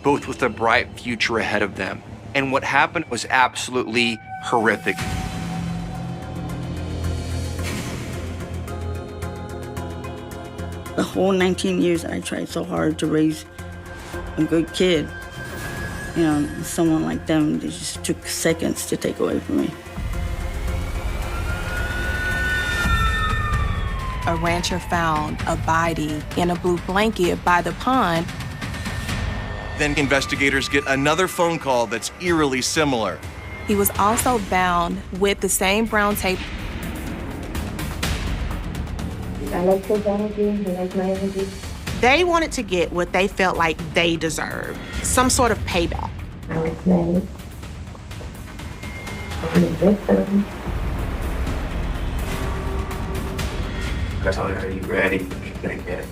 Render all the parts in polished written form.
both with a bright future ahead of them. And what happened was absolutely horrific. The whole 19 years, I tried so hard to raise a good kid. You know, someone like them, they just took seconds to take away from me. A rancher found a body in a blue blanket by the pond. Then investigators get another phone call that's eerily similar. He was also bound with the same brown tape. I like his energy, he likes my energy. They wanted to get what they felt like they deserved, some sort of payback. I was mad. I'm a victim. I told her, are you ready? She's gonna get it.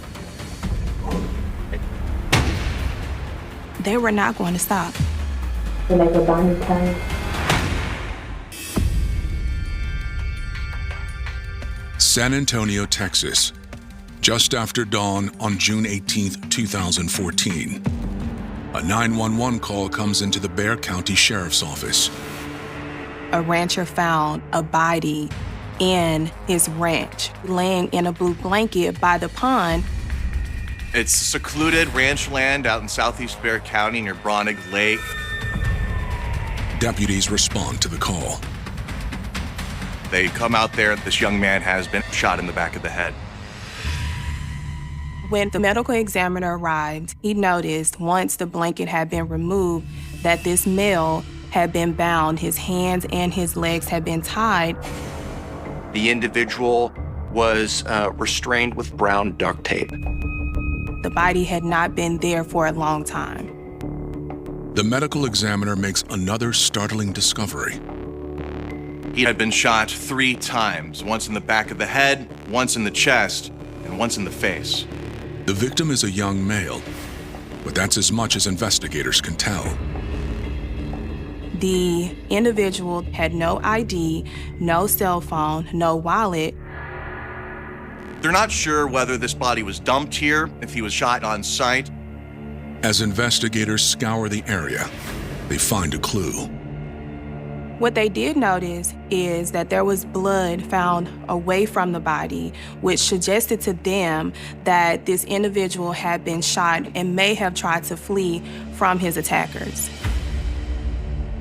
They were not going to stop. You're like a Bonnie Tyler. San Antonio, Texas, just after dawn on June 18, 2014. A 911 call comes into the Bexar County Sheriff's Office. A rancher found a body in his ranch, laying in a blue blanket by the pond. It's secluded ranch land out in southeast Bexar County near Bronig Lake. Deputies respond to the call. They come out there, this young man has been shot in the back of the head. When the medical examiner arrived, he noticed once the blanket had been removed that this male had been bound. His hands and his legs had been tied. The individual was restrained with brown duct tape. The body had not been there for a long time. The medical examiner makes another startling discovery. He had been shot 3 times, once in the back of the head, once in the chest, and once in the face. The victim is a young male, but that's as much as investigators can tell. The individual had no ID, no cell phone, no wallet. They're not sure whether this body was dumped here, if he was shot on site. As investigators scour the area, they find a clue. What they did notice is that there was blood found away from the body, which suggested to them that this individual had been shot and may have tried to flee from his attackers.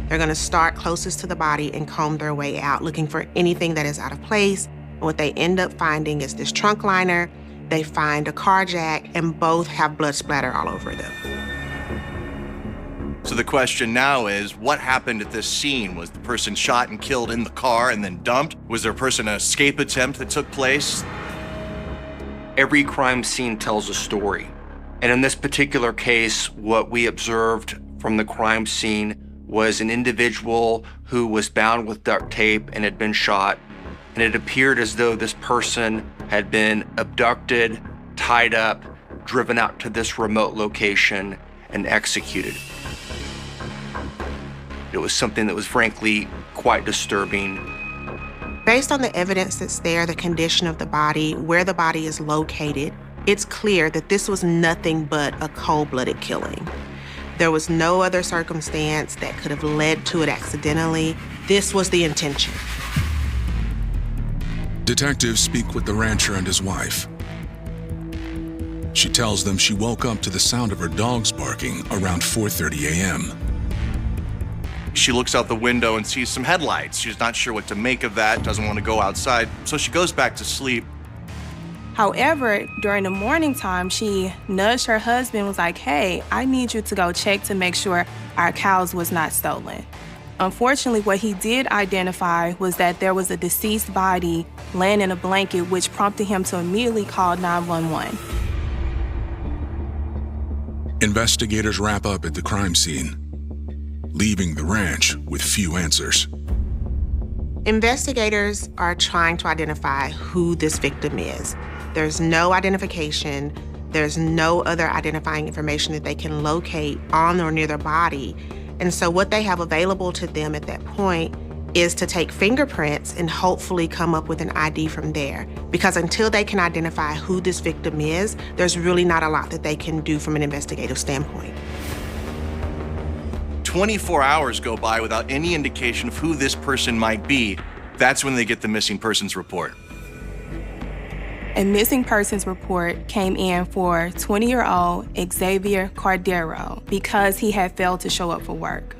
They're gonna start closest to the body and comb their way out, looking for anything that is out of place. And what they end up finding is this trunk liner. They find a car jack, and both have blood splatter all over them. So the question now is, what happened at this scene? Was the person shot and killed in the car and then dumped? Was there a person an escape attempt that took place? Every crime scene tells a story. And in this particular case, what we observed from the crime scene was an individual who was bound with duct tape and had been shot. And it appeared as though this person had been abducted, tied up, driven out to this remote location, and executed. It was something that was frankly quite disturbing. Based on the evidence that's there, the condition of the body, where the body is located, it's clear that this was nothing but a cold-blooded killing. There was no other circumstance that could have led to it accidentally. This was the intention. Detectives speak with the rancher and his wife. She tells them she woke up to the sound of her dogs barking around 4:30 a.m. She looks out the window and sees some headlights. She's not sure what to make of that, doesn't want to go outside, so she goes back to sleep. However, during the morning time, she nudged her husband, was like, hey, I need you to go check to make sure our cows was not stolen. Unfortunately, what he did identify was that there was a deceased body laying in a blanket, which prompted him to immediately call 911. Investigators wrap up at the crime scene, leaving the ranch with few answers. Investigators are trying to identify who this victim is. There's no identification. There's no other identifying information that they can locate on or near their body. And so what they have available to them at that point is to take fingerprints and hopefully come up with an ID from there. Because until they can identify who this victim is, there's really not a lot that they can do from an investigative standpoint. 24 hours go by without any indication of who this person might be. That's when they get the missing persons report. A missing persons report came in for 20-year-old Xavier Cordero because he had failed to show up for work.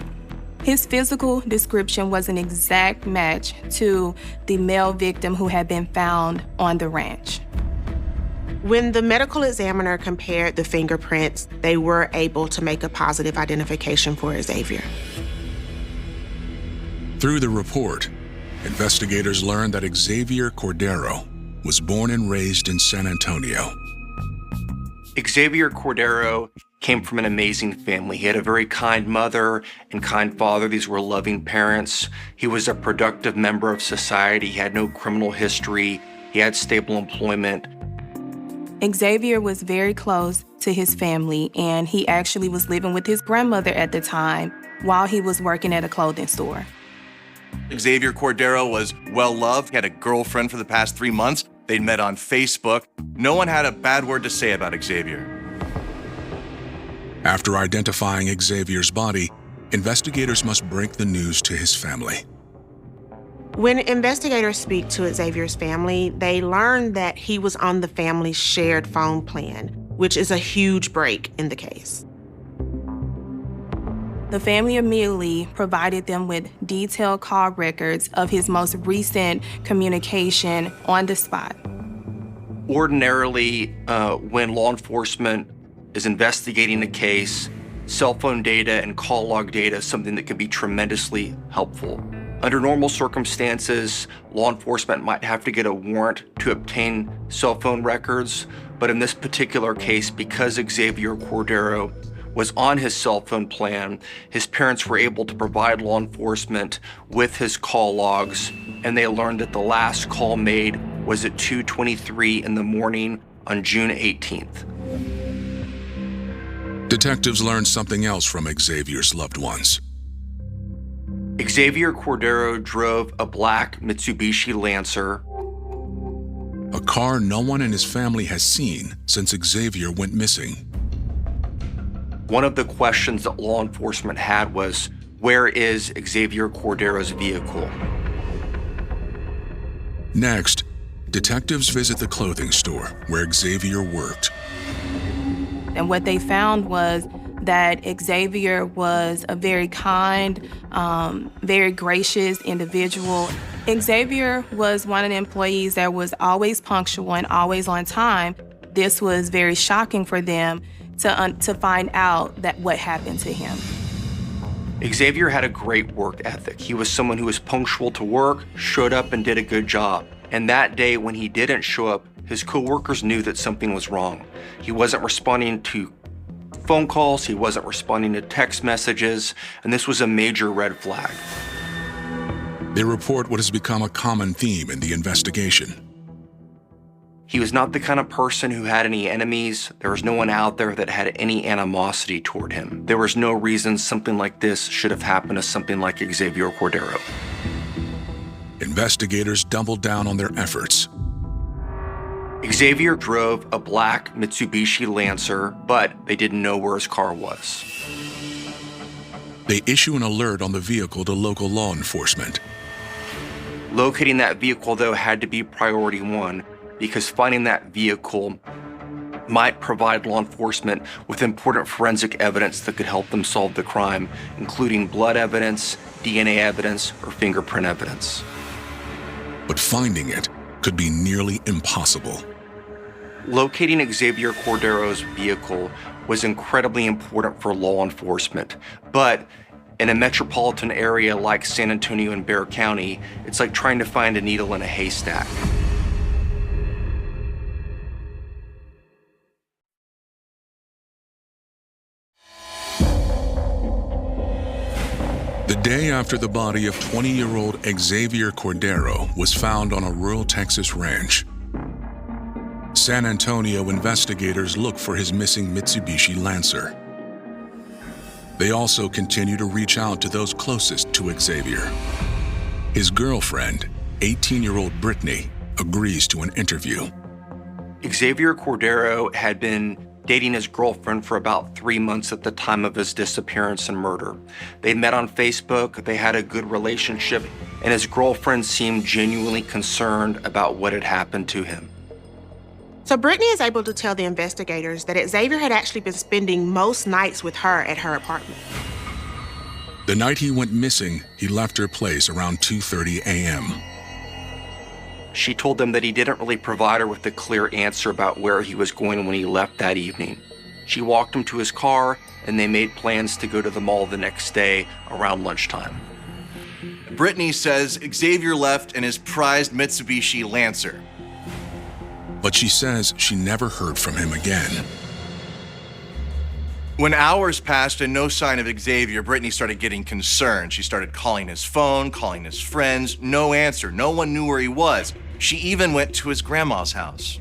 His physical description was an exact match to the male victim who had been found on the ranch. When the medical examiner compared the fingerprints, they were able to make a positive identification for Xavier. Through the report, investigators learned that Xavier Cordero was born and raised in San Antonio. Xavier Cordero came from an amazing family. He had a very kind mother and kind father. These were loving parents. He was a productive member of society. He had no criminal history. He had stable employment. Xavier was very close to his family, and he actually was living with his grandmother at the time while he was working at a clothing store. Xavier Cordero was well-loved. He had a girlfriend for the past 3 months. They'd met on Facebook. No one had a bad word to say about Xavier. After identifying Xavier's body, investigators must break the news to his family. When investigators speak to Xavier's family, they learn that he was on the family's shared phone plan, which is a huge break in the case. The family immediately provided them with detailed call records of his most recent communication on the spot. Ordinarily, when law enforcement is investigating a case, cell phone data and call log data is something that can be tremendously helpful. Under normal circumstances, law enforcement might have to get a warrant to obtain cell phone records, but in this particular case, because Xavier Cordero was on his cell phone plan, his parents were able to provide law enforcement with his call logs, and they learned that the last call made was at 2:23 in the morning on June 18th. Detectives learned something else from Xavier's loved ones. Xavier Cordero drove a black Mitsubishi Lancer, A car no one in his family has seen since Xavier went missing. One of the questions that law enforcement had was, where is Xavier Cordero's vehicle? Next, detectives visit the clothing store where Xavier worked. And what they found was that Xavier was a very kind, very gracious individual. Xavier was one of the employees that was always punctual and always on time. This was very shocking for them to find out that what happened to him. Xavier had a great work ethic. He was someone who was punctual to work, showed up and did a good job. And that day when he didn't show up, his coworkers knew that something was wrong. He wasn't responding to phone calls, he wasn't responding to text messages, and this was a major red flag. They report what has become a common theme in the investigation. He was not the kind of person who had any enemies. There was no one out there that had any animosity toward him. There was no reason something like this should have happened to something like Xavier Cordero. Investigators doubled down on their efforts. Xavier drove a black Mitsubishi Lancer, but they didn't know where his car was. They issue an alert on the vehicle to local law enforcement. Locating that vehicle, though, had to be priority one, because finding that vehicle might provide law enforcement with important forensic evidence that could help them solve the crime, including blood evidence, DNA evidence, or fingerprint evidence. But finding it could be nearly impossible. Locating Xavier Cordero's vehicle was incredibly important for law enforcement, but in a metropolitan area like San Antonio and Bexar County, it's like trying to find a needle in a haystack. The day after the body of 20-year-old Xavier Cordero was found on a rural Texas ranch, San Antonio investigators look for his missing Mitsubishi Lancer. They also continue to reach out to those closest to Xavier. His girlfriend, 18-year-old Brittany, agrees to an interview. Xavier Cordero had been dating his girlfriend for about 3 months at the time of his disappearance and murder. They met on Facebook, they had a good relationship, and his girlfriend seemed genuinely concerned about what had happened to him. So Brittany is able to tell the investigators that Xavier had actually been spending most nights with her at her apartment. The night he went missing, he left her place around 2:30 a.m. She told them that he didn't really provide her with a clear answer about where he was going when he left that evening. She walked him to his car, and they made plans to go to the mall the next day around lunchtime. Brittany says Xavier left in his prized Mitsubishi Lancer. But she says she never heard from him again. When hours passed and no sign of Xavier, Brittany started getting concerned. She started calling his phone, calling his friends. No answer. No one knew where he was. She even went to his grandma's house.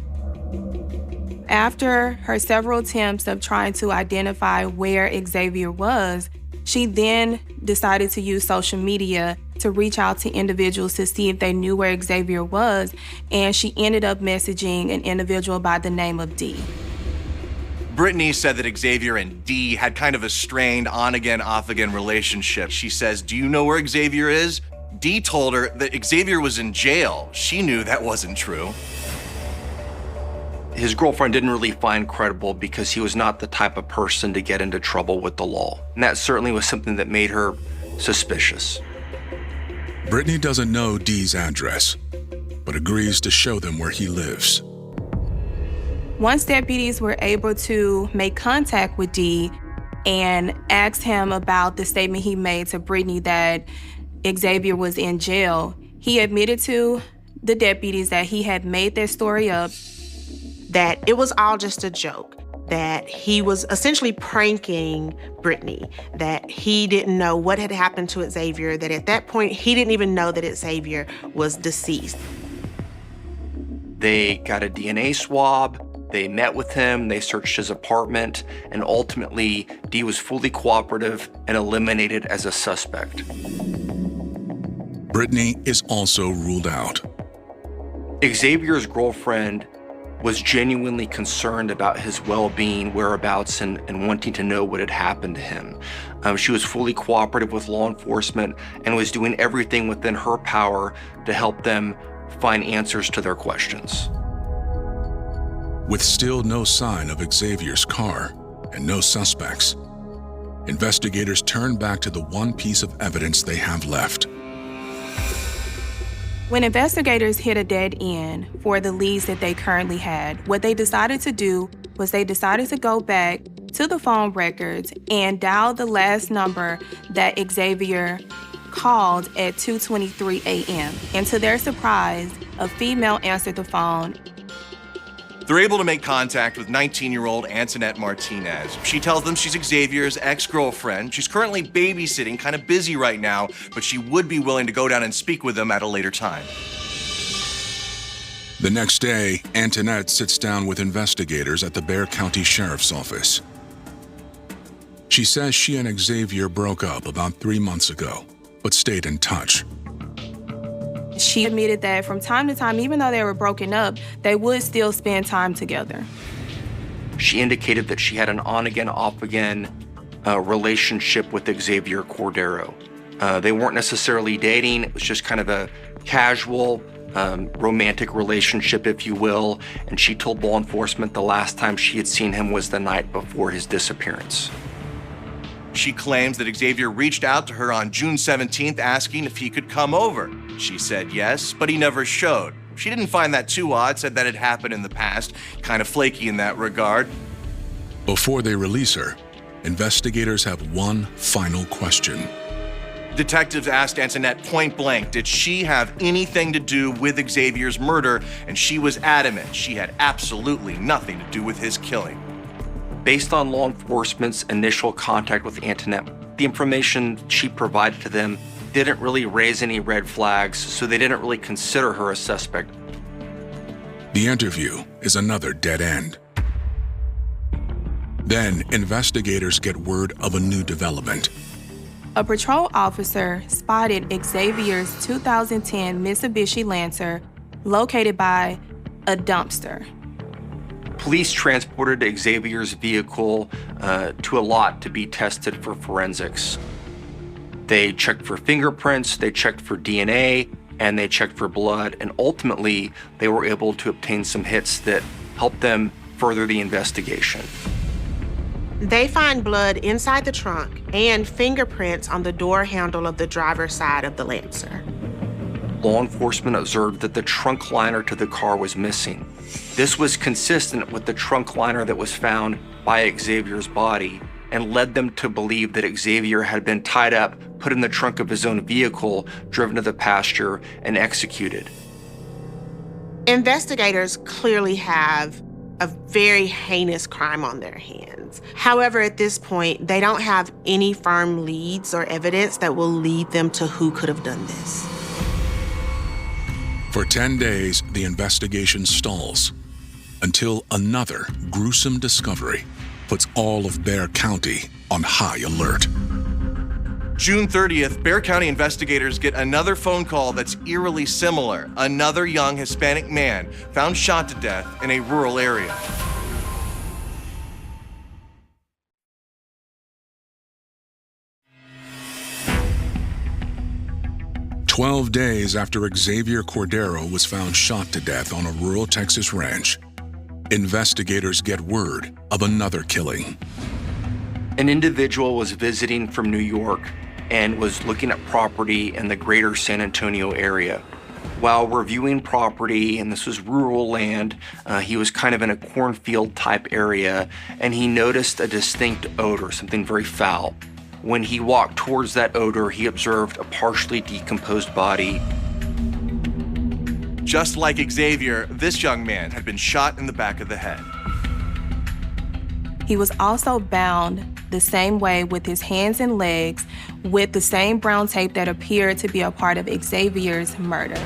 After her several attempts of trying to identify where Xavier was, she then decided to use social media to reach out to individuals to see if they knew where Xavier was, and she ended up messaging an individual by the name of Dee. Brittany said that Xavier and Dee had kind of a strained on-again, off-again relationship. She says, "Do you know where Xavier is?" Dee told her that Xavier was in jail. She knew that wasn't true. His girlfriend didn't really find credible because he was not the type of person to get into trouble with the law. And that certainly was something that made her suspicious. Brittany doesn't know Dee's address, but agrees to show them where he lives. Once deputies were able to make contact with Dee and asked him about the statement he made to Brittany that Xavier was in jail, he admitted to the deputies that he had made that story up. That it was all just a joke, that he was essentially pranking Brittany, that he didn't know what had happened to Xavier, that at that point he didn't even know that Xavier was deceased. They got a DNA swab. They met with him, they searched his apartment, and ultimately, Dee was fully cooperative and eliminated as a suspect. Brittany is also ruled out. Xavier's girlfriend was genuinely concerned about his well-being, whereabouts, and wanting to know what had happened to him. She was fully cooperative with law enforcement and was doing everything within her power to help them find answers to their questions. With still no sign of Xavier's car and no suspects, investigators turn back to the one piece of evidence they have left. When investigators hit a dead end for the leads that they currently had, what they decided to do was they decided to go back to the phone records and dial the last number that Xavier called at 2:23 a.m. And to their surprise, a female answered the phone. They're able to make contact with 19-year-old Antoinette Martinez. She tells them she's Xavier's ex-girlfriend. She's currently babysitting, kind of busy right now, but she would be willing to go down and speak with them at a later time. The next day, Antoinette sits down with investigators at the Bexar County Sheriff's Office. She says she and Xavier broke up about 3 months ago, but stayed in touch. She admitted that from time to time, even though they were broken up, they would still spend time together. She indicated that she had an on-again, off-again relationship with Xavier Cordero. They weren't necessarily dating. It was just kind of a casual, romantic relationship, if you will. And she told law enforcement the last time she had seen him was the night before his disappearance. She claims that Xavier reached out to her on June 17th asking if he could come over. She said yes, but he never showed. She didn't find that too odd, said that had happened in the past, kind of flaky in that regard. Before they release her, investigators have one final question. Detectives asked Antoinette point blank, did she have anything to do with Xavier's murder? And she was adamant she had absolutely nothing to do with his killing. Based on law enforcement's initial contact with Antoinette, the information she provided to them didn't really raise any red flags, so they didn't really consider her a suspect. The interview is another dead end. Then, investigators get word of a new development. A patrol officer spotted Xavier's 2010 Mitsubishi Lancer located by a dumpster. Police transported Xavier's vehicle to a lot to be tested for forensics. They checked for fingerprints, they checked for DNA, and they checked for blood, and ultimately they were able to obtain some hits that helped them further the investigation. They find blood inside the trunk and fingerprints on the door handle of the driver's side of the Lancer. Law enforcement observed that the trunk liner to the car was missing. This was consistent with the trunk liner that was found by Xavier's body and led them to believe that Xavier had been tied up, put in the trunk of his own vehicle, driven to the pasture, and executed. Investigators clearly have a very heinous crime on their hands. However, at this point, they don't have any firm leads or evidence that will lead them to who could have done this. For 10 days, the investigation stalls until another gruesome discovery puts all of Bexar County on high alert. June 30th, Bexar County investigators get another phone call that's eerily similar. Another young Hispanic man found shot to death in a rural area. "12 days after Xavier Cordero was found shot to death on a rural Texas ranch, investigators get word of another killing. An individual was visiting from New York and was looking at property in the greater San Antonio area. While reviewing property, and this was rural land, he was kind of in a cornfield type area, and he noticed a distinct odor, something very foul. When he walked towards that odor, he observed a partially decomposed body. Just like Xavier, this young man had been shot in the back of the head. He was also bound the same way with his hands and legs with the same brown tape that appeared to be a part of Xavier's murder.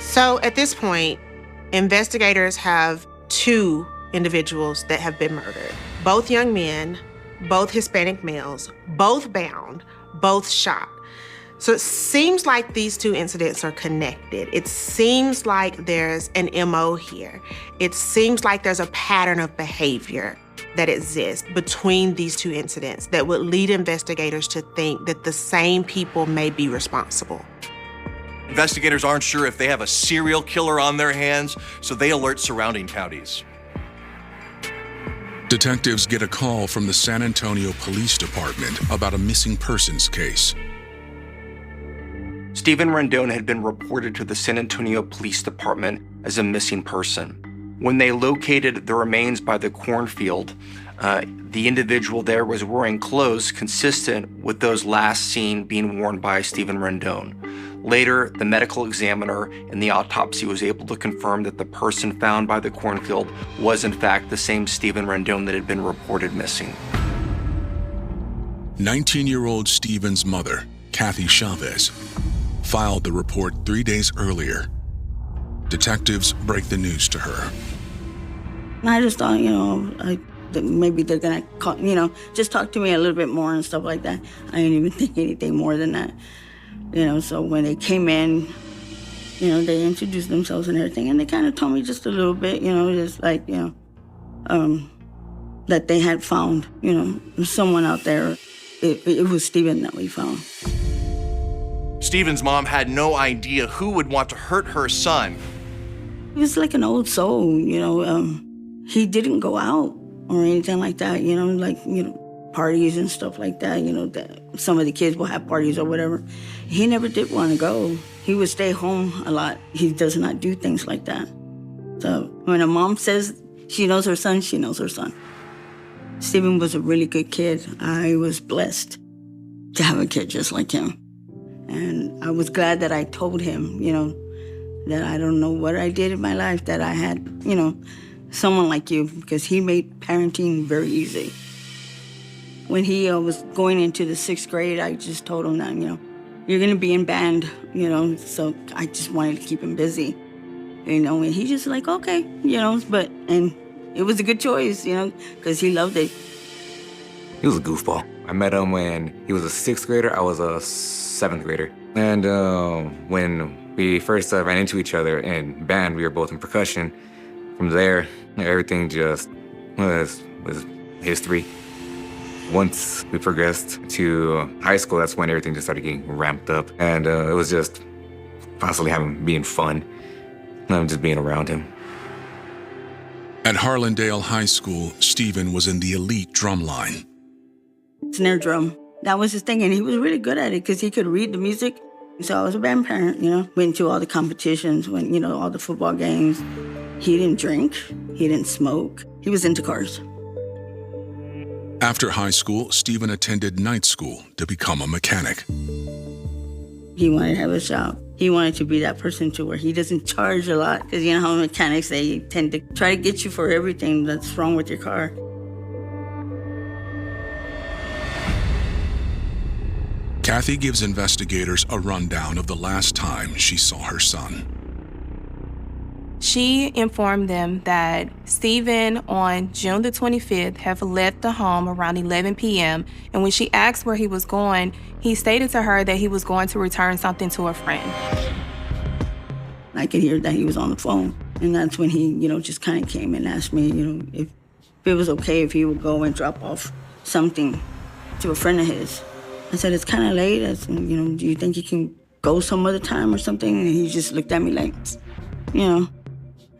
So at this point, investigators have two individuals that have been murdered. Both young men, both Hispanic males, both bound, both shot. So it seems like these two incidents are connected. It seems like there's an MO here. It seems like there's a pattern of behavior that exists between these two incidents that would lead investigators to think that the same people may be responsible. Investigators aren't sure if they have a serial killer on their hands, so they alert surrounding counties. Detectives get a call from the San Antonio Police Department about a missing persons case. Stephen Rendon had been reported to the San Antonio Police Department as a missing person. When they located the remains by the cornfield, the individual there was wearing clothes consistent with those last seen being worn by Stephen Rendon. Later, the medical examiner in the autopsy was able to confirm that the person found by the cornfield was in fact the same Stephen Rendon that had been reported missing. 19-year-old Stephen's mother, Kathy Chavez, filed the report 3 days earlier. Detectives break the news to her. I just thought, that maybe they're gonna call, just talk to me a little bit more and stuff like that. I didn't even think anything more than that. So when they came in, they introduced themselves and everything, and they kind of told me just a little bit, just like, that they had found, someone out there. It was Stephen that we found. Stephen's mom had no idea who would want to hurt her son. He was like an old soul, he didn't go out or anything like that, parties and stuff like that, that some of the kids will have parties or whatever. He never did want to go. He would stay home a lot. He does not do things like that. So when a mom says she knows her son, she knows her son. Stephen was a really good kid. I was blessed to have a kid just like him. And I was glad that I told him, that I don't know what I did in my life, that I had, someone like you, because he made parenting very easy. When he was going into the 6th grade, I just told him that, you're going to be in band, so I just wanted to keep him busy, and he just like, okay, and it was a good choice, because he loved it. He was a goofball. I met him when he was a 6th grader, I was a 7th grader. And when We first ran into each other in band. We were both in percussion. From there, everything just was history. Once we progressed to high school, that's when everything just started getting ramped up. And it was just constantly being fun. Just being around him. At Harlandale High School, Stephen was in the elite drum line. Snare drum. That was his thing, and he was really good at it because he could read the music. So I was a band parent, Went to all the competitions, went, all the football games. He didn't drink. He didn't smoke. He was into cars. After high school, Stephen attended night school to become a mechanic. He wanted to have a shop. He wanted to be that person to where he doesn't charge a lot. Because how mechanics, they tend to try to get you for everything that's wrong with your car. Kathy gives investigators a rundown of the last time she saw her son. She informed them that Stephen, on June the 25th, had left the home around 11 p.m. And when she asked where he was going, he stated to her that he was going to return something to a friend. I could hear that he was on the phone. And that's when he, just kind of came and asked me, if it was okay if he would go and drop off something to a friend of his. I said, it's kind of late. I said, do you think you can go some other time or something? And he just looked at me like, And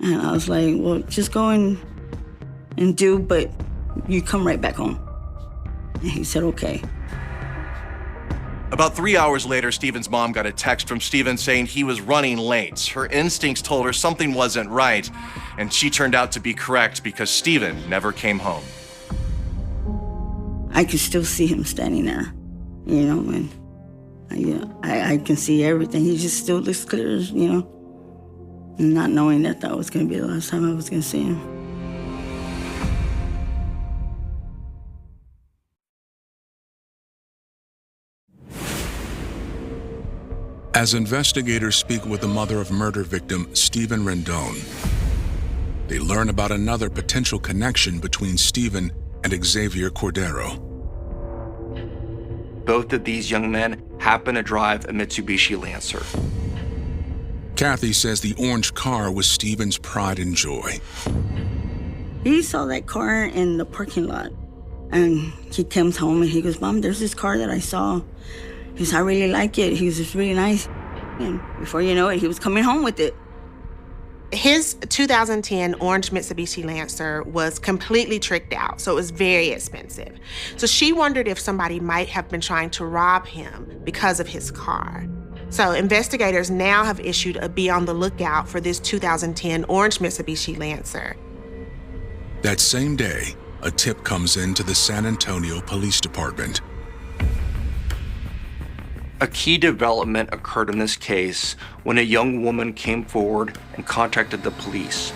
I was like, well, just go and do, but you come right back home. And he said, okay. About 3 hours later, Stephen's mom got a text from Stephen saying he was running late. Her instincts told her something wasn't right, and she turned out to be correct because Stephen never came home. I could still see him standing there, and I can see everything. He just still looks clear, not knowing that was going to be the last time I was going to see him. As investigators speak with the mother of murder victim Stephen Rendon, they learn about another potential connection between Stephen and Xavier Cordero. Both of these young men happen to drive a Mitsubishi Lancer. Kathy says the orange car was Stephen's pride and joy. He saw that car in the parking lot, and he comes home and he goes, Mom, there's this car that I saw. He goes, I really like it. He goes, it's really nice. And before you know it, he was coming home with it. His 2010 orange Mitsubishi Lancer was completely tricked out, so it was very expensive. So she wondered if somebody might have been trying to rob him because of his car. So investigators now have issued a be on the lookout for this 2010 orange Mitsubishi Lancer. That same day, a tip comes into the San Antonio Police Department. A key development occurred in this case when a young woman came forward and contacted the police.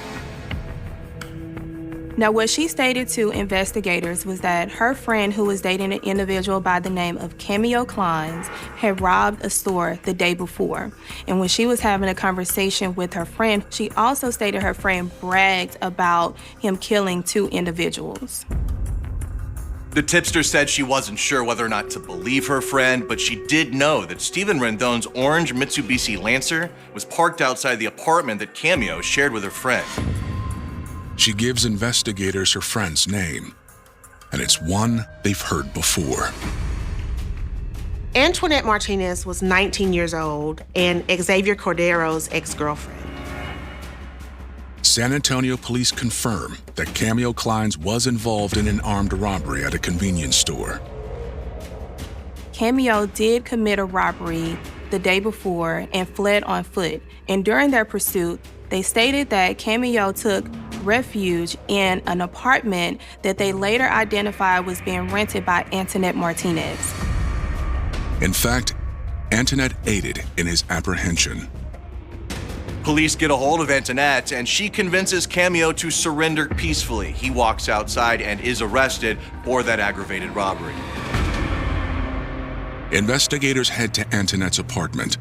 Now, what she stated to investigators was that her friend, who was dating an individual by the name of Cameo Kleins, had robbed a store the day before. And when she was having a conversation with her friend, she also stated her friend bragged about him killing 2 individuals. The tipster said she wasn't sure whether or not to believe her friend, but she did know that Stephen Rendon's orange Mitsubishi Lancer was parked outside the apartment that Cameo shared with her friend. She gives investigators her friend's name, and it's one they've heard before. Antoinette Martinez was 19 years old and Xavier Cordero's ex-girlfriend. San Antonio police confirm that Cameo Kleins was involved in an armed robbery at a convenience store. Cameo did commit a robbery the day before and fled on foot. And during their pursuit, they stated that Cameo took refuge in an apartment that they later identified was being rented by Antoinette Martinez. In fact, Antoinette aided in his apprehension. Police get a hold of Antoinette, and she convinces Cameo to surrender peacefully. He walks outside and is arrested for that aggravated robbery. Investigators head to Antoinette's apartment.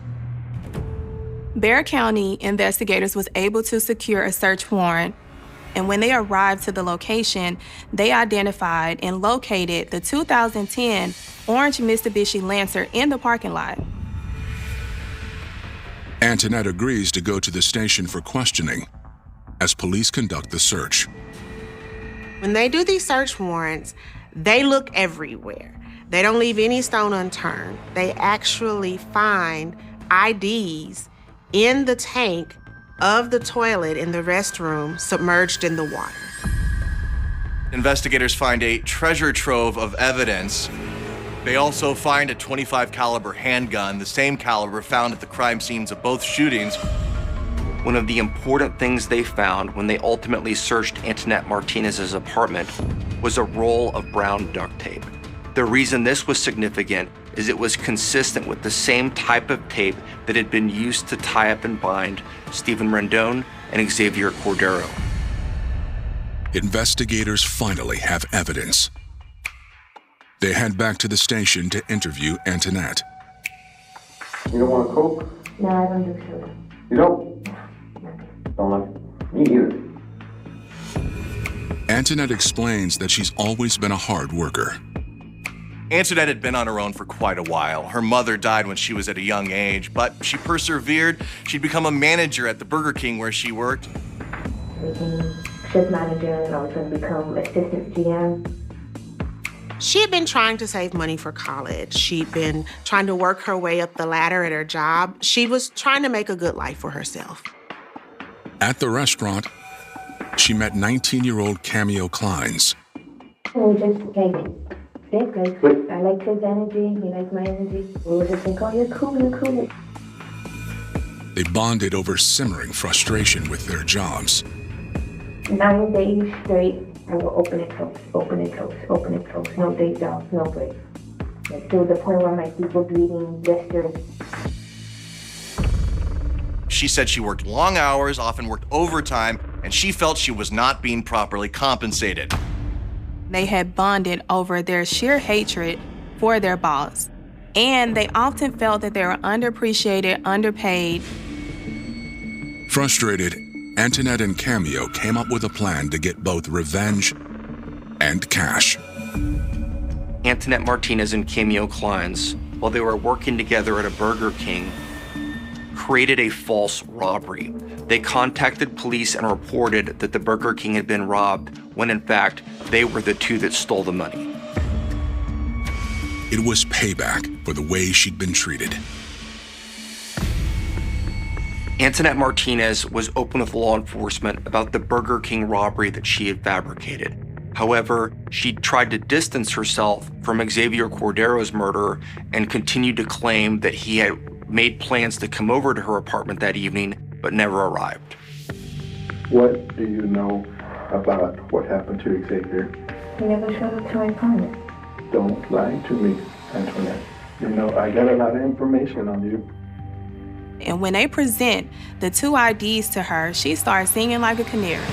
Bexar County investigators was able to secure a search warrant, and when they arrived to the location, they identified and located the 2010 orange Mitsubishi Lancer in the parking lot. Antoinette agrees to go to the station for questioning as police conduct the search. When they do these search warrants, they look everywhere. They don't leave any stone unturned. They actually find IDs in the tank of the toilet in the restroom submerged in the water. Investigators find a treasure trove of evidence. They also find a .25 caliber handgun, the same caliber found at the crime scenes of both shootings. One of the important things they found when they ultimately searched Antoinette Martinez's apartment was a roll of brown duct tape. The reason this was significant is it was consistent with the same type of tape that had been used to tie up and bind Stephen Rendon and Xavier Cordero. Investigators finally have evidence. They head back to the station to interview Antoinette. You don't want a Coke? No, I don't do soda. You don't? Don't like it? Me either. Antoinette explains that she's always been a hard worker. Antoinette had been on her own for quite a while. Her mother died when she was at a young age, but she persevered. She'd become a manager at the Burger King where she worked. Became shift manager, and I was going to become assistant GM. She had been trying to save money for college. She'd been trying to work her way up the ladder at her job. She was trying to make a good life for herself. At the restaurant, she met 19-year-old Cameo Kleins. We just like thick, like I liked his energy, he liked my energy. We were just like, oh, you're cool, you're cool. They bonded over simmering frustration with their jobs. 9 days straight, I will open and close, open and close, open and close. No days off, no breaks. Like, to the point where my feet were bleeding yesterday. She said she worked long hours, often worked overtime, and she felt she was not being properly compensated. They had bonded over their sheer hatred for their boss, and they often felt that they were underappreciated, underpaid. Frustrated, Antoinette and Cameo came up with a plan to get both revenge and cash. Antoinette Martinez and Cameo Kleins, while they were working together at a Burger King, created a false robbery. They contacted police and reported that the Burger King had been robbed, when in fact, they were the two that stole the money. It was payback for the way she'd been treated. Antoinette Martinez was open with law enforcement about the Burger King robbery that she had fabricated. However, she tried to distance herself from Xavier Cordero's murder and continued to claim that he had made plans to come over to her apartment that evening, but never arrived. What do you know about what happened to Xavier? He never showed up to my apartment. Don't lie to me, Antoinette. You know, I got a lot of information on you. And when they present the two IDs to her, she starts singing like a canary.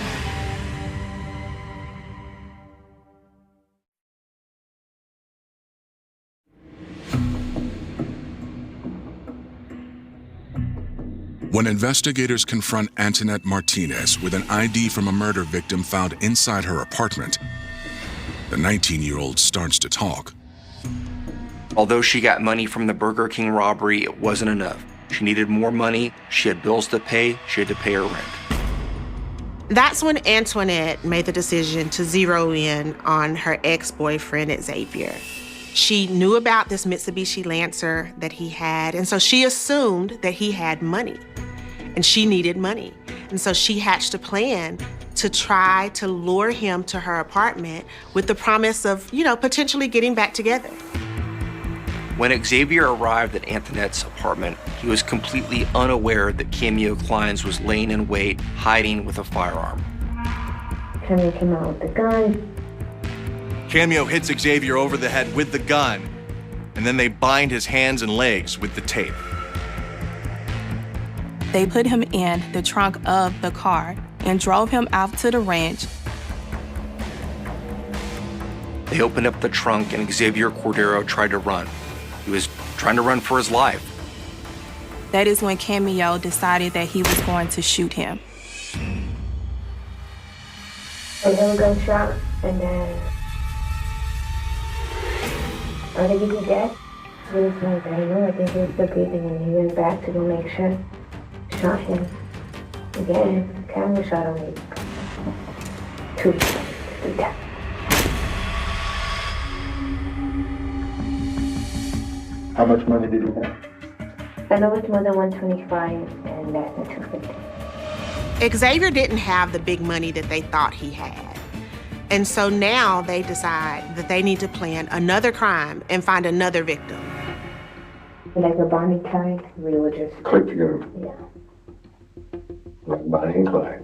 When investigators confront Antoinette Martinez with an ID from a murder victim found inside her apartment, the 19-year-old starts to talk. Although she got money from the Burger King robbery, it wasn't enough. She needed more money, she had bills to pay, she had to pay her rent. That's when Antoinette made the decision to zero in on her ex-boyfriend, Xavier. She knew about this Mitsubishi Lancer that he had, and so she assumed that he had money, and she needed money. And so she hatched a plan to try to lure him to her apartment with the promise of, potentially getting back together. When Xavier arrived at Antoinette's apartment, he was completely unaware that Cameo Kleins was laying in wait, hiding with a firearm. Cameo came out with the gun. Cameo hits Xavier over the head with the gun, and then they bind his hands and legs with the tape. They put him in the trunk of the car and drove him out to the ranch. They opened up the trunk and Xavier Cordero tried to run. He was trying to run for his life. That is when Cameo decided that he was going to shoot him. A little gunshot, and then I think he was dead. He was like, I don't know, I think he was still breathing, and he went back to go make sure. Shot him. Again, camera shot him like 2 times, 3 times. How much money did he have? I know it's more than 125 and less than 250. Xavier didn't have the big money that they thought he had. And so now they decide that they need to plan another crime and find another victim. Like a Bonnie Clyde, we would just Click together. Yeah. Like Bonnie and Clyde.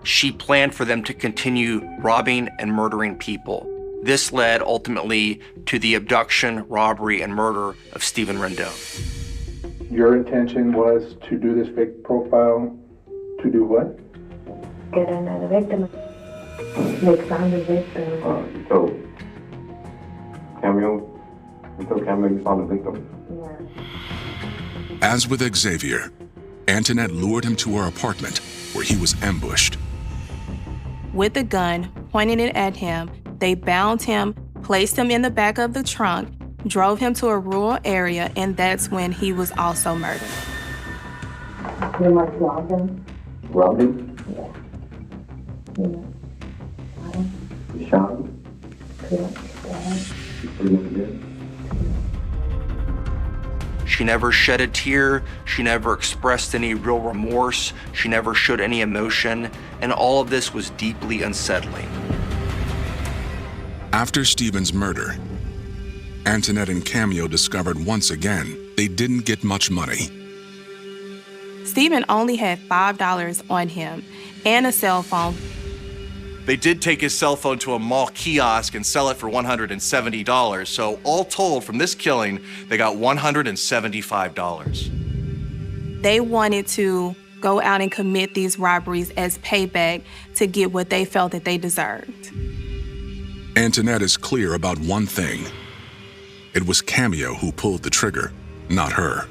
She planned for them to continue robbing and murdering people. This led ultimately to the abduction, robbery, and murder of Stephen Rendon. Your intention was to do this fake profile to do what? Get another victim. Like found a victim. You told Cameo you found a victim. Yeah. As with Xavier, Antoinette lured him to her apartment where he was ambushed. With a gun, pointing it at him, they bound him, placed him in the back of the trunk, drove him to a rural area, and that's when he was also murdered. Pretty much robbed him. Robbed him? Yeah. Yeah. Shot him. You shot him? Pretty much dead. You put him in the bed? She never shed a tear. She never expressed any real remorse. She never showed any emotion. And all of this was deeply unsettling. After Stephen's murder, Antoinette and Cameo discovered once again they didn't get much money. Stephen only had $5 on him and a cell phone. They did take his cell phone to a mall kiosk and sell it for $170. So all told, from this killing, they got $175. They wanted to go out and commit these robberies as payback to get what they felt that they deserved. Antoinette is clear about one thing. It was Cameo who pulled the trigger, not her.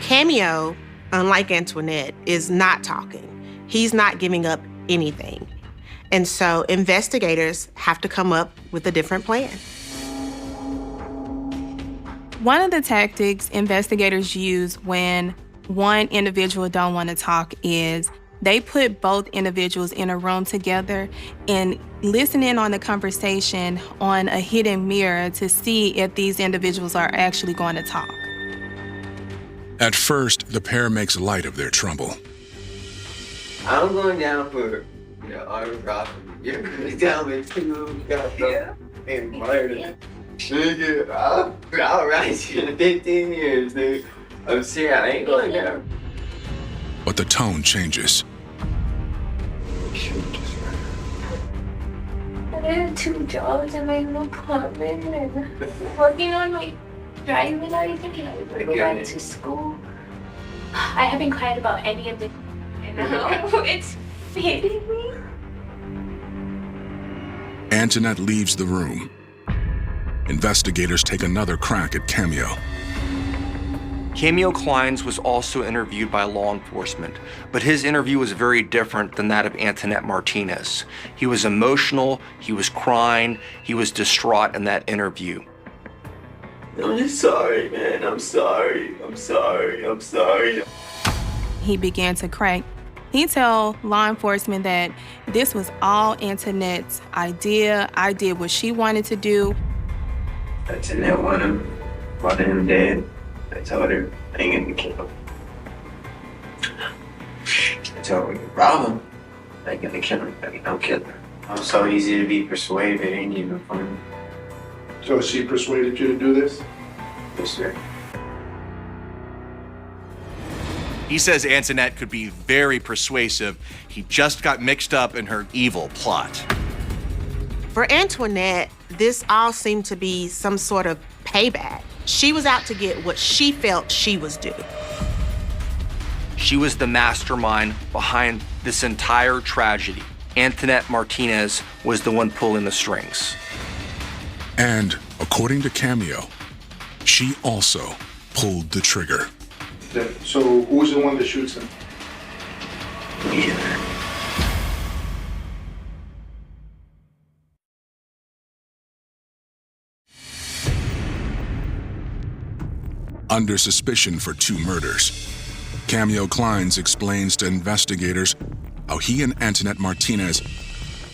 Cameo, unlike Antoinette, is not talking. He's not giving up anything. And so investigators have to come up with a different plan. One of the tactics investigators use when one individual don't want to talk is they put both individuals in a room together and listen in on the conversation on a hidden mirror to see if these individuals are actually going to talk. At first, the pair makes light of their trouble. I'm going down for armed robbery. You're going down with 2 and murder. Nigga, I'll write you in 15 years, dude. I'm serious, I ain't going down. But the tone changes. I had 2 jobs in my apartment and working on my driving license. I was going back to school. I haven't cried about any of this. It's hitting me. Antoinette leaves the room. Investigators take another crack at Cameo. Cameo Kleins was also interviewed by law enforcement, but his interview was very different than that of Antoinette Martinez. He was emotional, he was crying, he was distraught in that interview. I'm just sorry, man. I'm sorry. He began to crack. He told law enforcement that this was all Antoinette's idea. I did what she wanted to do. Antoinette wanted him dead. I told her I ain't gonna kill him. I told her we could rob him. I ain't gonna kill him. I mean, don't kill him. I'm so easy to be persuaded. It ain't even funny. So she persuaded you to do this? Yes, sir. He says Antoinette could be very persuasive. He just got mixed up in her evil plot. For Antoinette, this all seemed to be some sort of payback. She was out to get what she felt she was due. She was the mastermind behind this entire tragedy. Antoinette Martinez was the one pulling the strings. And, according to Cameo, she also pulled the trigger. So who's the one that shoots him? Yeah. under suspicion for 2 murders. Cameo Kleins explains to investigators how he and Antoinette Martinez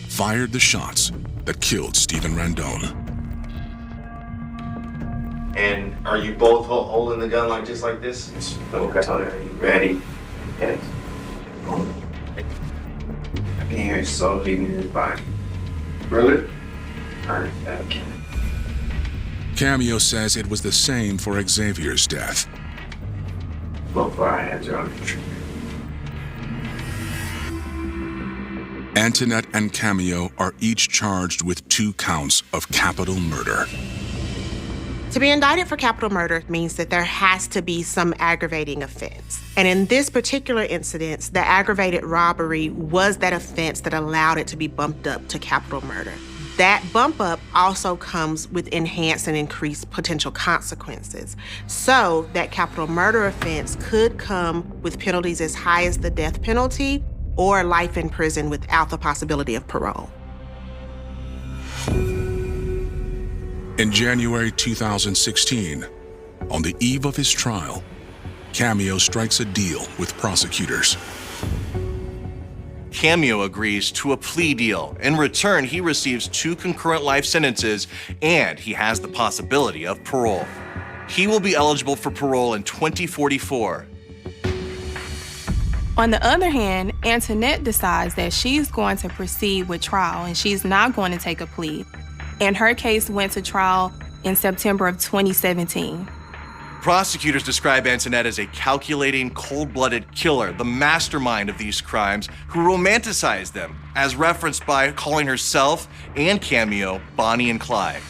fired the shots that killed Stephen Rendon. And are you both holding the gun just like this? Okay. Are you ready? Yes. I can hear his soul leaving his body. Really? Alright, okay. Cameo says it was the same for Xavier's death. Both of our hands are on the trigger. Antoinette and Cameo are each charged with 2 counts of capital murder. To be indicted for capital murder means that there has to be some aggravating offense. And in this particular incident, the aggravated robbery was that offense that allowed it to be bumped up to capital murder. That bump up also comes with enhanced and increased potential consequences. So that capital murder offense could come with penalties as high as the death penalty or life in prison without the possibility of parole. In January 2016, on the eve of his trial, Cameo strikes a deal with prosecutors. Cameo agrees to a plea deal. In return, he receives 2 concurrent life sentences, and he has the possibility of parole. He will be eligible for parole in 2044. On the other hand, Antoinette decides that she's going to proceed with trial and she's not going to take a plea. And her case went to trial in September of 2017. Prosecutors describe Antoinette as a calculating, cold-blooded killer, the mastermind of these crimes, who romanticized them, as referenced by calling herself and Cameo Bonnie and Clyde.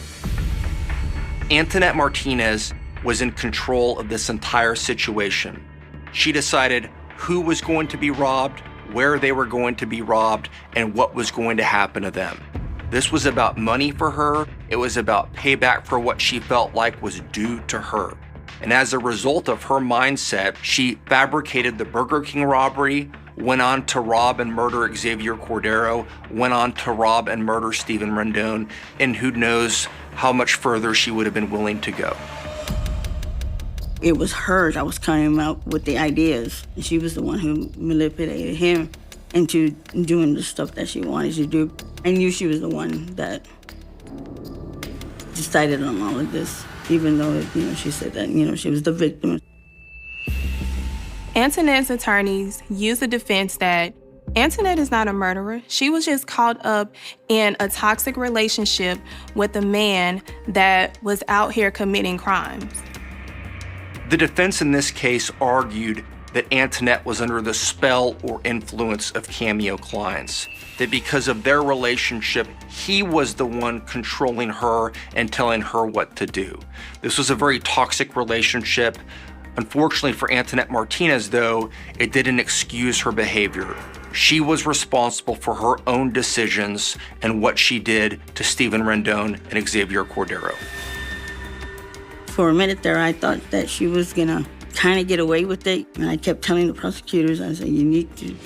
Antoinette Martinez was in control of this entire situation. She decided who was going to be robbed, where they were going to be robbed, and what was going to happen to them. This was about money for her. It was about payback for what she felt like was due to her. And as a result of her mindset, she fabricated the Burger King robbery, went on to rob and murder Xavier Cordero, went on to rob and murder Stephen Rendon, and who knows how much further she would have been willing to go. It was her that was coming out with the ideas. She was the one who manipulated him into doing the stuff that she wanted to do. I knew she was the one that decided on all of this, even though, she said that, she was the victim. Antoinette's attorneys used the defense that Antoinette is not a murderer. She was just caught up in a toxic relationship with a man that was out here committing crimes. The defense in this case argued that Antoinette was under the spell or influence of Cameo Kleins, that because of their relationship, he was the one controlling her and telling her what to do. This was a very toxic relationship. Unfortunately for Antoinette Martinez, though, it didn't excuse her behavior. She was responsible for her own decisions and what she did to Stephen Rendon and Xavier Cordero. For a minute there, I thought that she was gonna kind of get away with it. And I kept telling the prosecutors, I said, you need to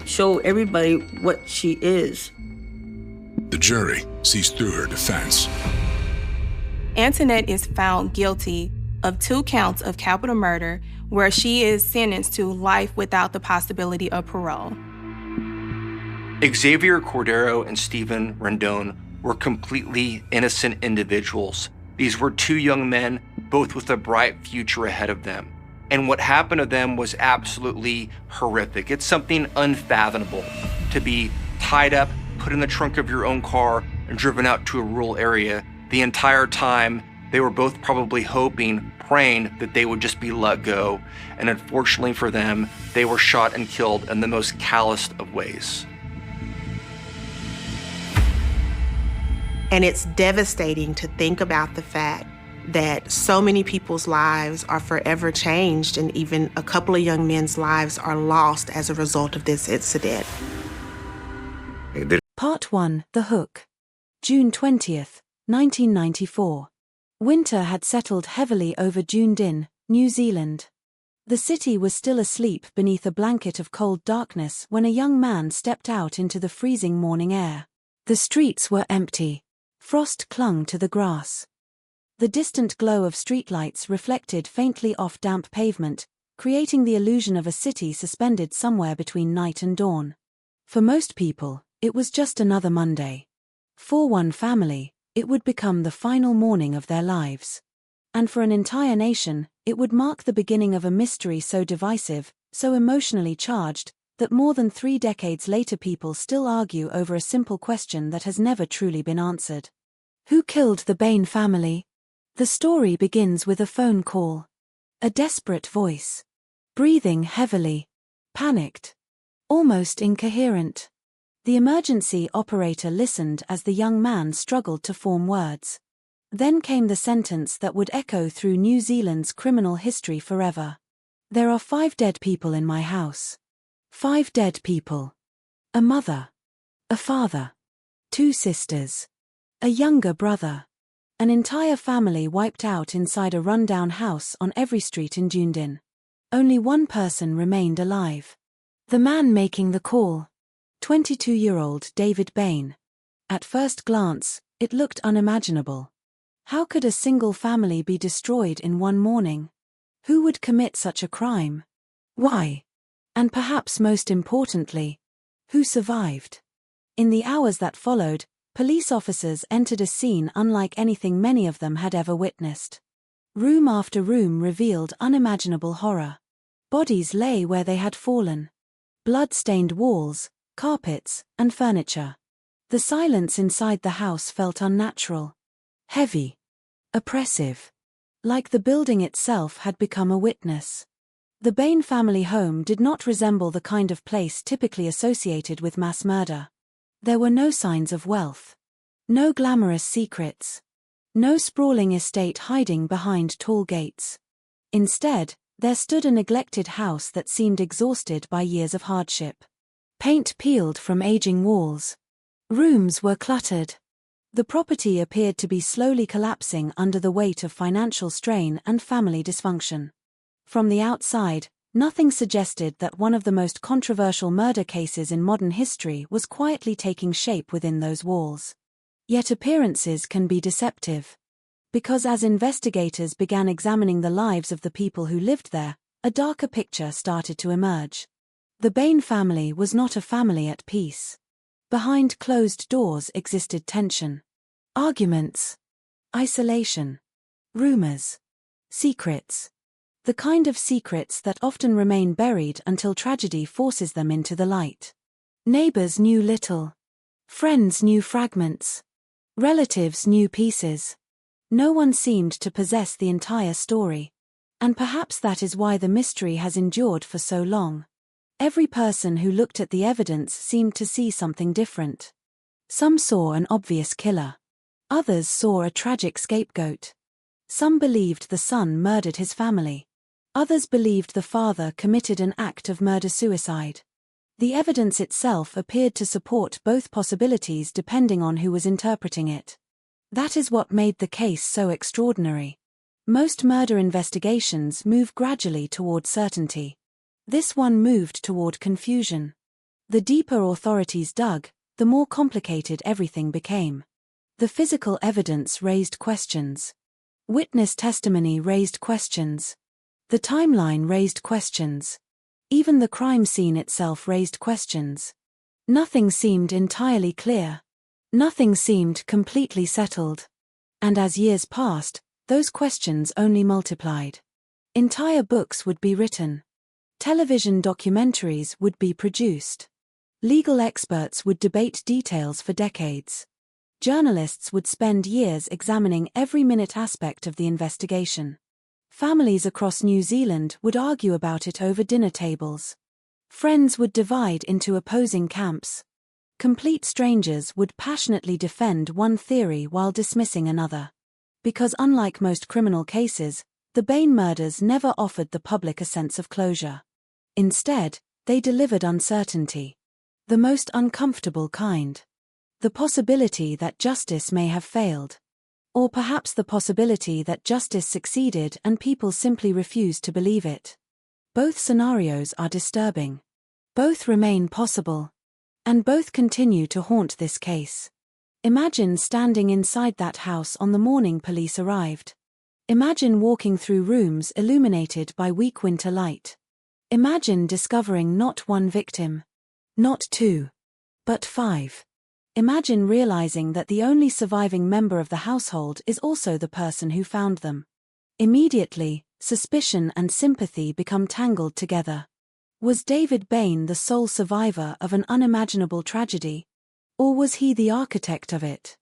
show everybody what she is. The jury sees through her defense. Antoinette is found guilty of 2 counts of capital murder, where she is sentenced to life without the possibility of parole. Xavier Cordero and Stephen Rendon were completely innocent individuals. These were 2 young men, both with a bright future ahead of them. And what happened to them was absolutely horrific. It's something unfathomable to be tied up, put in the trunk of your own car, and driven out to a rural area. The entire time, they were both probably hoping, praying that they would just be let go. And unfortunately for them, they were shot and killed in the most calloused of ways. And it's devastating to think about the fact that so many people's lives are forever changed, and even a couple of young men's lives are lost as a result of this incident. Part 1, The Hook. June 20th, 1994. Winter had settled heavily over Dunedin, New Zealand. The city was still asleep beneath a blanket of cold darkness when a young man stepped out into the freezing morning air. The streets were empty. Frost clung to the grass. The distant glow of streetlights reflected faintly off damp pavement, creating the illusion of a city suspended somewhere between night and dawn. For most people, it was just another Monday. For one family, it would become the final morning of their lives. And for an entire nation, it would mark the beginning of a mystery so divisive, so emotionally charged, that more than 3 decades later people still argue over a simple question that has never truly been answered. Who killed the Bain family? The story begins with a phone call. A desperate voice. Breathing heavily. Panicked. Almost incoherent. The emergency operator listened as the young man struggled to form words. Then came the sentence that would echo through New Zealand's criminal history forever. There are 5 dead people in my house. 5 dead people. A mother. A father. 2 sisters. A younger brother. An entire family wiped out inside a rundown house on every street in Dunedin. Only one person remained alive. The man making the call. 22-year-old David Bain. At first glance, it looked unimaginable. How could a single family be destroyed in one morning? Who would commit such a crime? Why? And perhaps most importantly, who survived? In the hours that followed, police officers entered a scene unlike anything many of them had ever witnessed. Room after room revealed unimaginable horror. Bodies lay where they had fallen. Blood-stained walls, carpets, and furniture. The silence inside the house felt unnatural. Heavy. Oppressive. Like the building itself had become a witness. The Bain family home did not resemble the kind of place typically associated with mass murder. There were no signs of wealth. No glamorous secrets. No sprawling estate hiding behind tall gates. Instead, there stood a neglected house that seemed exhausted by years of hardship. Paint peeled from aging walls. Rooms were cluttered. The property appeared to be slowly collapsing under the weight of financial strain and family dysfunction. From the outside, nothing suggested that one of the most controversial murder cases in modern history was quietly taking shape within those walls. Yet appearances can be deceptive. Because as investigators began examining the lives of the people who lived there, a darker picture started to emerge. The Bain family was not a family at peace. Behind closed doors existed tension. Arguments. Isolation. Rumors. Secrets. The kind of secrets that often remain buried until tragedy forces them into the light. Neighbors knew little. Friends knew fragments. Relatives knew pieces. No one seemed to possess the entire story. And perhaps that is why the mystery has endured for so long. Every person who looked at the evidence seemed to see something different. Some saw an obvious killer. Others saw a tragic scapegoat. Some believed the son murdered his family. Others believed the father committed an act of murder-suicide. The evidence itself appeared to support both possibilities depending on who was interpreting it. That is what made the case so extraordinary. Most murder investigations move gradually toward certainty. This one moved toward confusion. The deeper authorities dug, the more complicated everything became. The physical evidence raised questions. Witness testimony raised questions. The timeline raised questions. Even the crime scene itself raised questions. Nothing seemed entirely clear. Nothing seemed completely settled. And as years passed, those questions only multiplied. Entire books would be written. Television documentaries would be produced. Legal experts would debate details for decades. Journalists would spend years examining every minute aspect of the investigation. Families across New Zealand would argue about it over dinner tables. Friends would divide into opposing camps. Complete strangers would passionately defend one theory while dismissing another. Because unlike most criminal cases, the Bain murders never offered the public a sense of closure. Instead, they delivered uncertainty. The most uncomfortable kind. The possibility that justice may have failed. Or perhaps the possibility that justice succeeded and people simply refused to believe it. Both scenarios are disturbing. Both remain possible. And both continue to haunt this case. Imagine standing inside that house on the morning police arrived. Imagine walking through rooms illuminated by weak winter light. Imagine discovering not one victim, not two, but 5. Imagine realizing that the only surviving member of the household is also the person who found them. Immediately, suspicion and sympathy become tangled together. Was David Bain the sole survivor of an unimaginable tragedy? Or was he the architect of it?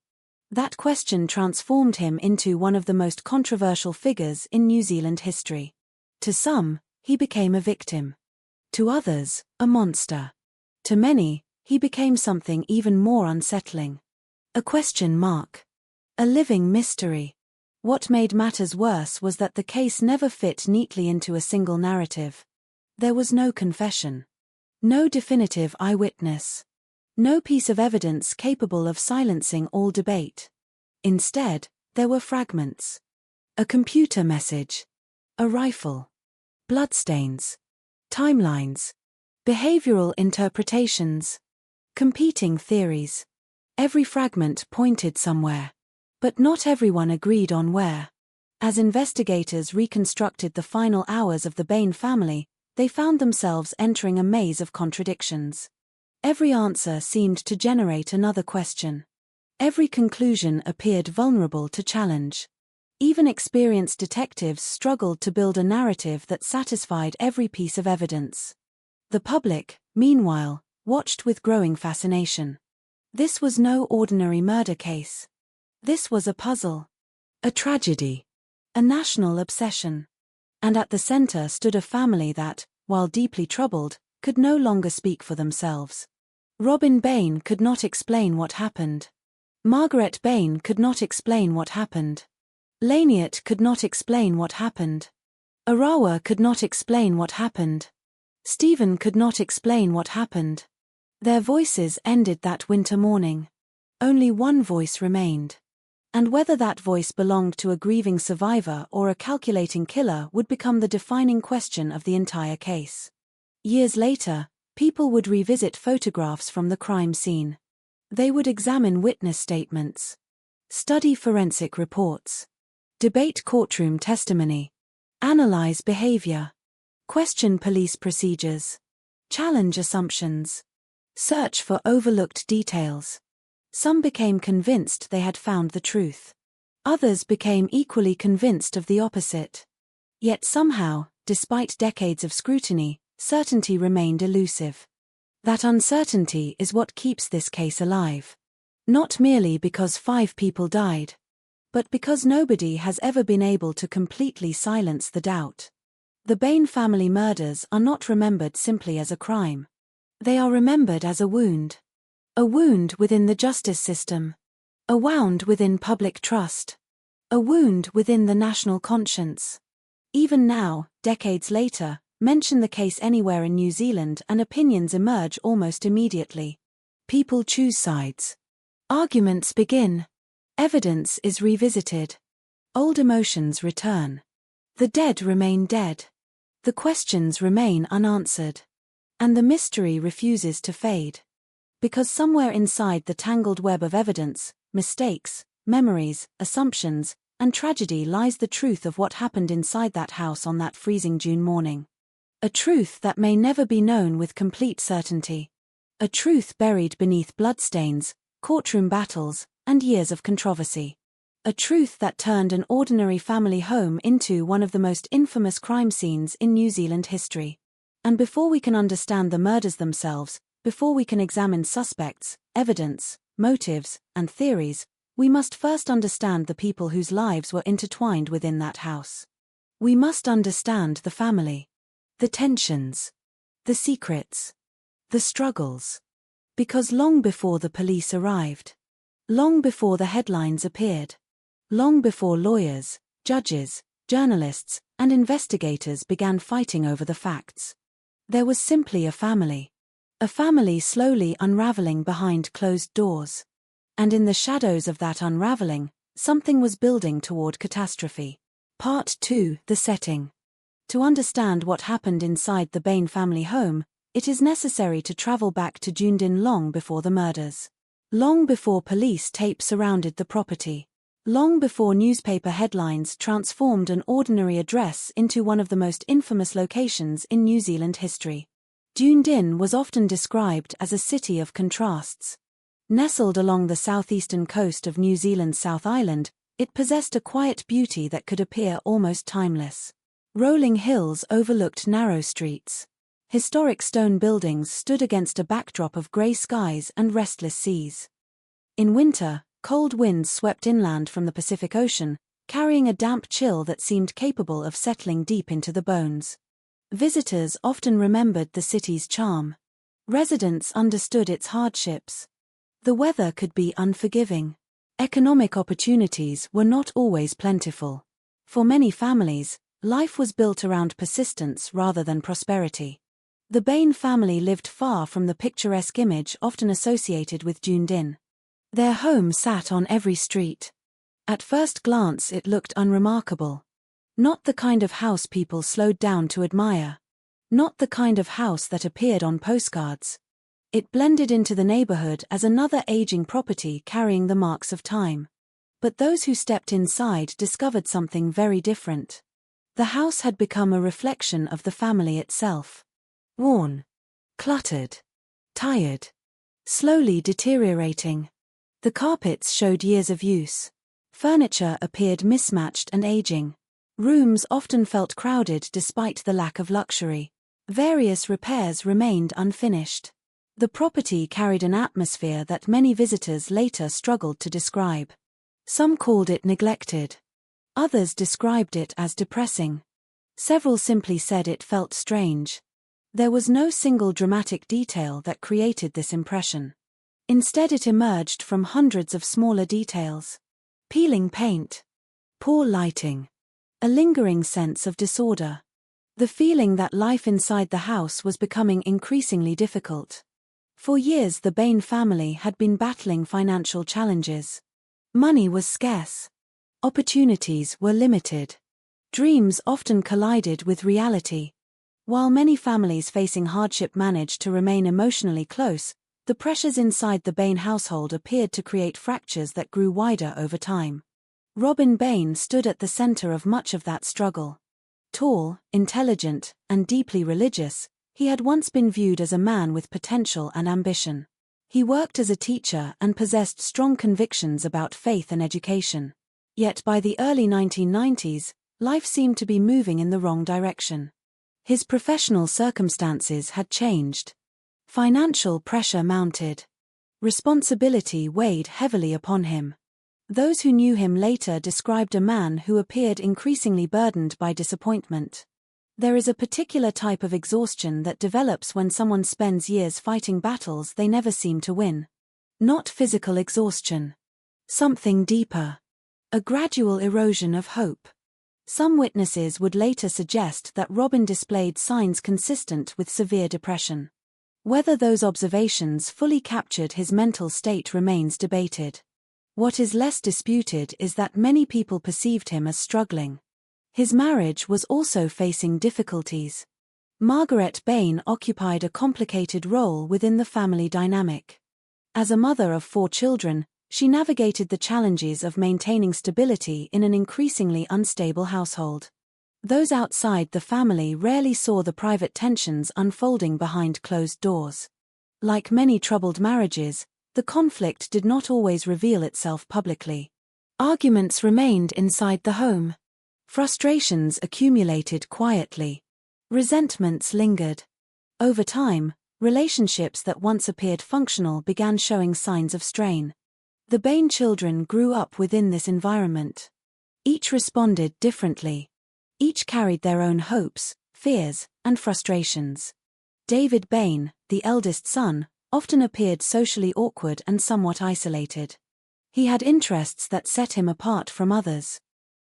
That question transformed him into one of the most controversial figures in New Zealand history. To some, he became a victim. To others, a monster. To many, he became something even more unsettling. A question mark. A living mystery. What made matters worse was that the case never fit neatly into a single narrative. There was no confession. No definitive eyewitness. No piece of evidence capable of silencing all debate. Instead, there were fragments. A computer message. A rifle. Bloodstains. Timelines. Behavioral interpretations. Competing theories. Every fragment pointed somewhere. But not everyone agreed on where. As investigators reconstructed the final hours of the Bain family, they found themselves entering a maze of contradictions. Every answer seemed to generate another question. Every conclusion appeared vulnerable to challenge. Even experienced detectives struggled to build a narrative that satisfied every piece of evidence. The public, meanwhile, watched with growing fascination. This was no ordinary murder case. This was a puzzle. A tragedy. A national obsession. And at the center stood a family that, while deeply troubled, could no longer speak for themselves. Robin Bain could not explain what happened. Margaret Bain could not explain what happened. Laniet could not explain what happened. Arawa could not explain what happened. Stephen could not explain what happened. Their voices ended that winter morning. Only one voice remained. And whether that voice belonged to a grieving survivor or a calculating killer would become the defining question of the entire case. Years later, people would revisit photographs from the crime scene. They would examine witness statements, study forensic reports, debate courtroom testimony, analyze behavior, question police procedures, challenge assumptions, search for overlooked details. Some became convinced they had found the truth. Others became equally convinced of the opposite. Yet somehow, despite decades of scrutiny, certainty remained elusive. That uncertainty is what keeps this case alive. Not merely because 5 people died, but because nobody has ever been able to completely silence the doubt. The Bain family murders are not remembered simply as a crime. They are remembered as a wound. A wound within the justice system. A wound within public trust. A wound within the national conscience. Even now, decades later, mention the case anywhere in New Zealand and opinions emerge almost immediately. People choose sides. Arguments begin. Evidence is revisited. Old emotions return. The dead remain dead. The questions remain unanswered. And the mystery refuses to fade. Because somewhere inside the tangled web of evidence, mistakes, memories, assumptions, and tragedy lies the truth of what happened inside that house on that freezing June morning. A truth that may never be known with complete certainty. A truth buried beneath bloodstains, courtroom battles, and years of controversy. A truth that turned an ordinary family home into one of the most infamous crime scenes in New Zealand history. And before we can understand the murders themselves, before we can examine suspects, evidence, motives, and theories, we must first understand the people whose lives were intertwined within that house. We must understand the family. The tensions. The secrets. The struggles. Because long before the police arrived, long before the headlines appeared, long before lawyers, judges, journalists, and investigators began fighting over the facts, there was simply a family. A family slowly unraveling behind closed doors. And in the shadows of that unraveling, something was building toward catastrophe. Part 2: The setting. To understand what happened inside the Bain family home, it is necessary to travel back to Dunedin long before the murders. long before police tape surrounded the property. Long before newspaper headlines transformed an ordinary address into one of the most infamous locations in New Zealand history. Dunedin was often described as a city of contrasts. Nestled along the southeastern coast of New Zealand's South Island, it possessed a quiet beauty that could appear almost timeless. Rolling hills overlooked narrow streets. Historic stone buildings stood against a backdrop of grey skies and restless seas. In winter, cold winds swept inland from the Pacific Ocean, carrying a damp chill that seemed capable of settling deep into the bones. Visitors often remembered the city's charm. Residents understood its hardships. The weather could be unforgiving. Economic opportunities were not always plentiful. For many families, life was built around persistence rather than prosperity. The Bain family lived far from the picturesque image often associated with Dunedin. Their home sat on every street. At first glance it looked unremarkable. Not the kind of house people slowed down to admire. Not the kind of house that appeared on postcards. It blended into the neighborhood as another aging property carrying the marks of time. But those who stepped inside discovered something very different. The house had become a reflection of the family itself. Worn, cluttered, tired, slowly deteriorating. The carpets showed years of use. Furniture appeared mismatched and aging. Rooms often felt crowded despite the lack of luxury. Various repairs remained unfinished. The property carried an atmosphere that many visitors later struggled to describe. Some called it neglected. Others described it as depressing. Several simply said it felt strange. There was no single dramatic detail that created this impression. Instead, it emerged from hundreds of smaller details. Peeling paint, poor lighting, a lingering sense of disorder. The feeling that life inside the house was becoming increasingly difficult. For years, the Bain family had been battling financial challenges. Money was scarce. Opportunities were limited. Dreams often collided with reality. While many families facing hardship managed to remain emotionally close, the pressures inside the Bain household appeared to create fractures that grew wider over time. Robin Bain stood at the center of much of that struggle. Tall, intelligent, and deeply religious, he had once been viewed as a man with potential and ambition. He worked as a teacher and possessed strong convictions about faith and education. Yet by the early 1990s, life seemed to be moving in the wrong direction. His professional circumstances had changed. Financial pressure mounted. Responsibility weighed heavily upon him. Those who knew him later described a man who appeared increasingly burdened by disappointment. There is a particular type of exhaustion that develops when someone spends years fighting battles they never seem to win. Not physical exhaustion. Something deeper. A gradual erosion of hope. Some witnesses would later suggest that Robin displayed signs consistent with severe depression. Whether those observations fully captured his mental state remains debated. What is less disputed is that many people perceived him as struggling. His marriage was also facing difficulties. Margaret Bain occupied a complicated role within the family dynamic. As a mother of 4 children, she navigated the challenges of maintaining stability in an increasingly unstable household. Those outside the family rarely saw the private tensions unfolding behind closed doors. Like many troubled marriages, the conflict did not always reveal itself publicly. Arguments remained inside the home. Frustrations accumulated quietly. Resentments lingered. Over time, relationships that once appeared functional began showing signs of strain. The Bain children grew up within this environment. Each responded differently. Each carried their own hopes, fears, and frustrations. David Bain, the eldest son, often appeared socially awkward and somewhat isolated. He had interests that set him apart from others.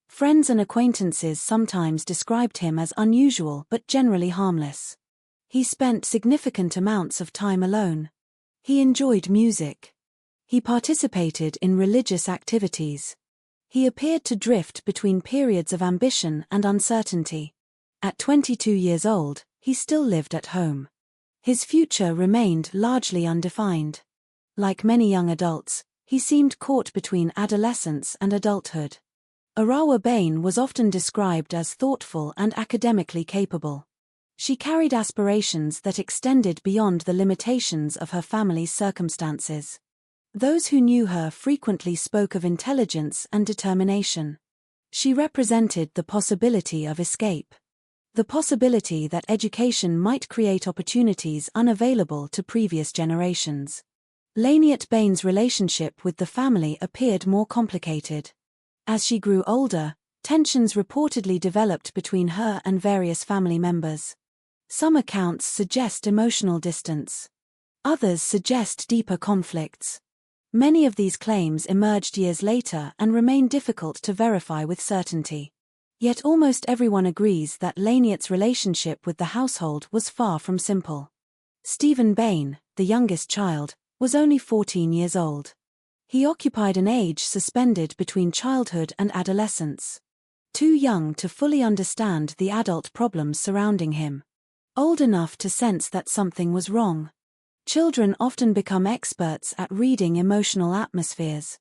Friends and acquaintances sometimes described him as unusual but generally harmless. He spent significant amounts of time alone. He enjoyed music. He participated in religious activities. He appeared to drift between periods of ambition and uncertainty. At 22 years old, he still lived at home. His future remained largely undefined. Like many young adults, he seemed caught between adolescence and adulthood. Arawa Bain was often described as thoughtful and academically capable. She carried aspirations that extended beyond the limitations of her family's circumstances. Those who knew her frequently spoke of intelligence and determination. She represented the possibility of escape. The possibility that education might create opportunities unavailable to previous generations. Laniet Bain's relationship with the family appeared more complicated. As she grew older, tensions reportedly developed between her and various family members. Some accounts suggest emotional distance. Others suggest deeper conflicts. Many of these claims emerged years later and remain difficult to verify with certainty. Yet almost everyone agrees that Laniet's relationship with the household was far from simple. Stephen Bain, the youngest child, was only 14 years old. He occupied an age suspended between childhood and adolescence. Too young to fully understand the adult problems surrounding him. Old enough to sense that something was wrong. Children often become experts at reading emotional atmospheres.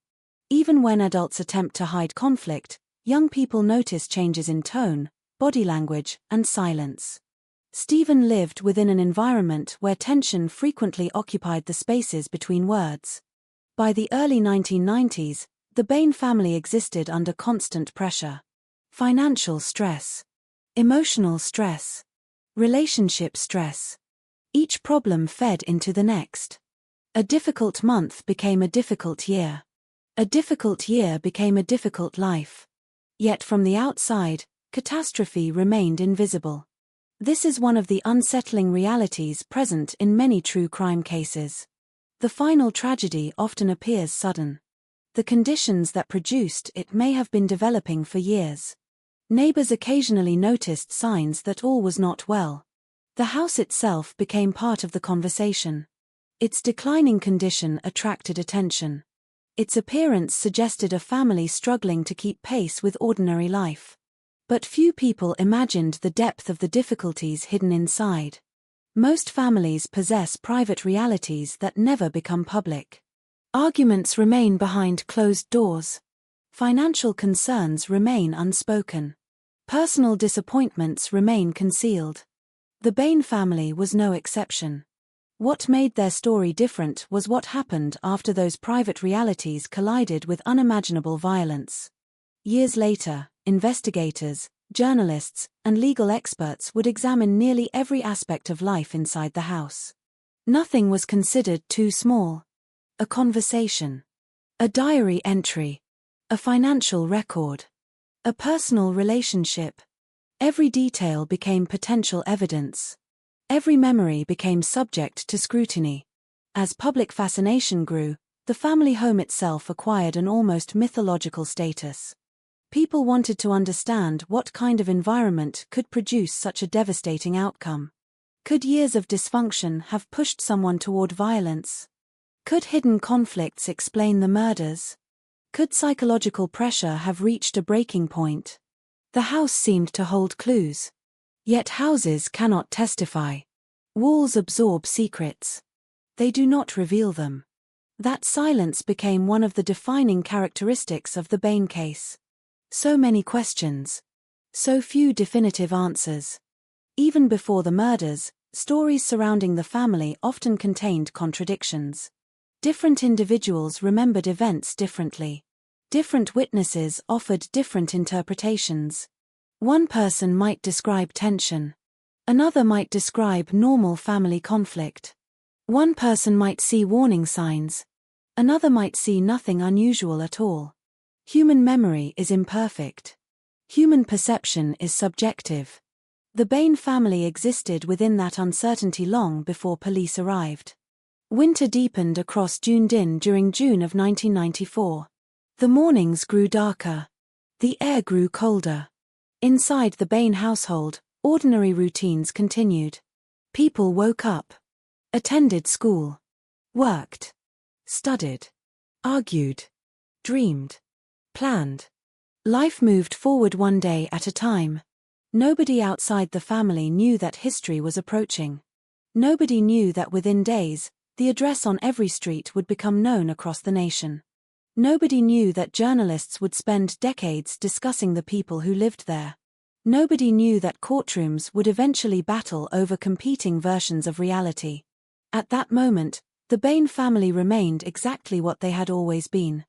Even when adults attempt to hide conflict, young people notice changes in tone, body language, and silence. Stephen lived within an environment where tension frequently occupied the spaces between words. By the early 1990s, the Bain family existed under constant pressure. Financial stress. Emotional stress. Relationship stress. Each problem fed into the next. A difficult month became a difficult year. A difficult year became a difficult life. Yet from the outside, catastrophe remained invisible. This is one of the unsettling realities present in many true crime cases. The final tragedy often appears sudden. The conditions that produced it may have been developing for years. Neighbors occasionally noticed signs that all was not well. The house itself became part of the conversation. Its declining condition attracted attention. Its appearance suggested a family struggling to keep pace with ordinary life. But few people imagined the depth of the difficulties hidden inside. Most families possess private realities that never become public. Arguments remain behind closed doors. Financial concerns remain unspoken. Personal disappointments remain concealed. The Bain family was no exception. What made their story different was what happened after those private realities collided with unimaginable violence. Years later, investigators, journalists, and legal experts would examine nearly every aspect of life inside the house. Nothing was considered too small. A conversation. A diary entry. A financial record. A personal relationship. Every detail became potential evidence. Every memory became subject to scrutiny. As public fascination grew, the family home itself acquired an almost mythological status. People wanted to understand what kind of environment could produce such a devastating outcome. Could years of dysfunction have pushed someone toward violence? Could hidden conflicts explain the murders? Could psychological pressure have reached a breaking point? The house seemed to hold clues. Yet houses cannot testify. Walls absorb secrets. They do not reveal them. That silence became one of the defining characteristics of the Bain case. So many questions. So few definitive answers. Even before the murders, stories surrounding the family often contained contradictions. Different individuals remembered events differently. Different witnesses offered different interpretations. One person might describe tension. Another might describe normal family conflict. One person might see warning signs. Another might see nothing unusual at all. Human memory is imperfect. Human perception is subjective. The Bain family existed within that uncertainty long before police arrived. Winter deepened across Dunedin during June of 1994. The mornings grew darker. The air grew colder. Inside the Bain household, ordinary routines continued. People woke up, attended school, worked, studied, argued, dreamed, planned. Life moved forward one day at a time. Nobody outside the family knew that history was approaching. Nobody knew that within days, the address on every street would become known across the nation. Nobody knew that journalists would spend decades discussing the people who lived there. Nobody knew that courtrooms would eventually battle over competing versions of reality. At that moment, the Bain family remained exactly what they had always been.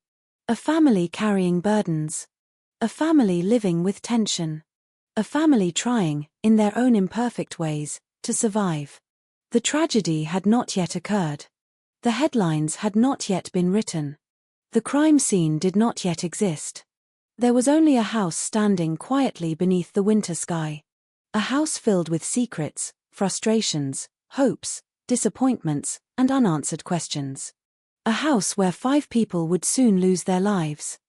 A family carrying burdens. A family living with tension. A family trying, in their own imperfect ways, to survive. The tragedy had not yet occurred. The headlines had not yet been written. The crime scene did not yet exist. There was only a house standing quietly beneath the winter sky. A house filled with secrets, frustrations, hopes, disappointments, and unanswered questions. A house where 5 people would soon lose their lives.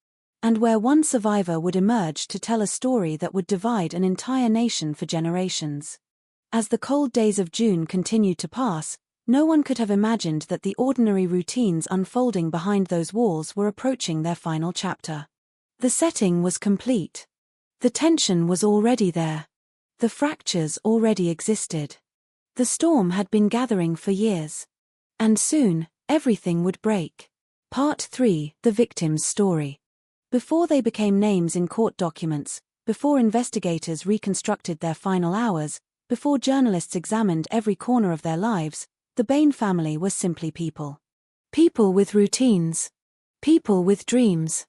And where one survivor would emerge to tell a story that would divide an entire nation for generations. As the cold days of June continued to pass, no one could have imagined that the ordinary routines unfolding behind those walls were approaching their final chapter. The setting was complete. The tension was already there. The fractures already existed. The storm had been gathering for years. And soon, everything would break. Part 3: The Victim's Story. Before they became names in court documents, before investigators reconstructed their final hours, before journalists examined every corner of their lives, the Bain family was simply people. People with routines. People with dreams.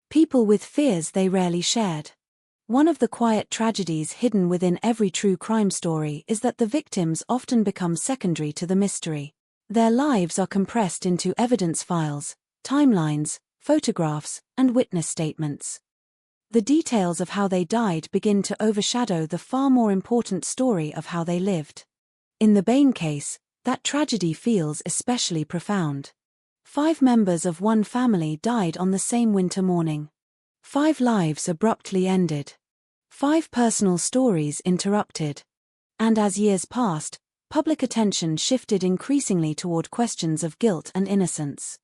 People with fears they rarely shared. One of the quiet tragedies hidden within every true crime story is that the victims often become secondary to the mystery. Their lives are compressed into evidence files, timelines, photographs, and witness statements. The details of how they died begin to overshadow the far more important story of how they lived. In the Bain case, that tragedy feels especially profound. 5 members of one family died on the same winter morning. 5 lives abruptly ended. 5 personal stories interrupted. And as years passed, public attention shifted increasingly toward questions of guilt and innocence.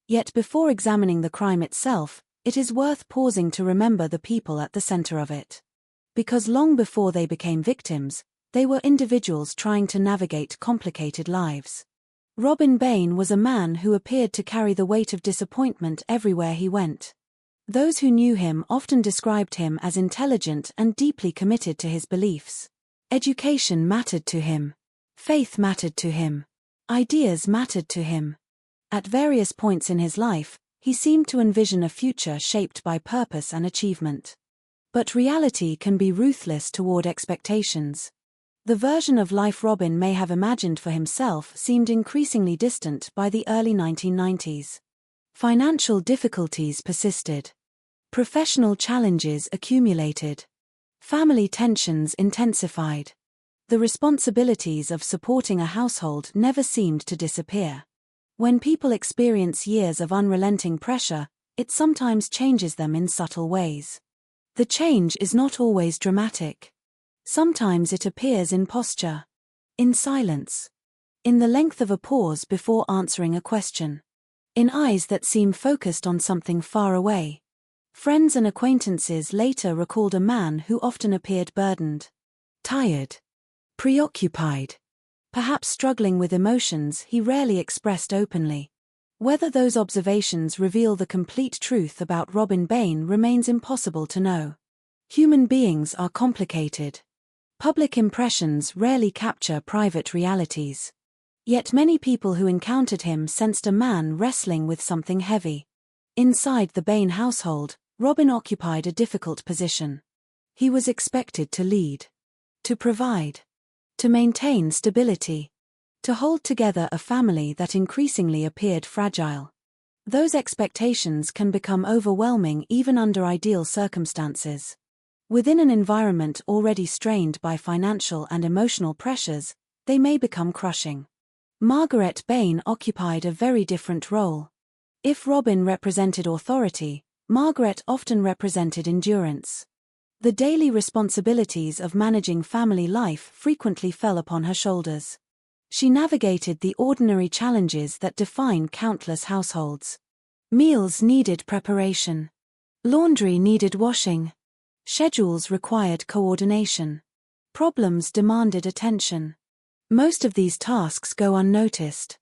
Yet before examining the crime itself, it is worth pausing to remember the people at the center of it. Because long before they became victims, they were individuals trying to navigate complicated lives. Robin Bain was a man who appeared to carry the weight of disappointment everywhere he went. Those who knew him often described him as intelligent and deeply committed to his beliefs. Education mattered to him. Faith mattered to him. Ideas mattered to him. At various points in his life, he seemed to envision a future shaped by purpose and achievement. But reality can be ruthless toward expectations. The version of life Robin may have imagined for himself seemed increasingly distant by the early 1990s. Financial difficulties persisted. Professional challenges accumulated. Family tensions intensified. The responsibilities of supporting a household never seemed to disappear. When people experience years of unrelenting pressure, it sometimes changes them in subtle ways. The change is not always dramatic. Sometimes it appears in posture, in silence, in the length of a pause before answering a question, in eyes that seem focused on something far away. Friends and acquaintances later recalled a man who often appeared burdened, tired, preoccupied, perhaps struggling with emotions he rarely expressed openly. Whether those observations reveal the complete truth about Robin Bain remains impossible to know. Human beings are complicated. Public impressions rarely capture private realities. Yet many people who encountered him sensed a man wrestling with something heavy. Inside the Bain household, Robin occupied a difficult position. He was expected to lead, to provide, to maintain stability, to hold together a family that increasingly appeared fragile. Those expectations can become overwhelming even under ideal circumstances. Within an environment already strained by financial and emotional pressures, they may become crushing. Margaret Bain occupied a very different role. If Robin represented authority, Margaret often represented endurance. The daily responsibilities of managing family life frequently fell upon her shoulders. She navigated the ordinary challenges that define countless households. Meals needed preparation. Laundry needed washing. Schedules required coordination. Problems demanded attention. Most of these tasks go unnoticed.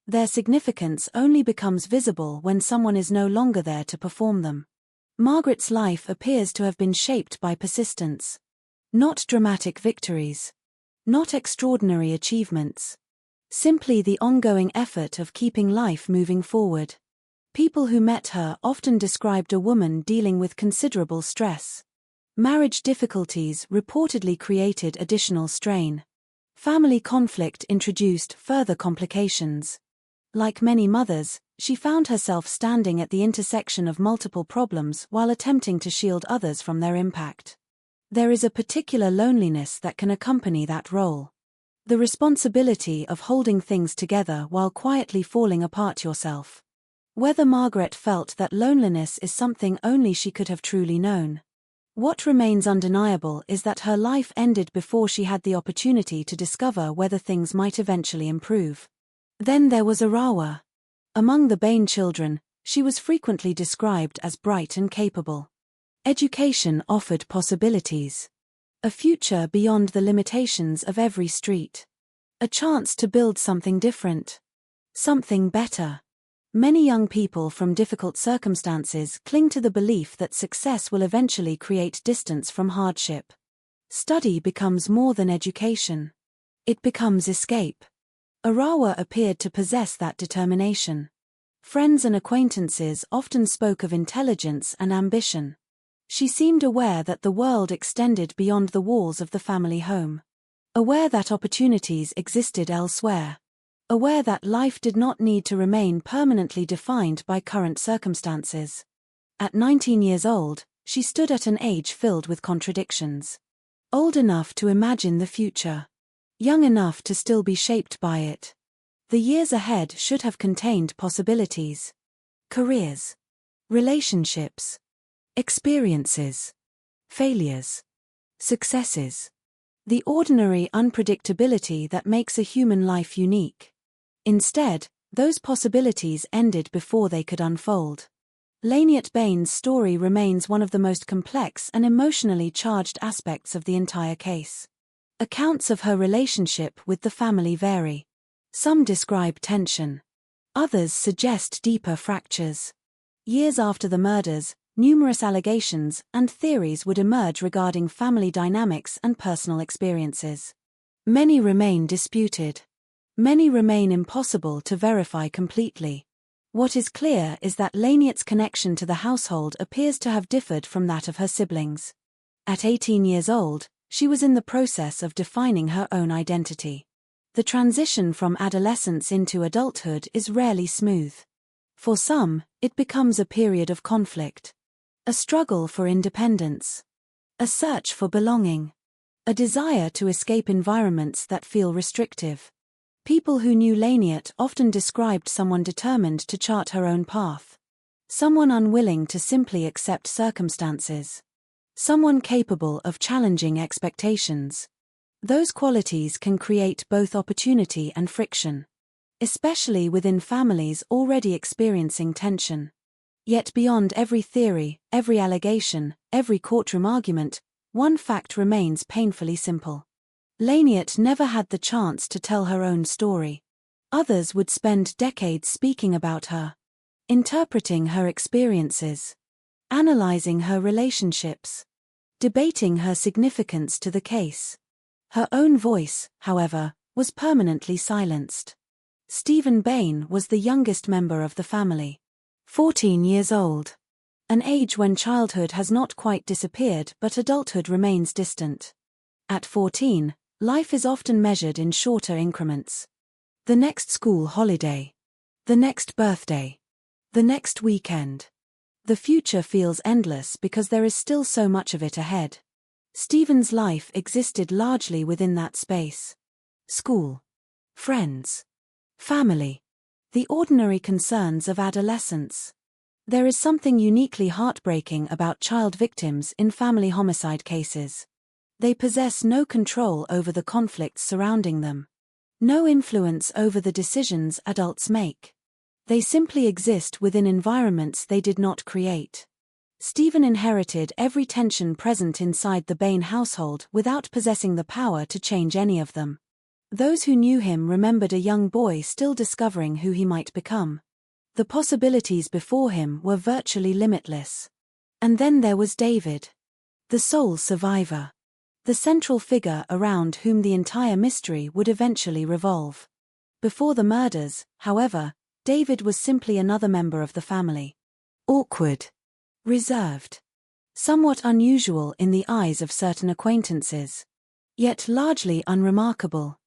Their significance only becomes visible when someone is no longer there to perform them. Margaret's life appears to have been shaped by persistence. Not dramatic victories. Not extraordinary achievements. Simply the ongoing effort of keeping life moving forward. People who met her often described a woman dealing with considerable stress. Marriage difficulties reportedly created additional strain. Family conflict introduced further complications. Like many mothers, she found herself standing at the intersection of multiple problems while attempting to shield others from their impact. There is a particular loneliness that can accompany that role. The responsibility of holding things together while quietly falling apart yourself. Whether Margaret felt that loneliness is something only she could have truly known. What remains undeniable is that her life ended before she had the opportunity to discover whether things might eventually improve. Then there was Arawa. Among the Bain children, she was frequently described as bright and capable. Education offered possibilities. A future beyond the limitations of every street. A chance to build something different. Something better. Many young people from difficult circumstances cling to the belief that success will eventually create distance from hardship. Study becomes more than education. It becomes escape. Arawa appeared to possess that determination. Friends and acquaintances often spoke of intelligence and ambition. She seemed aware that the world extended beyond the walls of the family home. Aware that opportunities existed elsewhere. Aware that life did not need to remain permanently defined by current circumstances. At 19 years old, she stood at an age filled with contradictions. Old enough to imagine the future. Young enough to still be shaped by it. The years ahead should have contained possibilities. Careers. Relationships. Experiences. Failures. Successes. The ordinary unpredictability that makes a human life unique. Instead, those possibilities ended before they could unfold. Laniet Bain's story remains one of the most complex and emotionally charged aspects of the entire case. Accounts of her relationship with the family vary. Some describe tension. Others suggest deeper fractures. Years after the murders, numerous allegations and theories would emerge regarding family dynamics and personal experiences. Many remain disputed. Many remain impossible to verify completely. What is clear is that Laniet's connection to the household appears to have differed from that of her siblings. At 18 years old, she was in the process of defining her own identity. The transition from adolescence into adulthood is rarely smooth. For some, it becomes a period of conflict. A struggle for independence. A search for belonging. A desire to escape environments that feel restrictive. People who knew Laniet often described someone determined to chart her own path. Someone unwilling to simply accept circumstances. Someone capable of challenging expectations. Those qualities can create both opportunity and friction. Especially within families already experiencing tension. Yet beyond every theory, every allegation, every courtroom argument, one fact remains painfully simple. Laniet never had the chance to tell her own story. Others would spend decades speaking about her. Interpreting her experiences. Analyzing her relationships. Debating her significance to the case. Her own voice, however, was permanently silenced. Stephen Bain was the youngest member of the family. 14 years old. An age when childhood has not quite disappeared but adulthood remains distant. At 14, life is often measured in shorter increments. The next school holiday. The next birthday. The next weekend. The future feels endless because there is still so much of it ahead. Stephen's life existed largely within that space. School. Friends. Family. The ordinary concerns of adolescence. There is something uniquely heartbreaking about child victims in family homicide cases. They possess no control over the conflicts surrounding them. No influence over the decisions adults make. They simply exist within environments they did not create. Stephen inherited every tension present inside the Bain household without possessing the power to change any of them. Those who knew him remembered a young boy still discovering who he might become. The possibilities before him were virtually limitless. And then there was David, the sole survivor, the central figure around whom the entire mystery would eventually revolve. Before the murders, however, David was simply another member of the family. Awkward, reserved, somewhat unusual in the eyes of certain acquaintances, yet largely unremarkable.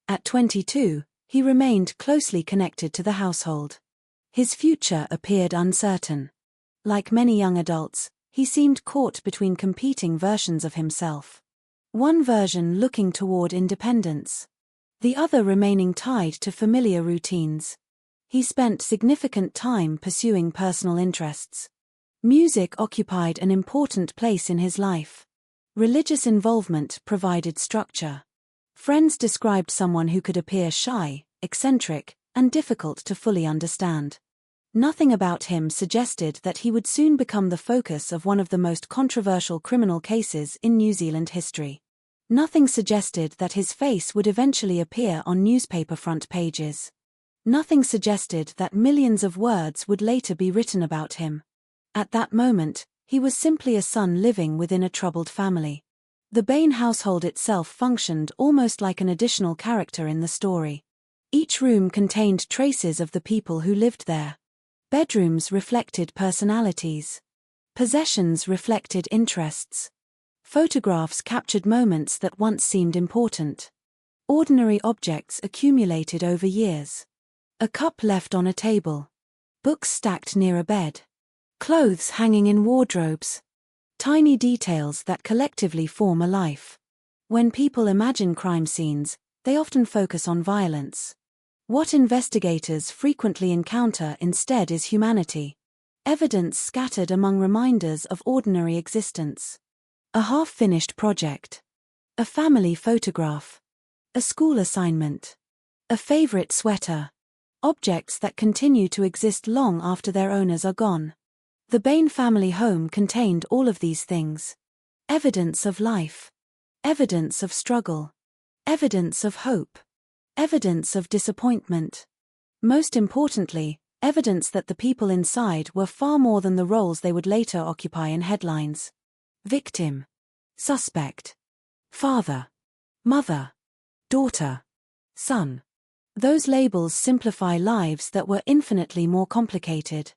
At 22, he remained closely connected to the household. His future appeared uncertain. Like many young adults, he seemed caught between competing versions of himself. One version looking toward independence, the other remaining tied to familiar routines. He spent significant time pursuing personal interests. Music occupied an important place in his life. Religious involvement provided structure. Friends described someone who could appear shy, eccentric, and difficult to fully understand. Nothing about him suggested that he would soon become the focus of one of the most controversial criminal cases in New Zealand history. Nothing suggested that his face would eventually appear on newspaper front pages. Nothing suggested that millions of words would later be written about him. At that moment, he was simply a son living within a troubled family. The Bain household itself functioned almost like an additional character in the story. Each room contained traces of the people who lived there. Bedrooms reflected personalities. Possessions reflected interests. Photographs captured moments that once seemed important. Ordinary objects accumulated over years. A cup left on a table. Books stacked near a bed. Clothes hanging in wardrobes. Tiny details that collectively form a life. When people imagine crime scenes, they often focus on violence. What investigators frequently encounter instead is humanity. Evidence scattered among reminders of ordinary existence. A half-finished project. A family photograph. A school assignment. A favorite sweater. Objects that continue to exist long after their owners are gone. The Bain family home contained all of these things. Evidence of life. Evidence of struggle. Evidence of hope. Evidence of disappointment. Most importantly, evidence that the people inside were far more than the roles they would later occupy in headlines. Victim. Suspect. Father. Mother. Daughter. Son. Those labels simplify lives that were infinitely more complicated.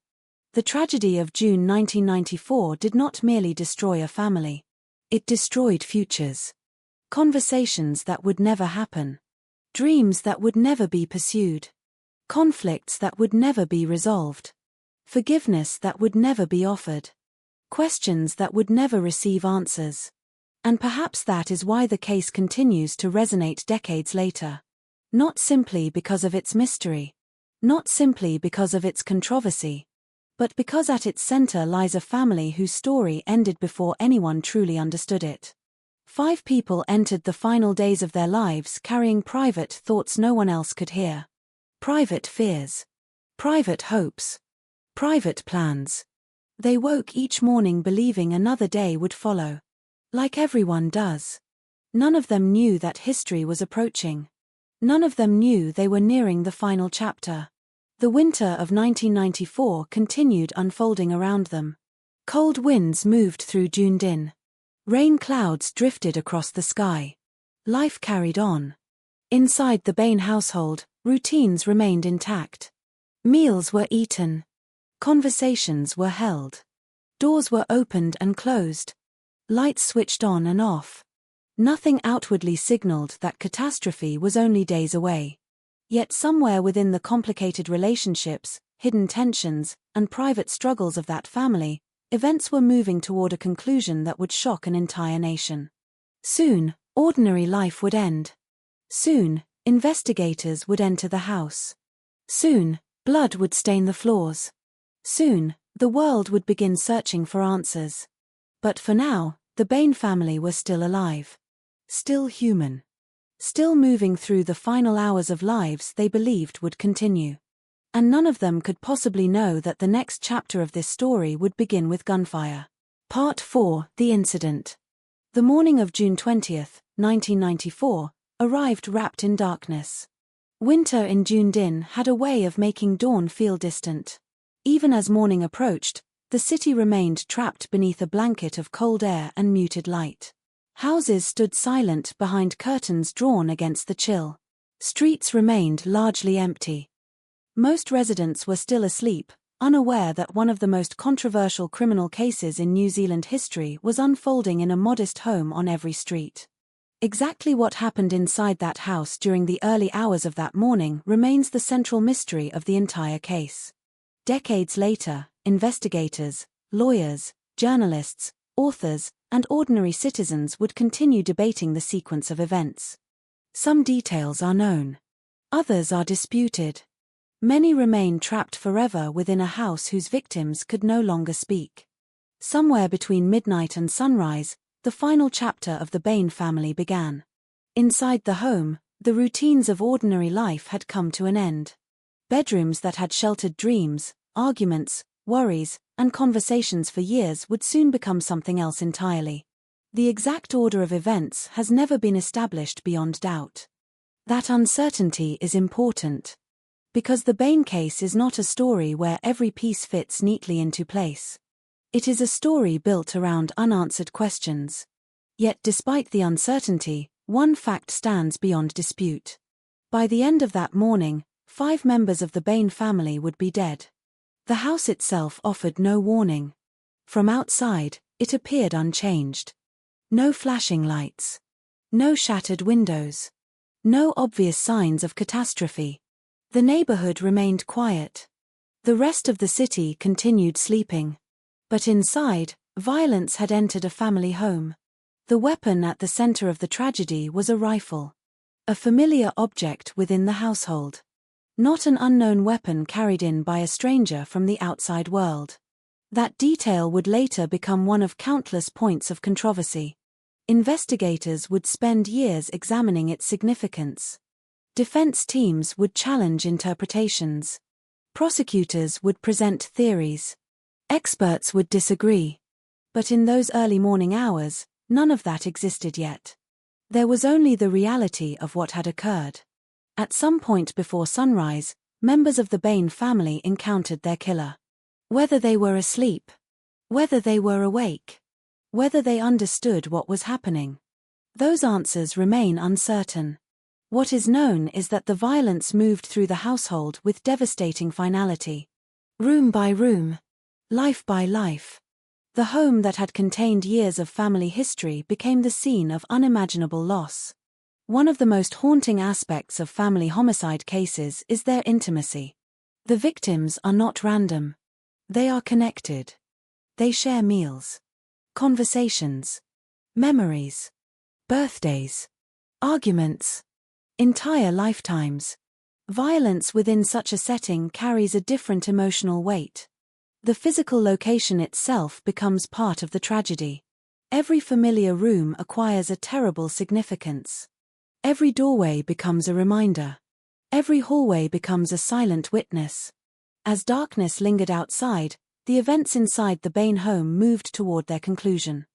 The tragedy of June 1994 did not merely destroy a family. It destroyed futures. Conversations that would never happen. Dreams that would never be pursued. Conflicts that would never be resolved. Forgiveness that would never be offered. Questions that would never receive answers. And perhaps that is why the case continues to resonate decades later. Not simply because of its mystery. Not simply because of its controversy. But because at its center lies a family whose story ended before anyone truly understood it. 5 people entered the final days of their lives carrying private thoughts no one else could hear. Private fears. Private hopes. Private plans. They woke each morning believing another day would follow. Like everyone does. None of them knew that history was approaching. None of them knew they were nearing the final chapter. The winter of 1994 continued unfolding around them. Cold winds moved through Dunedin. Rain clouds drifted across the sky. Life carried on. Inside the Bain household, routines remained intact. Meals were eaten. Conversations were held. Doors were opened and closed. Lights switched on and off. Nothing outwardly signaled that catastrophe was only days away. Yet somewhere within the complicated relationships, hidden tensions, and private struggles of that family, events were moving toward a conclusion that would shock an entire nation. Soon, ordinary life would end. Soon, investigators would enter the house. Soon, blood would stain the floors. Soon, the world would begin searching for answers. But for now, the Bain family were still alive. Still human. Still moving through the final hours of lives they believed would continue. And none of them could possibly know that the next chapter of this story would begin with gunfire. Part 4: The Incident. The morning of June 20, 1994, arrived wrapped in darkness. Winter in Dunedin had a way of making dawn feel distant. Even as morning approached, the city remained trapped beneath a blanket of cold air and muted light. Houses stood silent behind curtains drawn against the chill. Streets remained largely empty. Most residents were still asleep, unaware that one of the most controversial criminal cases in New Zealand history was unfolding in a modest home on every street. Exactly what happened inside that house during the early hours of that morning remains the central mystery of the entire case. Decades later, investigators, lawyers, journalists, authors, and ordinary citizens would continue debating the sequence of events. Some details are known. Others are disputed. Many remain trapped forever within a house whose victims could no longer speak. Somewhere between midnight and sunrise, the final chapter of the Bain family began. Inside the home, the routines of ordinary life had come to an end. Bedrooms that had sheltered dreams, arguments, worries, and conversations for years would soon become something else entirely. The exact order of events has never been established beyond doubt. That uncertainty is important. Because the Bain case is not a story where every piece fits neatly into place. It is a story built around unanswered questions. Yet despite the uncertainty, one fact stands beyond dispute. By the end of that morning, 5 members of the Bain family would be dead. The house itself offered no warning. From outside, it appeared unchanged. No flashing lights. No shattered windows. No obvious signs of catastrophe. The neighborhood remained quiet. The rest of the city continued sleeping. But inside, violence had entered a family home. The weapon at the center of the tragedy was a rifle. A familiar object within the household. Not an unknown weapon carried in by a stranger from the outside world. That detail would later become one of countless points of controversy. Investigators would spend years examining its significance. Defense teams would challenge interpretations. Prosecutors would present theories. Experts would disagree. But in those early morning hours, none of that existed yet. There was only the reality of what had occurred. At some point before sunrise, members of the Bain family encountered their killer. Whether they were asleep, whether they were awake, whether they understood what was happening, those answers remain uncertain. What is known is that the violence moved through the household with devastating finality. Room by room, life by life. The home that had contained years of family history became the scene of unimaginable loss. One of the most haunting aspects of family homicide cases is their intimacy. The victims are not random. They are connected. They share meals, conversations, memories, birthdays, arguments, entire lifetimes. Violence within such a setting carries a different emotional weight. The physical location itself becomes part of the tragedy. Every familiar room acquires a terrible significance. Every doorway becomes a reminder. Every hallway becomes a silent witness. As darkness lingered outside, the events inside the Bain home moved toward their conclusion.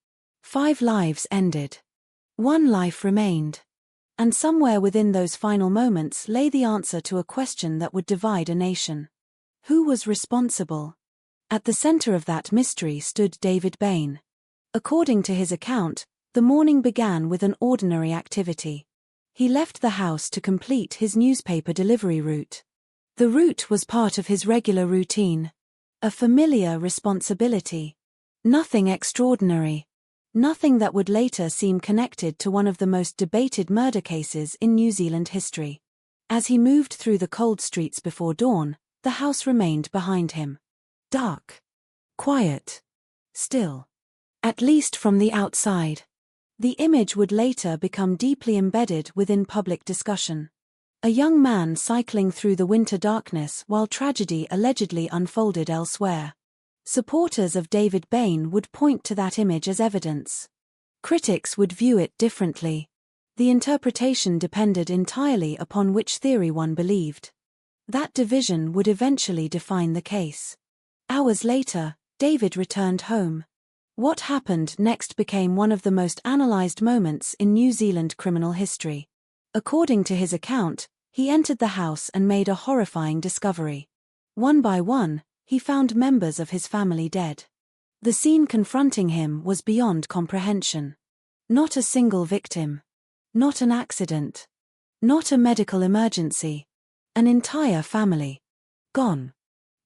5 lives ended. 1 life remained. And somewhere within those final moments lay the answer to a question that would divide a nation. Who was responsible? At the center of that mystery stood David Bain. According to his account, the morning began with an ordinary activity. He left the house to complete his newspaper delivery route. The route was part of his regular routine. A familiar responsibility. Nothing extraordinary. Nothing that would later seem connected to one of the most debated murder cases in New Zealand history. As he moved through the cold streets before dawn, the house remained behind him. Dark. Quiet. Still. At least from the outside. The image would later become deeply embedded within public discussion. A young man cycling through the winter darkness while tragedy allegedly unfolded elsewhere. Supporters of David Bain would point to that image as evidence. Critics would view it differently. The interpretation depended entirely upon which theory one believed. That division would eventually define the case. Hours later, David returned home. What happened next became one of the most analyzed moments in New Zealand criminal history. According to his account, he entered the house and made a horrifying discovery. One by one, he found members of his family dead. The scene confronting him was beyond comprehension. Not a single victim. Not an accident. Not a medical emergency. An entire family. Gone.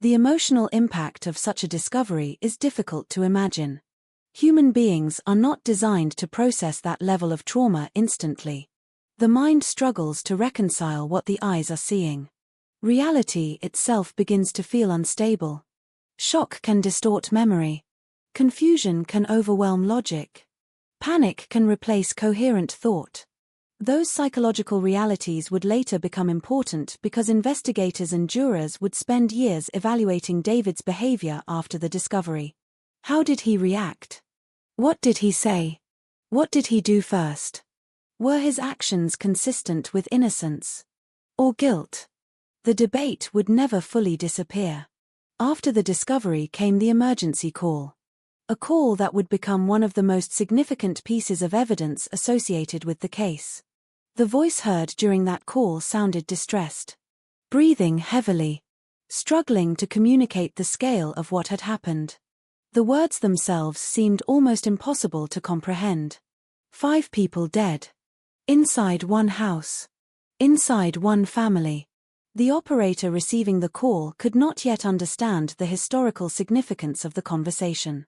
The emotional impact of such a discovery is difficult to imagine. Human beings are not designed to process that level of trauma instantly. The mind struggles to reconcile what the eyes are seeing. Reality itself begins to feel unstable. Shock can distort memory. Confusion can overwhelm logic. Panic can replace coherent thought. Those psychological realities would later become important because investigators and jurors would spend years evaluating David's behavior after the discovery. How did he react? What did he say? What did he do first? Were his actions consistent with innocence or guilt? The debate would never fully disappear. After the discovery came the emergency call. A call that would become one of the most significant pieces of evidence associated with the case. The voice heard during that call sounded distressed. Breathing heavily. Struggling to communicate the scale of what had happened. The words themselves seemed almost impossible to comprehend. 5 people dead. Inside one house. Inside one family. The operator receiving the call could not yet understand the historical significance of the conversation.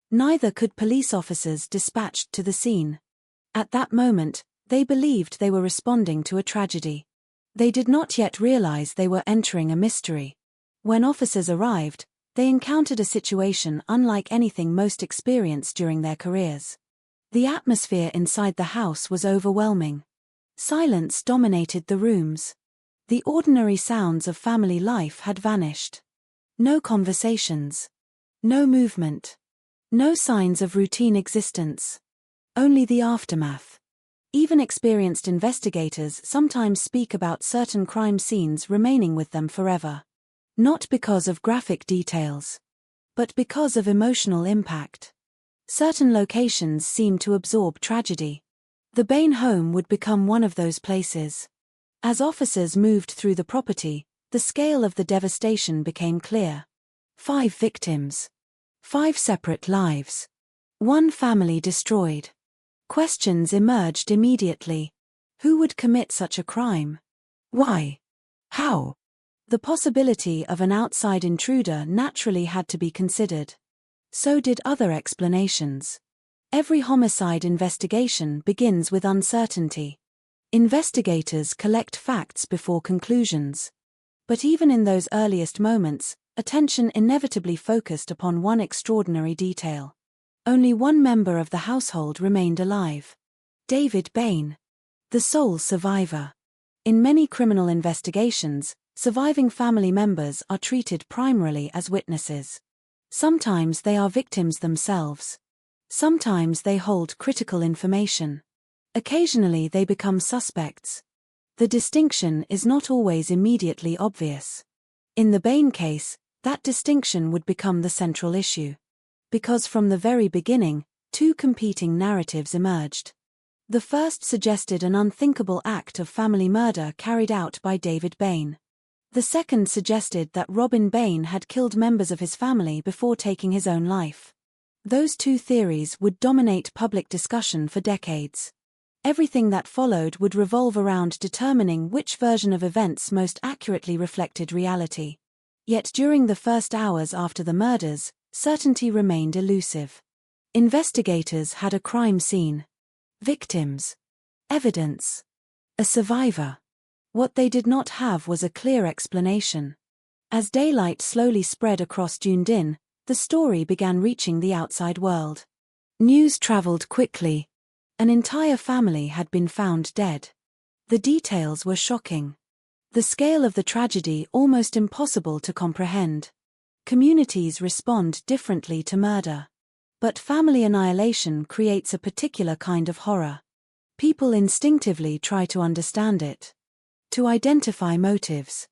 Neither could police officers dispatched to the scene. At that moment, they believed they were responding to a tragedy. They did not yet realize they were entering a mystery. When officers arrived, they encountered a situation unlike anything most experienced during their careers. The atmosphere inside the house was overwhelming. Silence dominated the rooms. The ordinary sounds of family life had vanished. No conversations. No movement. No signs of routine existence. Only the aftermath. Even experienced investigators sometimes speak about certain crime scenes remaining with them forever. Not because of graphic details, but because of emotional impact. Certain locations seem to absorb tragedy. The Bain home would become one of those places. As officers moved through the property, the scale of the devastation became clear. 5 victims. 5 separate lives. One family destroyed. Questions emerged immediately. Who would commit such a crime? Why? How? The possibility of an outside intruder naturally had to be considered. So did other explanations. Every homicide investigation begins with uncertainty. Investigators collect facts before conclusions. But even in those earliest moments, attention inevitably focused upon one extraordinary detail. Only one member of the household remained alive. David Bain. The sole survivor. In many criminal investigations, surviving family members are treated primarily as witnesses. Sometimes they are victims themselves. Sometimes they hold critical information. Occasionally they become suspects. The distinction is not always immediately obvious. In the Bain case, that distinction would become the central issue. Because from the very beginning, 2 competing narratives emerged. The first suggested an unthinkable act of family murder carried out by David Bain. The second suggested that Robin Bain had killed members of his family before taking his own life. Those 2 theories would dominate public discussion for decades. Everything that followed would revolve around determining which version of events most accurately reflected reality. Yet during the first hours after the murders, certainty remained elusive. Investigators had a crime scene. Victims. Evidence. A survivor. What they did not have was a clear explanation. As daylight slowly spread across Dunedin, the story began reaching the outside world. News traveled quickly. An entire family had been found dead. The details were shocking. The scale of the tragedy almost impossible to comprehend. Communities respond differently to murder. But family annihilation creates a particular kind of horror. People instinctively try to understand it. To identify motives.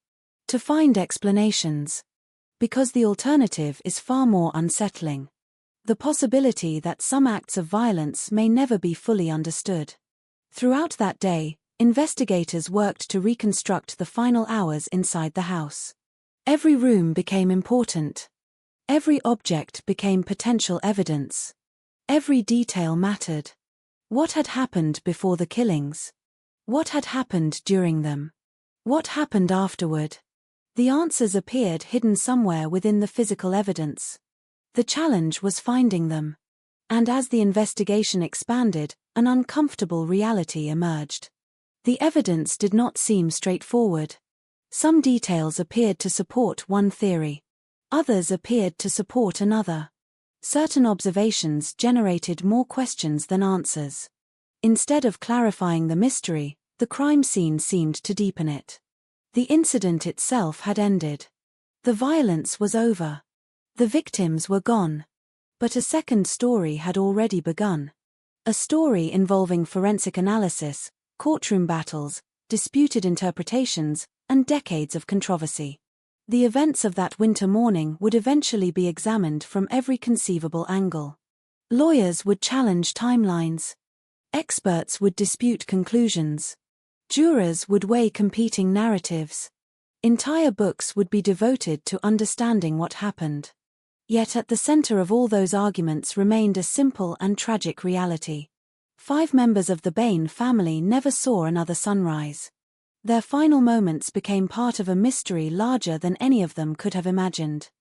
To find explanations. Because the alternative is far more unsettling. The possibility that some acts of violence may never be fully understood. Throughout that day, investigators worked to reconstruct the final hours inside the house. Every room became important. Every object became potential evidence. Every detail mattered. What had happened before the killings? What had happened during them? What happened afterward? The answers appeared hidden somewhere within the physical evidence. The challenge was finding them. And as the investigation expanded, an uncomfortable reality emerged. The evidence did not seem straightforward. Some details appeared to support one theory. Others appeared to support another. Certain observations generated more questions than answers. Instead of clarifying the mystery, the crime scene seemed to deepen it. The incident itself had ended. The violence was over. The victims were gone. But a second story had already begun. A story involving forensic analysis, courtroom battles, disputed interpretations, and decades of controversy. The events of that winter morning would eventually be examined from every conceivable angle. Lawyers would challenge timelines. Experts would dispute conclusions. Jurors would weigh competing narratives. Entire books would be devoted to understanding what happened. Yet at the center of all those arguments remained a simple and tragic reality. 5 members of the Bain family never saw another sunrise. Their final moments became part of a mystery larger than any of them could have imagined.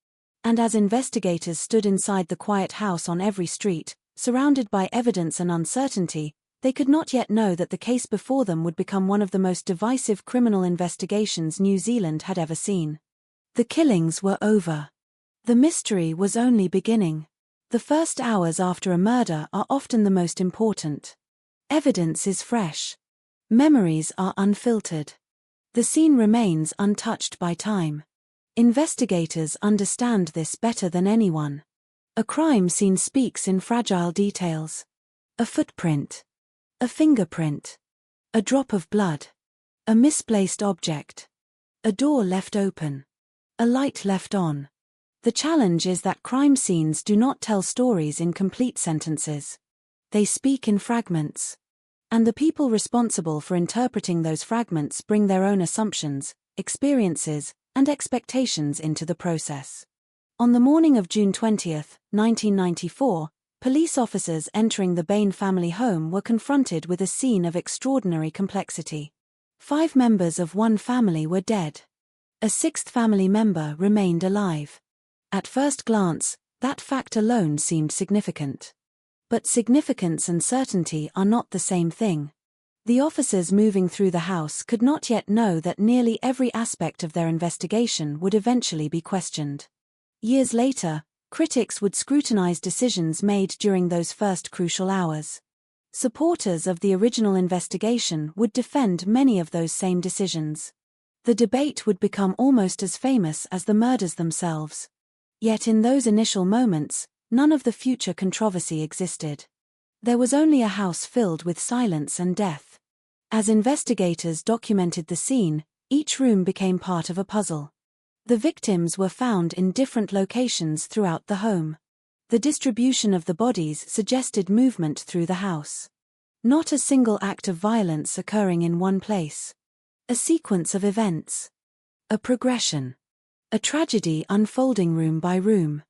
And as investigators stood inside the quiet house on every street, surrounded by evidence and uncertainty, they could not yet know that the case before them would become one of the most divisive criminal investigations New Zealand had ever seen. The killings were over. The mystery was only beginning. The first hours after a murder are often the most important. Evidence is fresh. Memories are unfiltered. The scene remains untouched by time. Investigators understand this better than anyone. A crime scene speaks in fragile details. A footprint. A fingerprint. A drop of blood. A misplaced object. A door left open. A light left on. The challenge is that crime scenes do not tell stories in complete sentences. They speak in fragments. And the people responsible for interpreting those fragments bring their own assumptions, experiences, and expectations into the process. On the morning of June 20, 1994, police officers entering the Bain family home were confronted with a scene of extraordinary complexity. 5 members of one family were dead. A 6th family member remained alive. At first glance, that fact alone seemed significant. But significance and certainty are not the same thing. The officers moving through the house could not yet know that nearly every aspect of their investigation would eventually be questioned. Years later, critics would scrutinize decisions made during those first crucial hours. Supporters of the original investigation would defend many of those same decisions. The debate would become almost as famous as the murders themselves. Yet in those initial moments, none of the future controversy existed. There was only a house filled with silence and death. As investigators documented the scene, each room became part of a puzzle. The victims were found in different locations throughout the home. The distribution of the bodies suggested movement through the house. Not a single act of violence occurring in one place. A sequence of events. A progression. A tragedy unfolding room by room.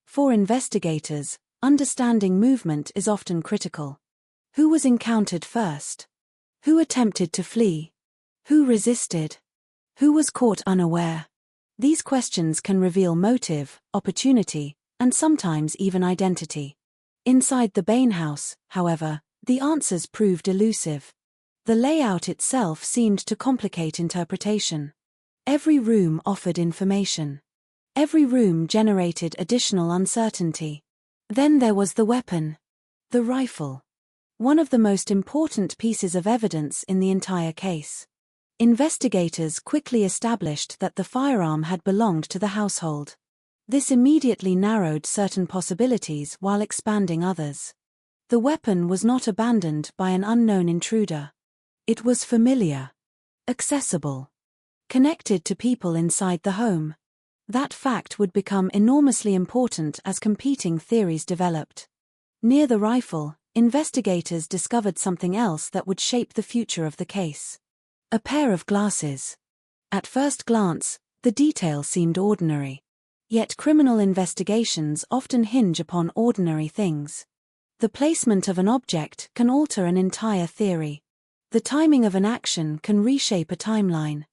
For investigators, understanding movement is often critical. Who was encountered first? Who attempted to flee? Who resisted? Who was caught unaware? These questions can reveal motive, opportunity, and sometimes even identity. Inside the Bain house, however, the answers proved elusive. The layout itself seemed to complicate interpretation. Every room offered information. Every room generated additional uncertainty. Then there was the weapon. The rifle. One of the most important pieces of evidence in the entire case. Investigators quickly established that the firearm had belonged to the household. This immediately narrowed certain possibilities while expanding others. The weapon was not abandoned by an unknown intruder. It was familiar. Accessible. Connected to people inside the home. That fact would become enormously important as competing theories developed. Near the rifle, investigators discovered something else that would shape the future of the case. A pair of glasses. At first glance, the detail seemed ordinary. Yet criminal investigations often hinge upon ordinary things. The placement of an object can alter an entire theory. The timing of an action can reshape a timeline.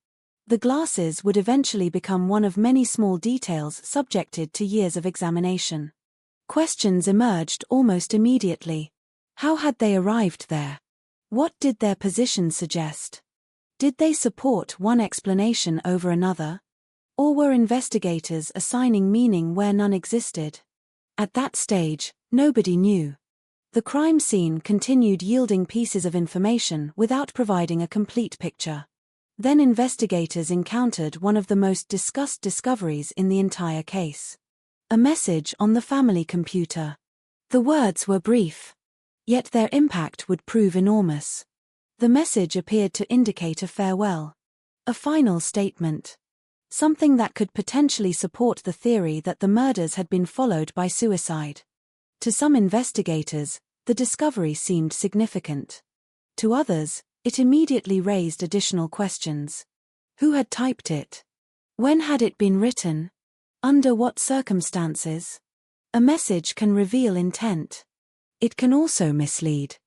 The glasses would eventually become one of many small details subjected to years of examination. Questions emerged almost immediately. How had they arrived there? What did their position suggest? Did they support one explanation over another? Or were investigators assigning meaning where none existed? At that stage, nobody knew. The crime scene continued yielding pieces of information without providing a complete picture. Then investigators encountered one of the most discussed discoveries in the entire case. A message on the family computer. The words were brief. Yet their impact would prove enormous. The message appeared to indicate a farewell. A final statement. Something that could potentially support the theory that the murders had been followed by suicide. To some investigators, the discovery seemed significant. To others, it immediately raised additional questions. Who had typed it? When had it been written? Under what circumstances? A message can reveal intent. It can also mislead.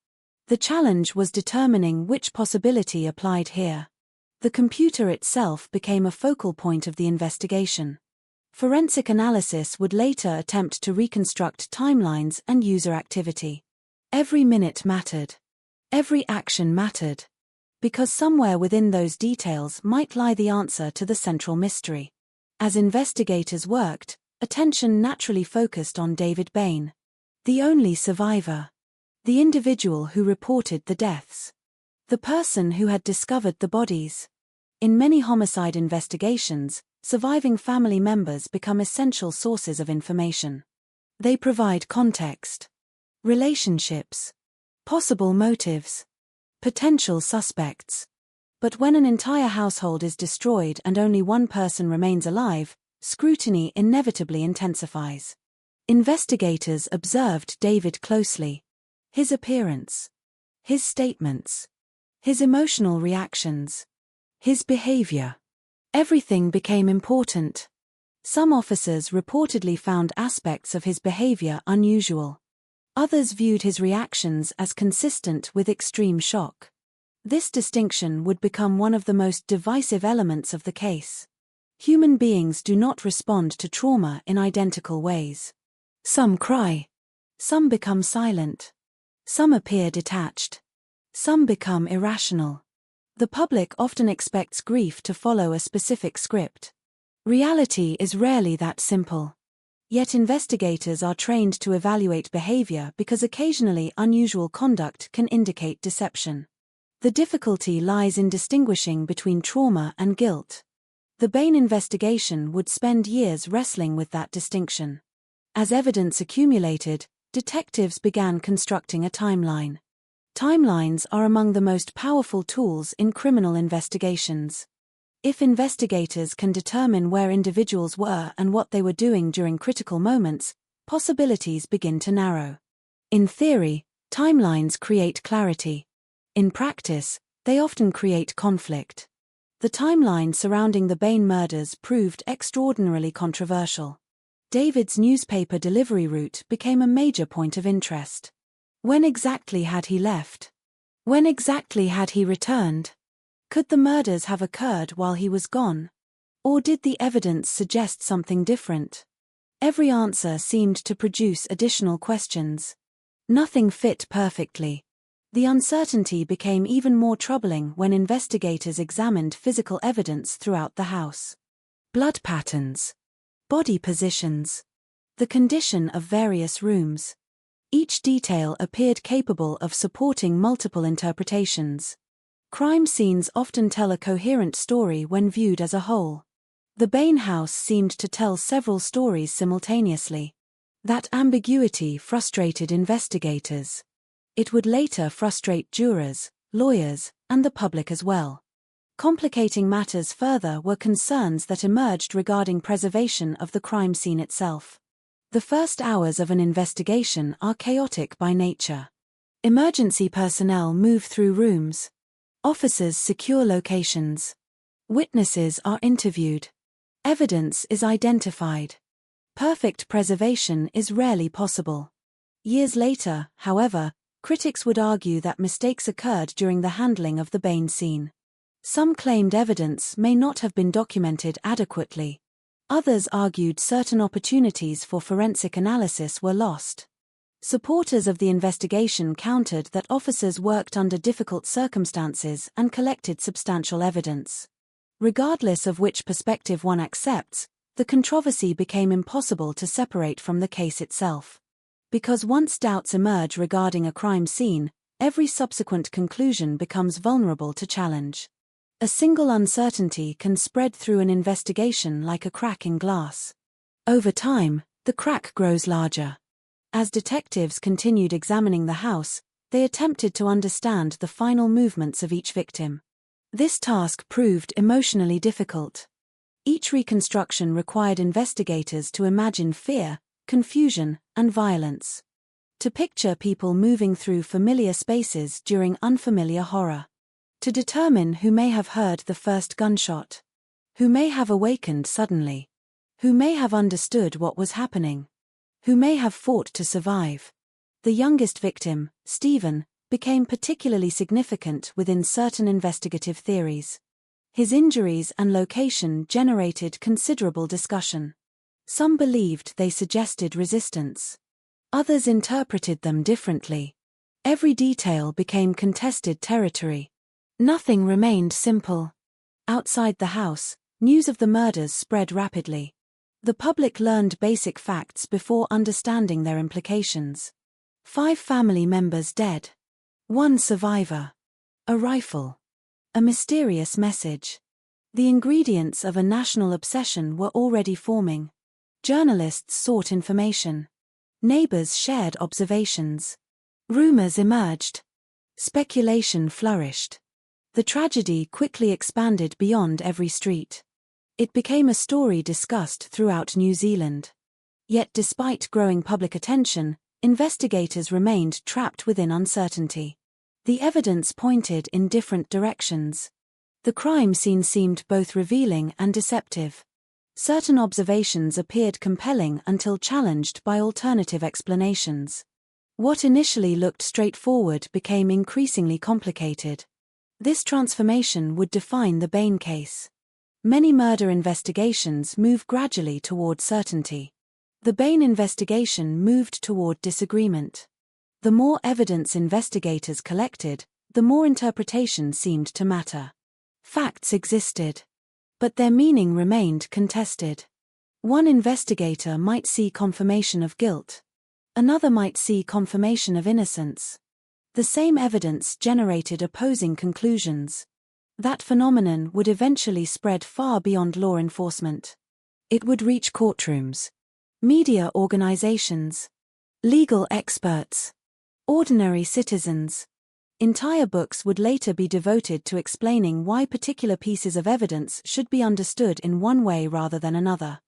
The challenge was determining which possibility applied here. The computer itself became a focal point of the investigation. Forensic analysis would later attempt to reconstruct timelines and user activity. Every minute mattered. Every action mattered. Because somewhere within those details might lie the answer to the central mystery. As investigators worked, attention naturally focused on David Bain. The only survivor. The individual who reported the deaths. The person who had discovered the bodies. In many homicide investigations, surviving family members become essential sources of information. They provide context, relationships, possible motives, potential suspects. But when an entire household is destroyed and only one person remains alive, scrutiny inevitably intensifies. Investigators observed David closely. His appearance, his statements, his emotional reactions, his behavior. Everything became important. Some officers reportedly found aspects of his behavior unusual. Others viewed his reactions as consistent with extreme shock. This distinction would become one of the most divisive elements of the case. Human beings do not respond to trauma in identical ways. Some cry. Some become silent. Some appear detached. Some become irrational. The public often expects grief to follow a specific script. Reality is rarely that simple. Yet investigators are trained to evaluate behavior because occasionally unusual conduct can indicate deception. The difficulty lies in distinguishing between trauma and guilt. The Bain investigation would spend years wrestling with that distinction. As evidence accumulated, detectives began constructing a timeline. Timelines are among the most powerful tools in criminal investigations. If investigators can determine where individuals were and what they were doing during critical moments, possibilities begin to narrow. In theory, timelines create clarity. In practice, they often create conflict. The timeline surrounding the Bain murders proved extraordinarily controversial. David's newspaper delivery route became a major point of interest. When exactly had he left? When exactly had he returned? Could the murders have occurred while he was gone? Or did the evidence suggest something different? Every answer seemed to produce additional questions. Nothing fit perfectly. The uncertainty became even more troubling when investigators examined physical evidence throughout the house. Blood patterns. Body positions. The condition of various rooms. Each detail appeared capable of supporting multiple interpretations. Crime scenes often tell a coherent story when viewed as a whole. The Bain house seemed to tell several stories simultaneously. That ambiguity frustrated investigators. It would later frustrate jurors, lawyers, and the public as well. Complicating matters further were concerns that emerged regarding preservation of the crime scene itself. The first hours of an investigation are chaotic by nature. Emergency personnel move through rooms. Officers secure locations. Witnesses are interviewed. Evidence is identified. Perfect preservation is rarely possible. Years later, however, critics would argue that mistakes occurred during the handling of the Bain scene. Some claimed evidence may not have been documented adequately. Others argued certain opportunities for forensic analysis were lost. Supporters of the investigation countered that officers worked under difficult circumstances and collected substantial evidence. Regardless of which perspective one accepts, the controversy became impossible to separate from the case itself. Because once doubts emerge regarding a crime scene, every subsequent conclusion becomes vulnerable to challenge. A single uncertainty can spread through an investigation like a crack in glass. Over time, the crack grows larger. As detectives continued examining the house, they attempted to understand the final movements of each victim. This task proved emotionally difficult. Each reconstruction required investigators to imagine fear, confusion, and violence. To picture people moving through familiar spaces during unfamiliar horror. To determine who may have heard the first gunshot. Who may have awakened suddenly. Who may have understood what was happening. Who may have fought to survive. The youngest victim, Stephen, became particularly significant within certain investigative theories. His injuries and location generated considerable discussion. Some believed they suggested resistance. Others interpreted them differently. Every detail became contested territory. Nothing remained simple. Outside the house, news of the murders spread rapidly. The public learned basic facts before understanding their implications. 5 family members dead. 1 survivor. A rifle. A mysterious message. The ingredients of a national obsession were already forming. Journalists sought information. Neighbors shared observations. Rumors emerged. Speculation flourished. The tragedy quickly expanded beyond every street. It became a story discussed throughout New Zealand. Yet despite growing public attention, investigators remained trapped within uncertainty. The evidence pointed in different directions. The crime scene seemed both revealing and deceptive. Certain observations appeared compelling until challenged by alternative explanations. What initially looked straightforward became increasingly complicated. This transformation would define the Bain case. Many murder investigations move gradually toward certainty. The Bain investigation moved toward disagreement. The more evidence investigators collected, the more interpretation seemed to matter. Facts existed, but their meaning remained contested. One investigator might see confirmation of guilt. Another might see confirmation of innocence. The same evidence generated opposing conclusions. That phenomenon would eventually spread far beyond law enforcement. It would reach courtrooms, media organizations, legal experts, ordinary citizens. Entire books would later be devoted to explaining why particular pieces of evidence should be understood in one way rather than another.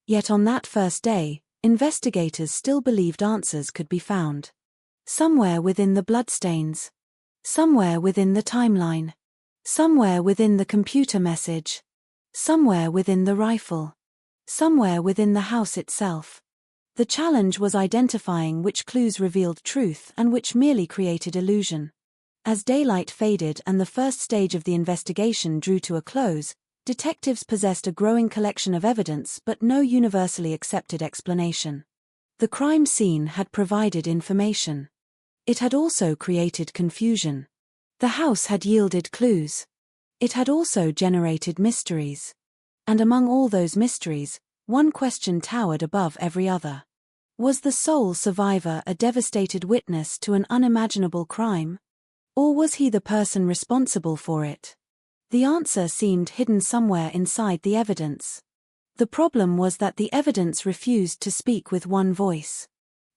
Yet on that first day, investigators still believed answers could be found. Somewhere within the bloodstains. Somewhere within the timeline. Somewhere within the computer message. Somewhere within the rifle. Somewhere within the house itself. The challenge was identifying which clues revealed truth and which merely created illusion. As daylight faded and the first stage of the investigation drew to a close, detectives possessed a growing collection of evidence but no universally accepted explanation. The crime scene had provided information. It had also created confusion. The house had yielded clues. It had also generated mysteries. And among all those mysteries, one question towered above every other. Was the sole survivor a devastated witness to an unimaginable crime? Or was he the person responsible for it? The answer seemed hidden somewhere inside the evidence. The problem was that the evidence refused to speak with one voice.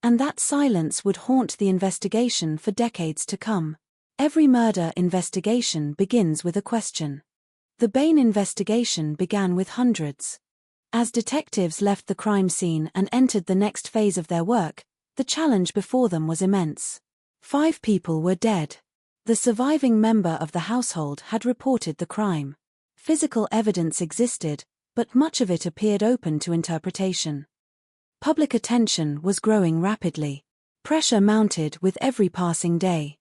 And that silence would haunt the investigation for decades to come. Every murder investigation begins with a question. The Bain investigation began with hundreds. As detectives left the crime scene and entered the next phase of their work, the challenge before them was immense. 5 people were dead. The surviving member of the household had reported the crime. Physical evidence existed, but much of it appeared open to interpretation. Public attention was growing rapidly. Pressure mounted with every passing day.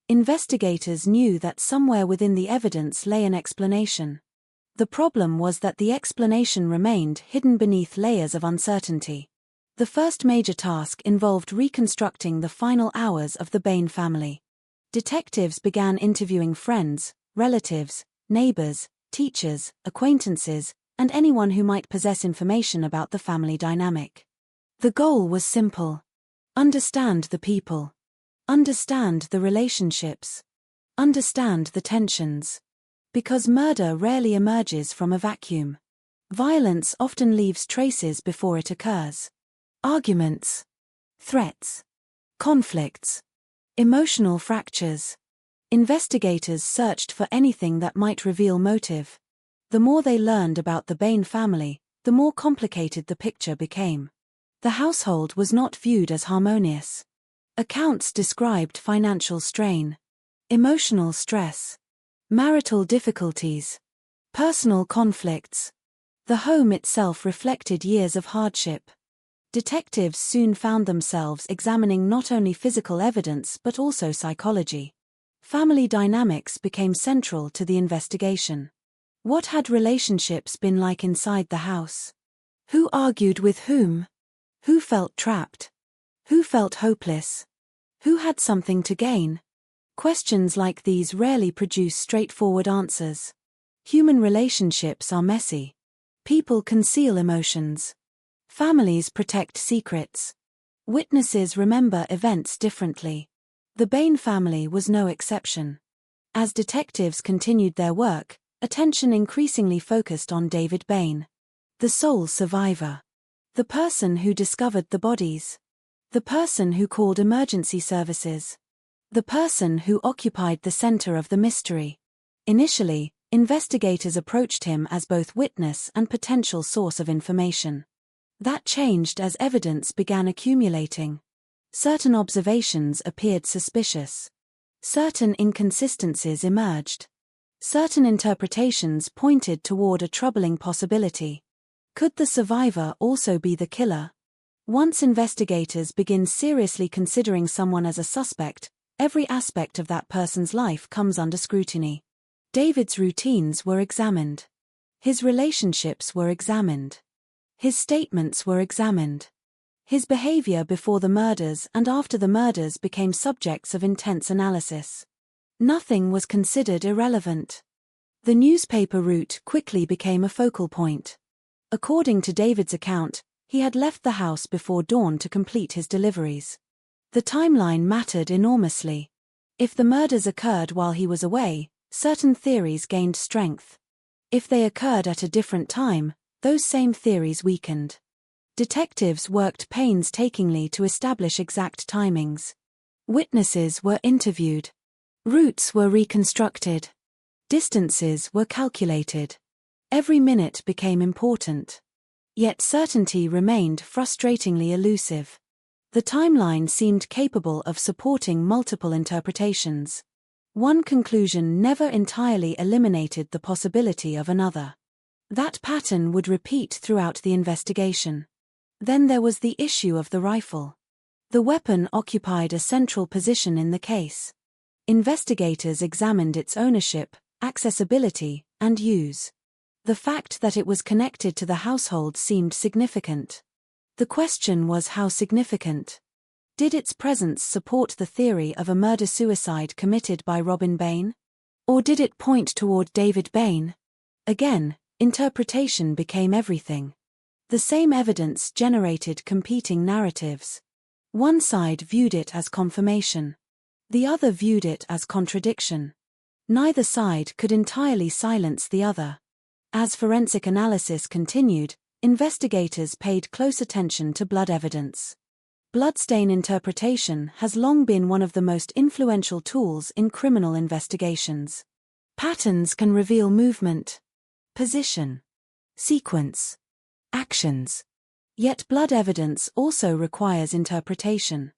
Investigators knew that somewhere within the evidence lay an explanation. The problem was that the explanation remained hidden beneath layers of uncertainty. The first major task involved reconstructing the final hours of the Bain family. Detectives began interviewing friends, relatives, neighbors, teachers, acquaintances, and anyone who might possess information about the family dynamic. The goal was simple. Understand the people. Understand the relationships. Understand the tensions. Because murder rarely emerges from a vacuum. Violence often leaves traces before it occurs. Arguments. Threats. Conflicts. Emotional fractures. Investigators searched for anything that might reveal motive. The more they learned about the Bain family, the more complicated the picture became. The household was not viewed as harmonious. Accounts described financial strain, emotional stress, marital difficulties, personal conflicts. The home itself reflected years of hardship. Detectives soon found themselves examining not only physical evidence but also psychology. Family dynamics became central to the investigation. What had relationships been like inside the house? Who argued with whom? Who felt trapped? Who felt hopeless? Who had something to gain? Questions like these rarely produce straightforward answers. Human relationships are messy. People conceal emotions. Families protect secrets. Witnesses remember events differently. The Bain family was no exception. As detectives continued their work, attention increasingly focused on David Bain, the sole survivor. The person who discovered the bodies. The person who called emergency services. The person who occupied the center of the mystery. Initially, investigators approached him as both witness and potential source of information. That changed as evidence began accumulating. Certain observations appeared suspicious. Certain inconsistencies emerged. Certain interpretations pointed toward a troubling possibility. Could the survivor also be the killer? Once investigators begin seriously considering someone as a suspect, every aspect of that person's life comes under scrutiny. David's routines were examined. His relationships were examined. His statements were examined. His behavior before the murders and after the murders became subjects of intense analysis. Nothing was considered irrelevant. The newspaper route quickly became a focal point. According to David's account, he had left the house before dawn to complete his deliveries. The timeline mattered enormously. If the murders occurred while he was away, certain theories gained strength. If they occurred at a different time, those same theories weakened. Detectives worked painstakingly to establish exact timings. Witnesses were interviewed. Routes were reconstructed. Distances were calculated. Every minute became important. Yet certainty remained frustratingly elusive. The timeline seemed capable of supporting multiple interpretations. One conclusion never entirely eliminated the possibility of another. That pattern would repeat throughout the investigation. Then there was the issue of the rifle. The weapon occupied a central position in the case. Investigators examined its ownership, accessibility, and use. The fact that it was connected to the household seemed significant. The question was how significant. Did its presence support the theory of a murder-suicide committed by Robin Bain? Or did it point toward David Bain? Again, interpretation became everything. The same evidence generated competing narratives. One side viewed it as confirmation. The other viewed it as contradiction. Neither side could entirely silence the other. As forensic analysis continued, investigators paid close attention to blood evidence. Bloodstain interpretation has long been one of the most influential tools in criminal investigations. Patterns can reveal movement, position, sequence, actions. Yet blood evidence also requires interpretation.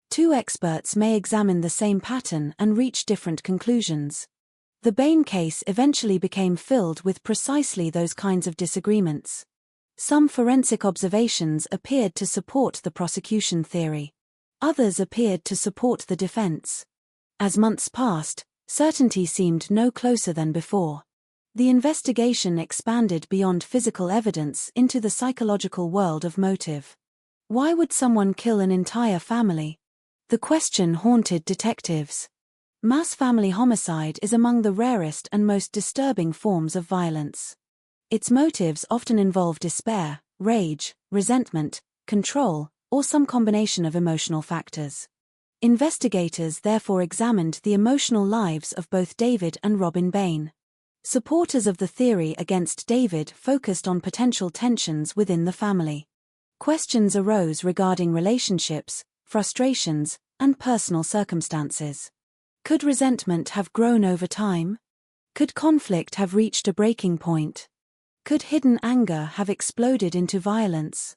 Two experts may examine the same pattern and reach different conclusions. The Bain case eventually became filled with precisely those kinds of disagreements. Some forensic observations appeared to support the prosecution theory. Others appeared to support the defense. As months passed, certainty seemed no closer than before. The investigation expanded beyond physical evidence into the psychological world of motive. Why would someone kill an entire family? The question haunted detectives. Mass family homicide is among the rarest and most disturbing forms of violence. Its motives often involve despair, rage, resentment, control, or some combination of emotional factors. Investigators therefore examined the emotional lives of both David and Robin Bain. Supporters of the theory against David focused on potential tensions within the family. Questions arose regarding relationships, frustrations, and personal circumstances. Could resentment have grown over time? Could conflict have reached a breaking point? Could hidden anger have exploded into violence?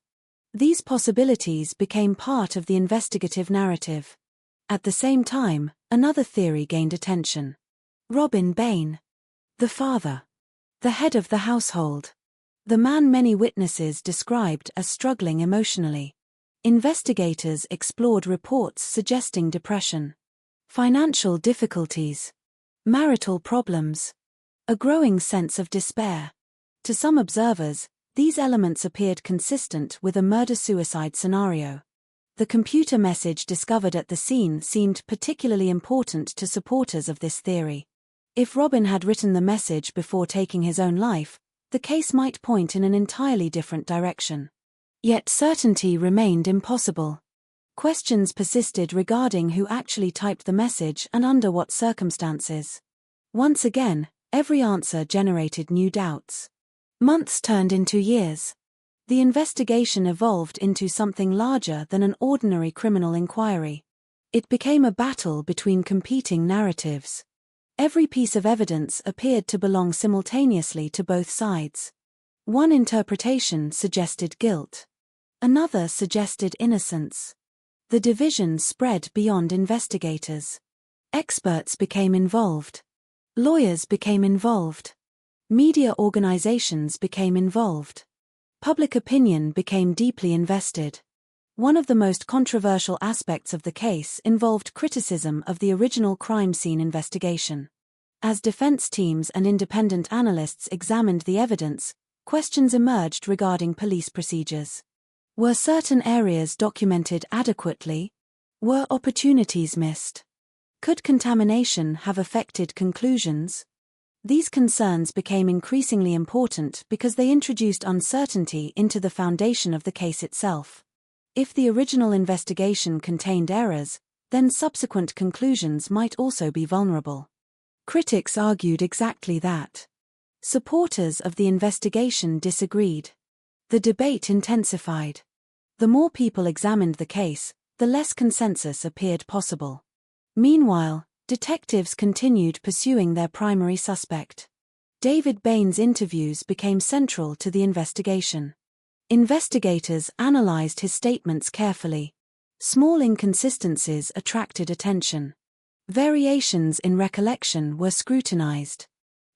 These possibilities became part of the investigative narrative. At the same time, another theory gained attention. Robin Bain. The father. The head of the household. The man many witnesses described as struggling emotionally. Investigators explored reports suggesting depression, financial difficulties, marital problems, a growing sense of despair. To some observers, these elements appeared consistent with a murder-suicide scenario. The computer message discovered at the scene seemed particularly important to supporters of this theory. If Robin had written the message before taking his own life, the case might point in an entirely different direction. Yet certainty remained impossible. Questions persisted regarding who actually typed the message and under what circumstances. Once again, every answer generated new doubts. Months turned into years. The investigation evolved into something larger than an ordinary criminal inquiry. It became a battle between competing narratives. Every piece of evidence appeared to belong simultaneously to both sides. One interpretation suggested guilt. Another suggested innocence. The division spread beyond investigators. Experts became involved. Lawyers became involved. Media organizations became involved. Public opinion became deeply invested. One of the most controversial aspects of the case involved criticism of the original crime scene investigation. As defense teams and independent analysts examined the evidence, questions emerged regarding police procedures. Were certain areas documented adequately? Were opportunities missed? Could contamination have affected conclusions? These concerns became increasingly important because they introduced uncertainty into the foundation of the case itself. If the original investigation contained errors, then subsequent conclusions might also be vulnerable. Critics argued exactly that. Supporters of the investigation disagreed. The debate intensified. The more people examined the case, the less consensus appeared possible. Meanwhile, detectives continued pursuing their primary suspect. David Bain's interviews became central to the investigation. Investigators analyzed his statements carefully. Small inconsistencies attracted attention. Variations in recollection were scrutinized.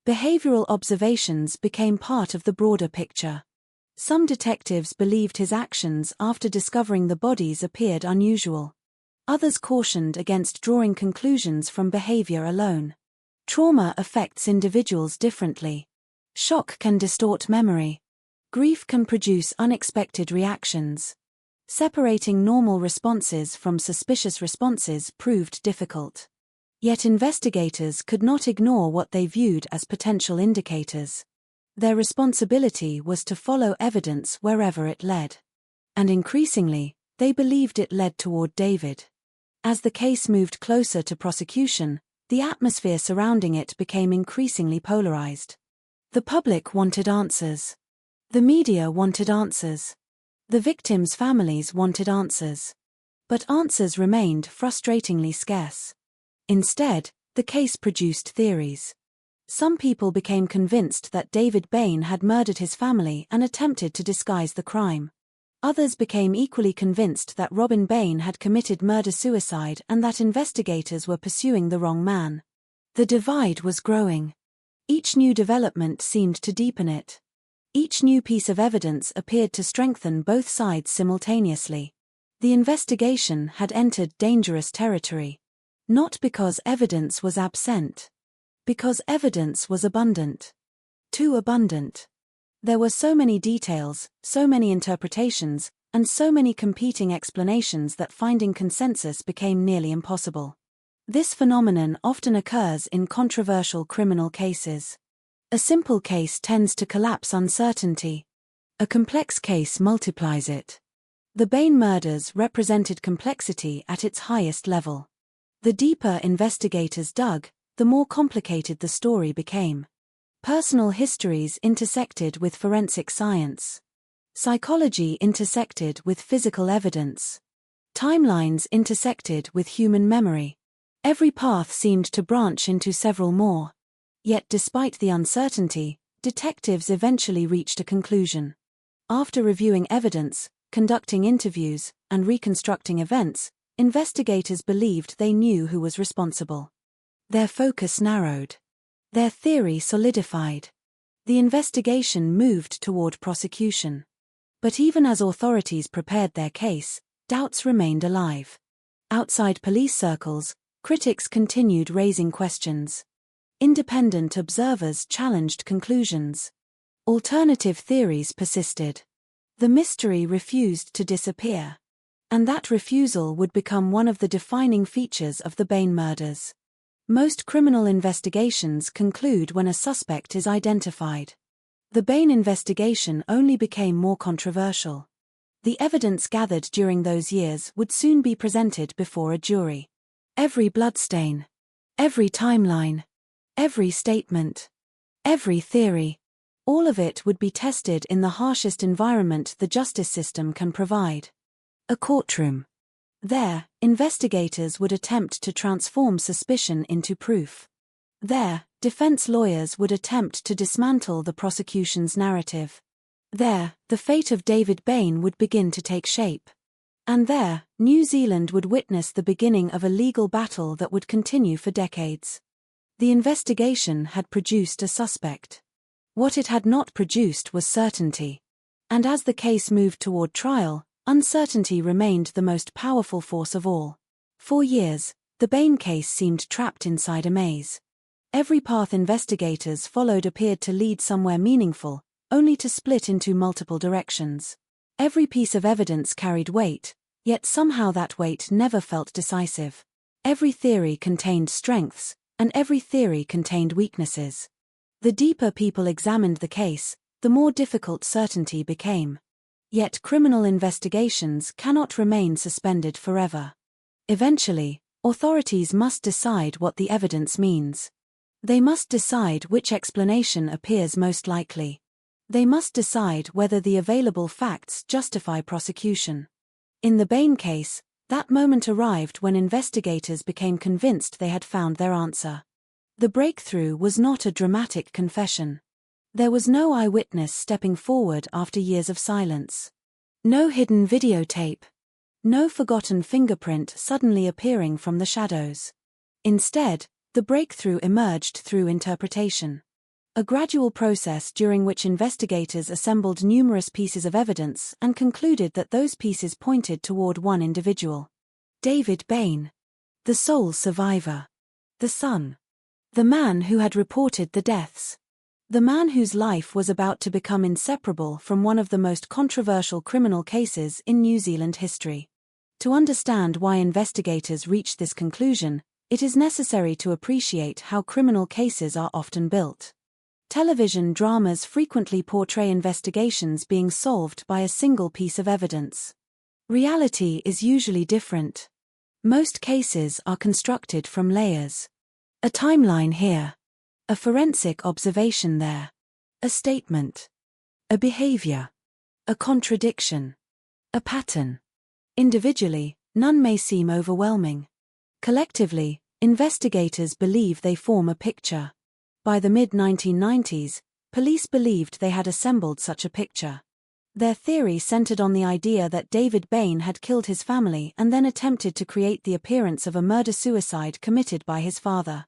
Behavioral observations became part of the broader picture. Some detectives believed his actions after discovering the bodies appeared unusual. Others cautioned against drawing conclusions from behavior alone. Trauma affects individuals differently. Shock can distort memory. Grief can produce unexpected reactions. Separating normal responses from suspicious responses proved difficult. Yet investigators could not ignore what they viewed as potential indicators. Their responsibility was to follow evidence wherever it led. And increasingly, they believed it led toward David. As the case moved closer to prosecution, the atmosphere surrounding it became increasingly polarized. The public wanted answers. The media wanted answers. The victims' families wanted answers. But answers remained frustratingly scarce. Instead, the case produced theories. Some people became convinced that David Bain had murdered his family and attempted to disguise the crime. Others became equally convinced that Robin Bain had committed murder-suicide and that investigators were pursuing the wrong man. The divide was growing. Each new development seemed to deepen it. Each new piece of evidence appeared to strengthen both sides simultaneously. The investigation had entered dangerous territory. Not because evidence was absent. Because evidence was abundant. Too abundant. There were so many details, so many interpretations, and so many competing explanations that finding consensus became nearly impossible. This phenomenon often occurs in controversial criminal cases. A simple case tends to collapse uncertainty. A complex case multiplies it. The Bain murders represented complexity at its highest level. The deeper investigators dug, the more complicated the story became. Personal histories intersected with forensic science. Psychology intersected with physical evidence. Timelines intersected with human memory. Every path seemed to branch into several more. Yet despite the uncertainty, detectives eventually reached a conclusion. After reviewing evidence, conducting interviews, and reconstructing events, investigators believed they knew who was responsible. Their focus narrowed. Their theory solidified. The investigation moved toward prosecution. But even as authorities prepared their case, doubts remained alive. Outside police circles, critics continued raising questions. Independent observers challenged conclusions. Alternative theories persisted. The mystery refused to disappear. And that refusal would become one of the defining features of the Bain murders. Most criminal investigations conclude when a suspect is identified. The Bain investigation only became more controversial. The evidence gathered during those years would soon be presented before a jury. Every bloodstain, every timeline, every statement, every theory, all of it would be tested in the harshest environment the justice system can provide. A courtroom. There, investigators would attempt to transform suspicion into proof. There, defense lawyers would attempt to dismantle the prosecution's narrative. There, the fate of David Bain would begin to take shape. And there, New Zealand would witness the beginning of a legal battle that would continue for decades. The investigation had produced a suspect. What it had not produced was certainty. And as the case moved toward trial, uncertainty remained the most powerful force of all. For years, the Bain case seemed trapped inside a maze. Every path investigators followed appeared to lead somewhere meaningful, only to split into multiple directions. Every piece of evidence carried weight, yet somehow that weight never felt decisive. Every theory contained strengths, and every theory contained weaknesses. The deeper people examined the case, the more difficult certainty became. Yet criminal investigations cannot remain suspended forever. Eventually, authorities must decide what the evidence means. They must decide which explanation appears most likely. They must decide whether the available facts justify prosecution. In the Bain case, that moment arrived when investigators became convinced they had found their answer. The breakthrough was not a dramatic confession. There was no eyewitness stepping forward after years of silence. No hidden videotape. No forgotten fingerprint suddenly appearing from the shadows. Instead, the breakthrough emerged through interpretation. A gradual process during which investigators assembled numerous pieces of evidence and concluded that those pieces pointed toward one individual. David Bain. The sole survivor. The son. The man who had reported the deaths. The man whose life was about to become inseparable from one of the most controversial criminal cases in New Zealand history. To understand why investigators reached this conclusion, it is necessary to appreciate how criminal cases are often built. Television dramas frequently portray investigations being solved by a single piece of evidence. Reality is usually different. Most cases are constructed from layers. A timeline here. A forensic observation there. A statement. A behavior. A contradiction. A pattern. Individually, none may seem overwhelming. Collectively, investigators believe they form a picture. By the mid-1990s, police believed they had assembled such a picture. Their theory centered on the idea that David Bain had killed his family and then attempted to create the appearance of a murder-suicide committed by his father.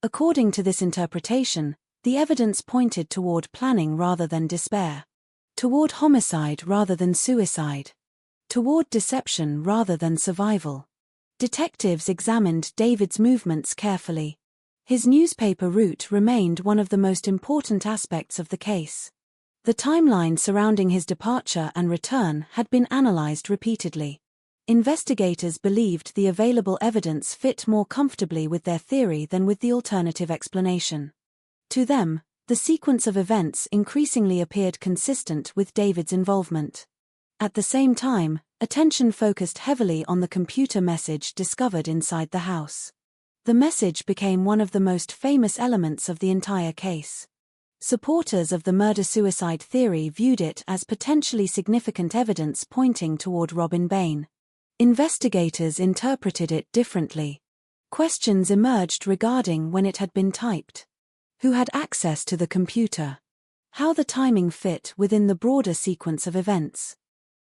According to this interpretation, the evidence pointed toward planning rather than despair, toward homicide rather than suicide, toward deception rather than survival. Detectives examined David's movements carefully. His newspaper route remained one of the most important aspects of the case. The timeline surrounding his departure and return had been analyzed repeatedly. Investigators believed the available evidence fit more comfortably with their theory than with the alternative explanation. To them, the sequence of events increasingly appeared consistent with David's involvement. At the same time, attention focused heavily on the computer message discovered inside the house. The message became one of the most famous elements of the entire case. Supporters of the murder-suicide theory viewed it as potentially significant evidence pointing toward Robin Bain. Investigators interpreted it differently. Questions emerged regarding when it had been typed, who had access to the computer, how the timing fit within the broader sequence of events.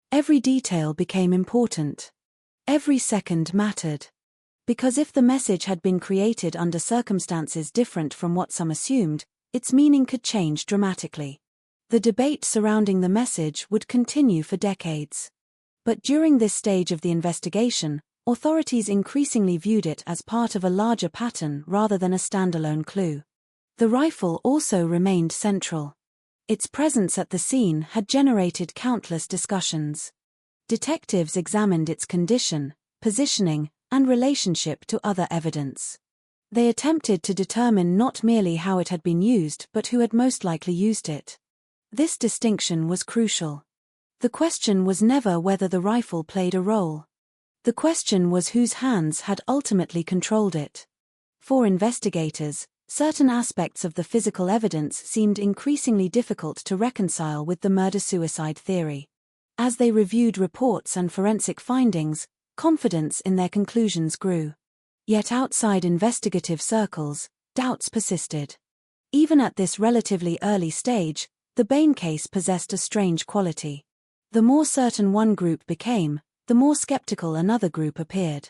Every detail became important. Every second mattered. Because if the message had been created under circumstances different from what some assumed, its meaning could change dramatically. The debate surrounding the message would continue for decades. But during this stage of the investigation, authorities increasingly viewed it as part of a larger pattern rather than a standalone clue. The rifle also remained central. Its presence at the scene had generated countless discussions. Detectives examined its condition, positioning, and relationship to other evidence. They attempted to determine not merely how it had been used but who had most likely used it. This distinction was crucial. The question was never whether the rifle played a role. The question was whose hands had ultimately controlled it. For investigators, certain aspects of the physical evidence seemed increasingly difficult to reconcile with the murder-suicide theory. As they reviewed reports and forensic findings, confidence in their conclusions grew. Yet outside investigative circles, doubts persisted. Even at this relatively early stage, the Bain case possessed a strange quality. The more certain one group became, the more skeptical another group appeared.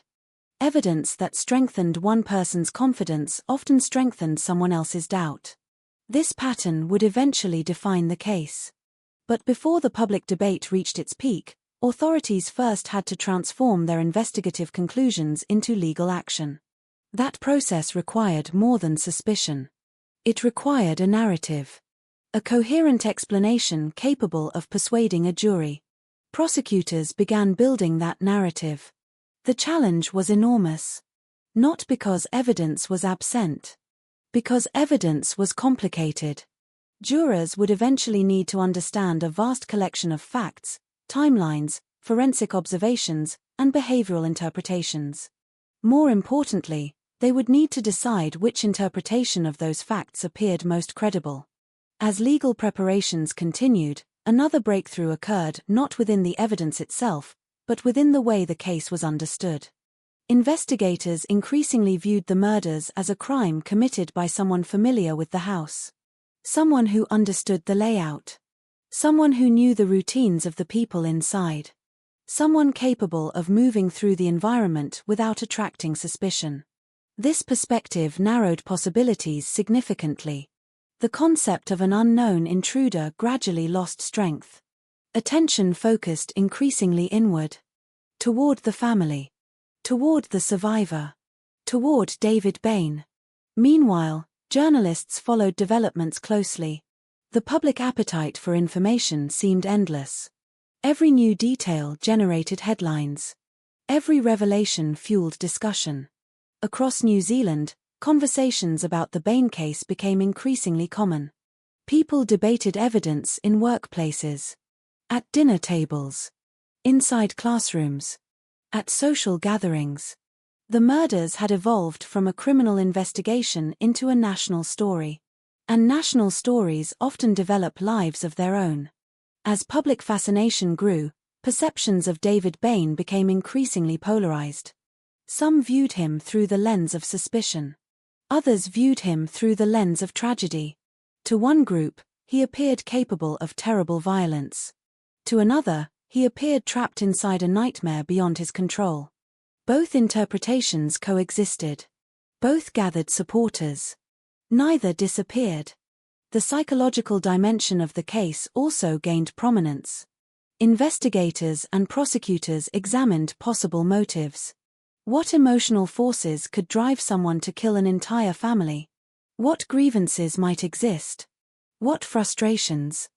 Evidence that strengthened one person's confidence often strengthened someone else's doubt. This pattern would eventually define the case. But before the public debate reached its peak, authorities first had to transform their investigative conclusions into legal action. That process required more than suspicion. It required a narrative. A coherent explanation capable of persuading a jury. Prosecutors began building that narrative. The challenge was enormous. Not because evidence was absent. Because evidence was complicated. Jurors would eventually need to understand a vast collection of facts, timelines, forensic observations, and behavioral interpretations. More importantly, they would need to decide which interpretation of those facts appeared most credible. As legal preparations continued, another breakthrough occurred not within the evidence itself, but within the way the case was understood. Investigators increasingly viewed the murders as a crime committed by someone familiar with the house. Someone who understood the layout. Someone who knew the routines of the people inside. Someone capable of moving through the environment without attracting suspicion. This perspective narrowed possibilities significantly. The concept of an unknown intruder gradually lost strength. Attention focused increasingly inward. Toward the family. Toward the survivor. Toward David Bain. Meanwhile, journalists followed developments closely. The public appetite for information seemed endless. Every new detail generated headlines. Every revelation fueled discussion. Across New Zealand, conversations about the Bain case became increasingly common. People debated evidence in workplaces, at dinner tables, inside classrooms, at social gatherings. The murders had evolved from a criminal investigation into a national story. And national stories often develop lives of their own. As public fascination grew, perceptions of David Bain became increasingly polarized. Some viewed him through the lens of suspicion. Others viewed him through the lens of tragedy. To one group, he appeared capable of terrible violence. To another, he appeared trapped inside a nightmare beyond his control. Both interpretations coexisted. Both gathered supporters. Neither disappeared. The psychological dimension of the case also gained prominence. Investigators and prosecutors examined possible motives. What emotional forces could drive someone to kill an entire family? What grievances might exist? What frustrations?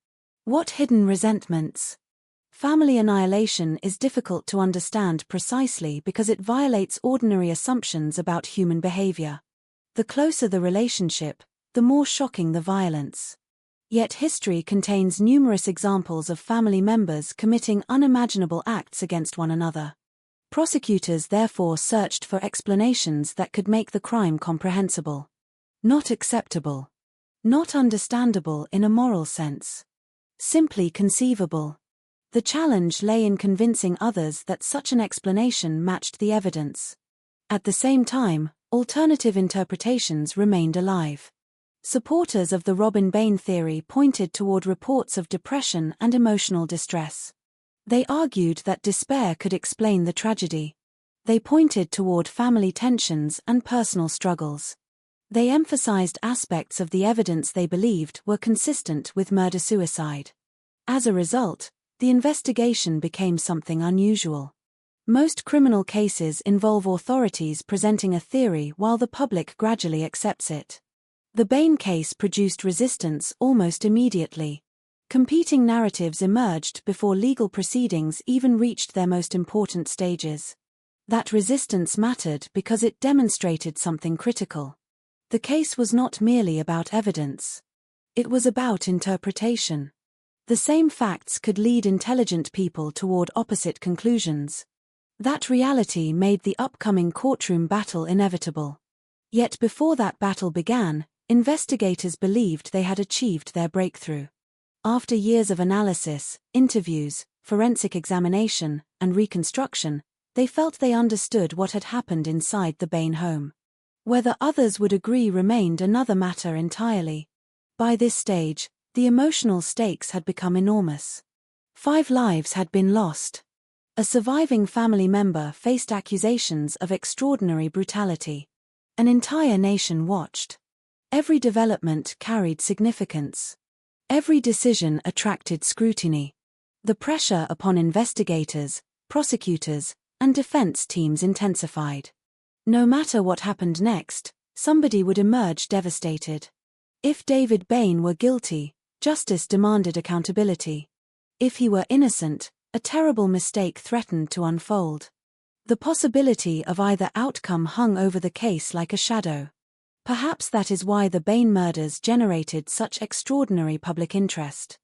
What hidden resentments? Family annihilation is difficult to understand precisely because it violates ordinary assumptions about human behavior. The closer the relationship, the more shocking the violence. Yet history contains numerous examples of family members committing unimaginable acts against one another. Prosecutors therefore searched for explanations that could make the crime comprehensible. Not acceptable. Not understandable in a moral sense. Simply conceivable. The challenge lay in convincing others that such an explanation matched the evidence. At the same time, alternative interpretations remained alive. Supporters of the Robin Bain theory pointed toward reports of depression and emotional distress. They argued that despair could explain the tragedy. They pointed toward family tensions and personal struggles. They emphasized aspects of the evidence they believed were consistent with murder-suicide. As a result, the investigation became something unusual. Most criminal cases involve authorities presenting a theory while the public gradually accepts it. The Bain case produced resistance almost immediately. Competing narratives emerged before legal proceedings even reached their most important stages. That resistance mattered because it demonstrated something critical. The case was not merely about evidence. It was about interpretation. The same facts could lead intelligent people toward opposite conclusions. That reality made the upcoming courtroom battle inevitable. Yet before that battle began, investigators believed they had achieved their breakthrough. After years of analysis, interviews, forensic examination, and reconstruction, they felt they understood what had happened inside the Bain home. Whether others would agree remained another matter entirely. By this stage, the emotional stakes had become enormous. 5 lives had been lost. A surviving family member faced accusations of extraordinary brutality. An entire nation watched. Every development carried significance. Every decision attracted scrutiny. The pressure upon investigators, prosecutors, and defense teams intensified. No matter what happened next, somebody would emerge devastated. If David Bain were guilty, justice demanded accountability. If he were innocent, a terrible mistake threatened to unfold. The possibility of either outcome hung over the case like a shadow. Perhaps that is why the Bain murders generated such extraordinary public interest.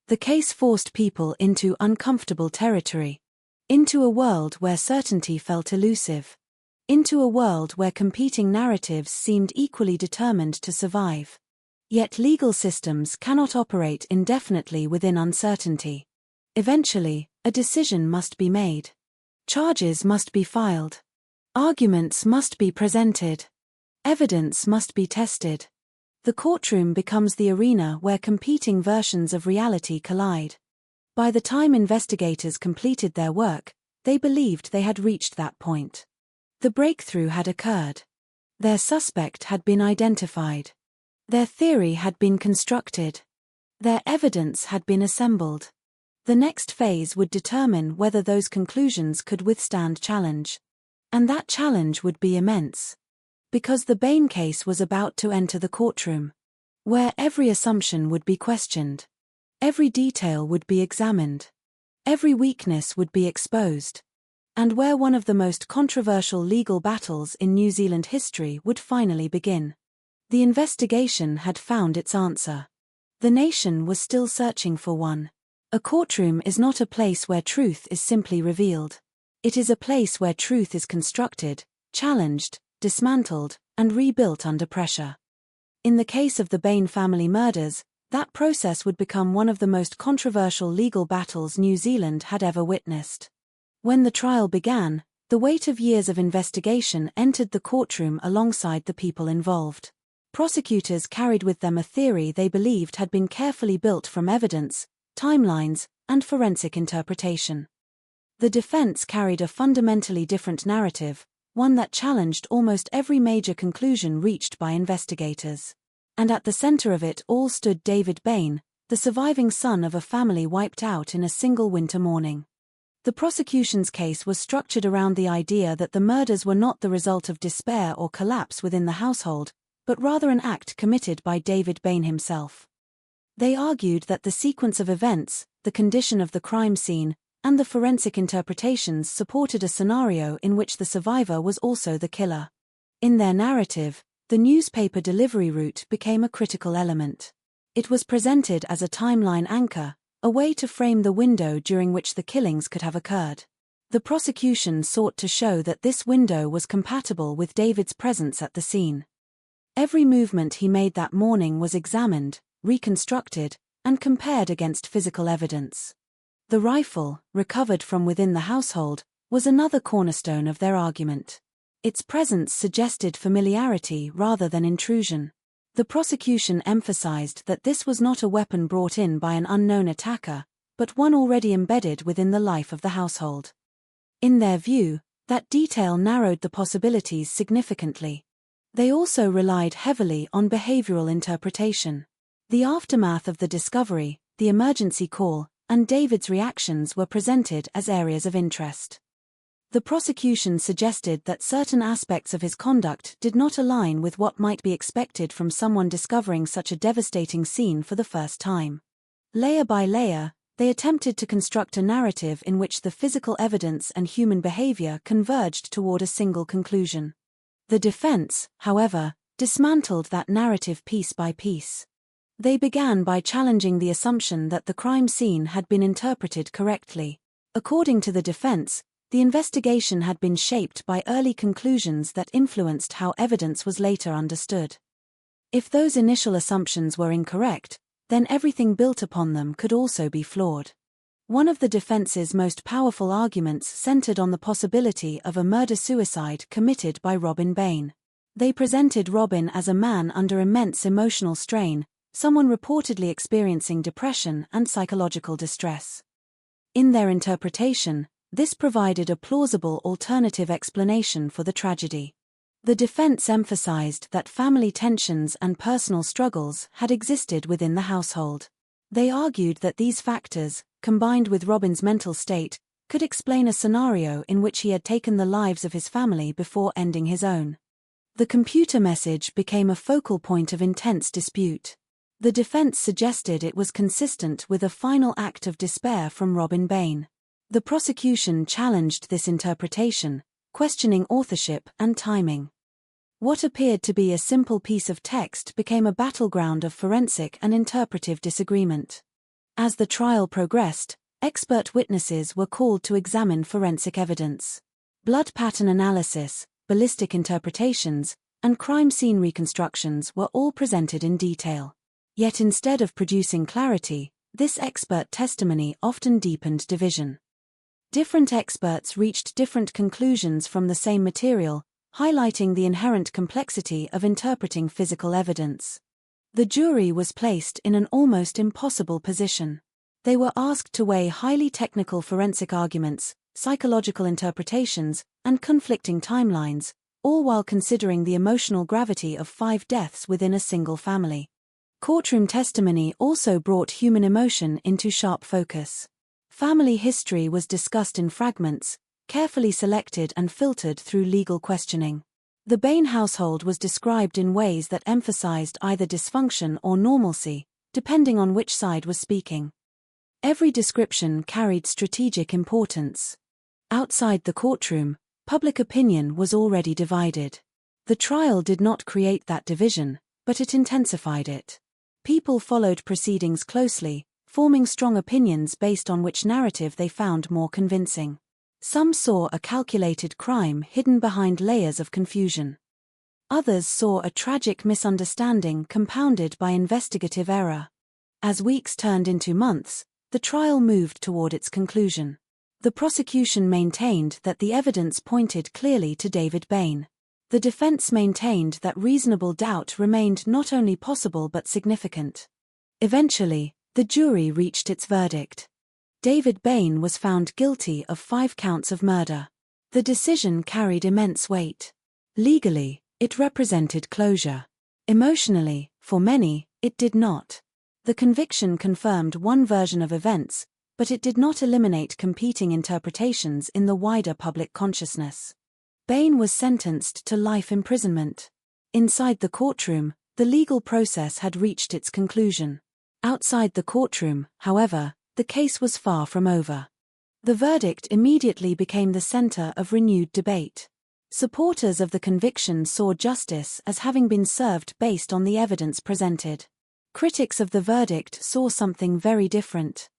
The case forced people into uncomfortable territory. Into a world where certainty felt elusive. Into a world where competing narratives seemed equally determined to survive. Yet legal systems cannot operate indefinitely within uncertainty. Eventually, a decision must be made. Charges must be filed. Arguments must be presented. Evidence must be tested. The courtroom becomes the arena where competing versions of reality collide. By the time investigators completed their work, they believed they had reached that point. The breakthrough had occurred. Their suspect had been identified. Their theory had been constructed. Their evidence had been assembled. The next phase would determine whether those conclusions could withstand challenge. And that challenge would be immense. Because the Bain case was about to enter the courtroom, where every assumption would be questioned. Every detail would be examined. Every weakness would be exposed. And where one of the most controversial legal battles in New Zealand history would finally begin. The investigation had found its answer. The nation was still searching for one. A courtroom is not a place where truth is simply revealed. It is a place where truth is constructed, challenged, dismantled, and rebuilt under pressure. In the case of the Bain family murders, that process would become one of the most controversial legal battles New Zealand had ever witnessed. When the trial began, the weight of years of investigation entered the courtroom alongside the people involved. Prosecutors carried with them a theory they believed had been carefully built from evidence, timelines, and forensic interpretation. The defense carried a fundamentally different narrative, one that challenged almost every major conclusion reached by investigators. And at the center of it all stood David Bain, the surviving son of a family wiped out in a single winter morning. The prosecution's case was structured around the idea that the murders were not the result of despair or collapse within the household, but rather an act committed by David Bain himself. They argued that the sequence of events, the condition of the crime scene, and the forensic interpretations supported a scenario in which the survivor was also the killer. In their narrative, the newspaper delivery route became a critical element. It was presented as a timeline anchor, a way to frame the window during which the killings could have occurred. The prosecution sought to show that this window was compatible with David's presence at the scene. Every movement he made that morning was examined, reconstructed, and compared against physical evidence. The rifle, recovered from within the household, was another cornerstone of their argument. Its presence suggested familiarity rather than intrusion. The prosecution emphasized that this was not a weapon brought in by an unknown attacker, but one already embedded within the life of the household. In their view, that detail narrowed the possibilities significantly. They also relied heavily on behavioral interpretation. The aftermath of the discovery, the emergency call, and David's reactions were presented as areas of interest. The prosecution suggested that certain aspects of his conduct did not align with what might be expected from someone discovering such a devastating scene for the first time. Layer by layer, they attempted to construct a narrative in which the physical evidence and human behavior converged toward a single conclusion. The defense, however, dismantled that narrative piece by piece. They began by challenging the assumption that the crime scene had been interpreted correctly. According to the defense, the investigation had been shaped by early conclusions that influenced how evidence was later understood. If those initial assumptions were incorrect, then everything built upon them could also be flawed. One of the defense's most powerful arguments centered on the possibility of a murder-suicide committed by Robin Bain. They presented Robin as a man under immense emotional strain, someone reportedly experiencing depression and psychological distress. In their interpretation, this provided a plausible alternative explanation for the tragedy. The defense emphasized that family tensions and personal struggles had existed within the household. They argued that these factors, combined with Robin's mental state, could explain a scenario in which he had taken the lives of his family before ending his own. The computer message became a focal point of intense dispute. The defense suggested it was consistent with a final act of despair from Robin Bain. The prosecution challenged this interpretation, questioning authorship and timing. What appeared to be a simple piece of text became a battleground of forensic and interpretive disagreement. As the trial progressed, expert witnesses were called to examine forensic evidence. Blood pattern analysis, ballistic interpretations, and crime scene reconstructions were all presented in detail. Yet instead of producing clarity, this expert testimony often deepened division. Different experts reached different conclusions from the same material, highlighting the inherent complexity of interpreting physical evidence. The jury was placed in an almost impossible position. They were asked to weigh highly technical forensic arguments, psychological interpretations, and conflicting timelines, all while considering the emotional gravity of 5 deaths within a single family. Courtroom testimony also brought human emotion into sharp focus. Family history was discussed in fragments, carefully selected and filtered through legal questioning. The Bain household was described in ways that emphasized either dysfunction or normalcy, depending on which side was speaking. Every description carried strategic importance. Outside the courtroom, public opinion was already divided. The trial did not create that division, but it intensified it. People followed proceedings closely, forming strong opinions based on which narrative they found more convincing. Some saw a calculated crime hidden behind layers of confusion. Others saw a tragic misunderstanding compounded by investigative error. As weeks turned into months, the trial moved toward its conclusion. The prosecution maintained that the evidence pointed clearly to David Bain. The defense maintained that reasonable doubt remained not only possible but significant. Eventually, The jury reached its verdict. David Bain was found guilty of 5 counts of murder. The decision carried immense weight. Legally, it represented closure. Emotionally, for many, it did not. The conviction confirmed one version of events, but it did not eliminate competing interpretations in the wider public consciousness. Bain was sentenced to life imprisonment. Inside the courtroom, the legal process had reached its conclusion. Outside the courtroom, however, the case was far from over. The verdict immediately became the center of renewed debate. Supporters of the conviction saw justice as having been served based on the evidence presented. Critics of the verdict saw something very different.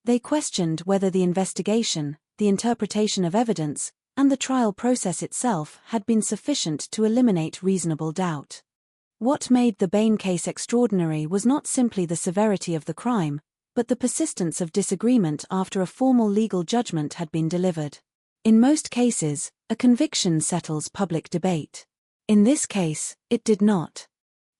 They questioned whether the investigation, the interpretation of evidence, and the trial process itself had been sufficient to eliminate reasonable doubt. What made the Bain case extraordinary was not simply the severity of the crime, but the persistence of disagreement after a formal legal judgment had been delivered. In most cases, a conviction settles public debate. In this case, it did not.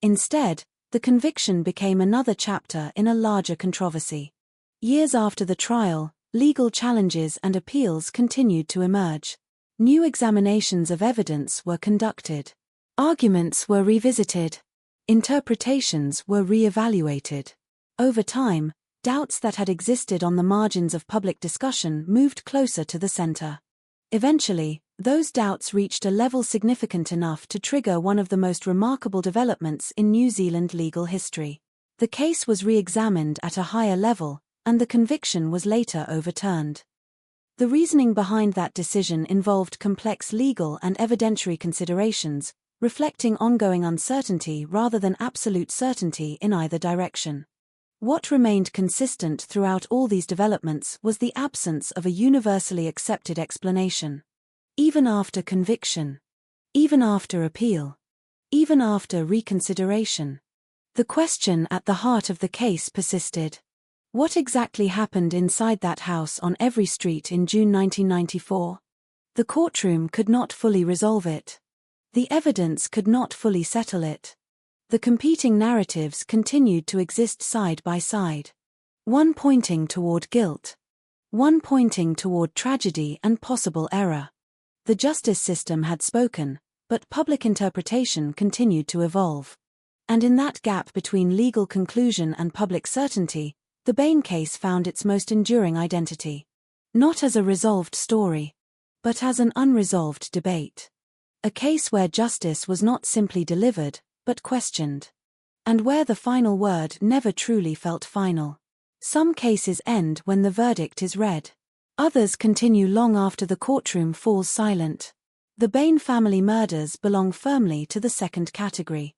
Instead, the conviction became another chapter in a larger controversy. Years after the trial, legal challenges and appeals continued to emerge. New examinations of evidence were conducted. Arguments were revisited. Interpretations were re-evaluated. Over time, doubts that had existed on the margins of public discussion moved closer to the center. Eventually, those doubts reached a level significant enough to trigger one of the most remarkable developments in New Zealand legal history. The case was re-examined at a higher level, and the conviction was later overturned. The reasoning behind that decision involved complex legal and evidentiary considerations, reflecting ongoing uncertainty rather than absolute certainty in either direction. What remained consistent throughout all these developments was the absence of a universally accepted explanation. Even after conviction, even after appeal, even after reconsideration, the question at the heart of the case persisted. What exactly happened inside that house on Every Street in June 1994? The courtroom could not fully resolve it. The evidence could not fully settle it. The competing narratives continued to exist side by side. One pointing toward guilt. One pointing toward tragedy and possible error. The justice system had spoken, but public interpretation continued to evolve. And in that gap between legal conclusion and public certainty, the Bain case found its most enduring identity. Not as a resolved story, but as an unresolved debate. A case where justice was not simply delivered, but questioned. And where the final word never truly felt final. Some cases end when the verdict is read. Others continue long after the courtroom falls silent. The Bain family murders belong firmly to the second category.